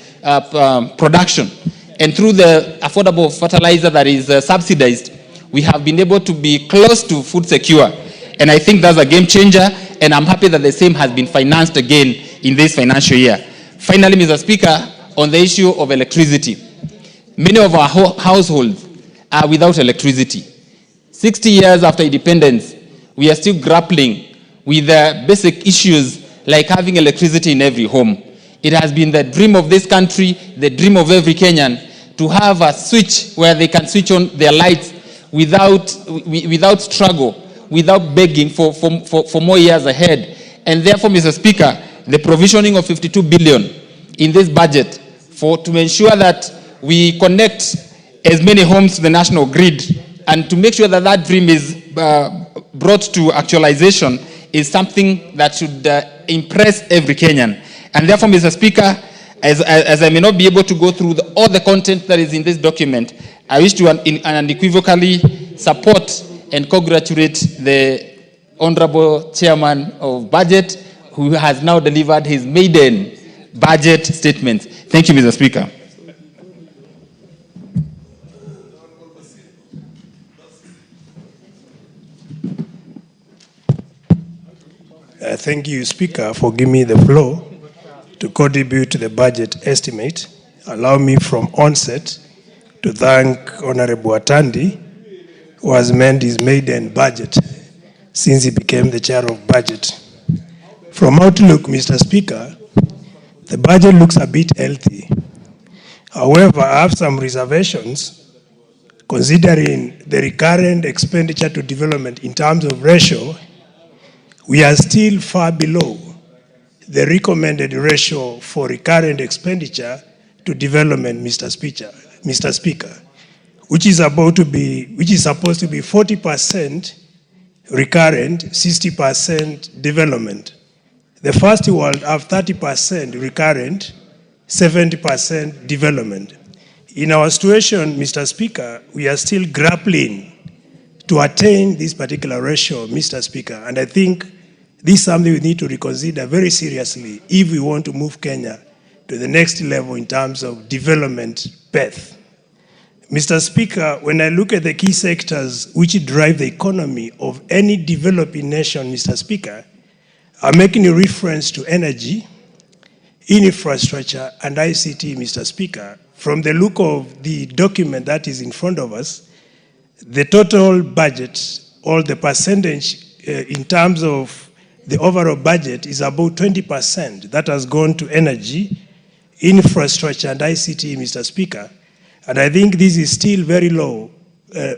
production. And through the affordable fertilizer that is subsidized, we have been able to be close to food secure. And I think that's a game changer, and I'm happy that the same has been financed again in this financial year. Finally, Mr. Speaker, on the issue of electricity, many of our households are without electricity. 60 years after independence, we are still grappling with the basic issues like having electricity in every home. It has been the dream of this country, the dream of every Kenyan, to have a switch where they can switch on their lights without struggle, without begging for more years ahead. And therefore, Mr. Speaker, the provisioning of 52 billion in this budget to ensure that we connect as many homes to the national grid and to make sure that that dream is brought to actualization is something that should impress every Kenyan. And therefore, Mr. Speaker, as I may not be able to go through all the content that is in this document, I wish to unequivocally support and congratulate the Honorable Chairman of Budget, who has now delivered his maiden budget statement. Thank you, Mr. Speaker. Thank you, Speaker, for giving me the floor to contribute to the budget estimate. Allow me from onset to thank Honorable Atandi, who has made his maiden budget since he became the chair of budget. From outlook, Mr. Speaker, the budget looks a bit healthy. However, I have some reservations considering the recurrent expenditure to development in terms of ratio. We are still far below the recommended ratio for recurrent expenditure to development, Mr. Speaker, which is supposed to be 40% recurrent, 60% development. The first world have 30% recurrent, 70% development. In our situation, Mr. Speaker, we are still grappling to attain this particular ratio, Mr. Speaker, and I think this is something we need to reconsider very seriously if we want to move Kenya to the next level in terms of development path. Mr. Speaker, when I look at the key sectors which drive the economy of any developing nation, Mr. Speaker, I'm making a reference to energy, infrastructure, and ICT, Mr. Speaker. From the look of the document that is in front of us, the total budget or the percentage in terms of the overall budget is about 20% that has gone to energy, infrastructure, and ICT, Mr. Speaker. And I think this is still very low,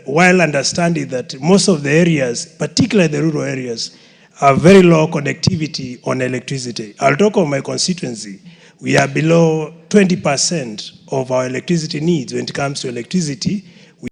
while understanding that most of the areas, particularly the rural areas, have very low connectivity on electricity. I'll talk of my constituency. We are below 20% of our electricity needs when it comes to electricity,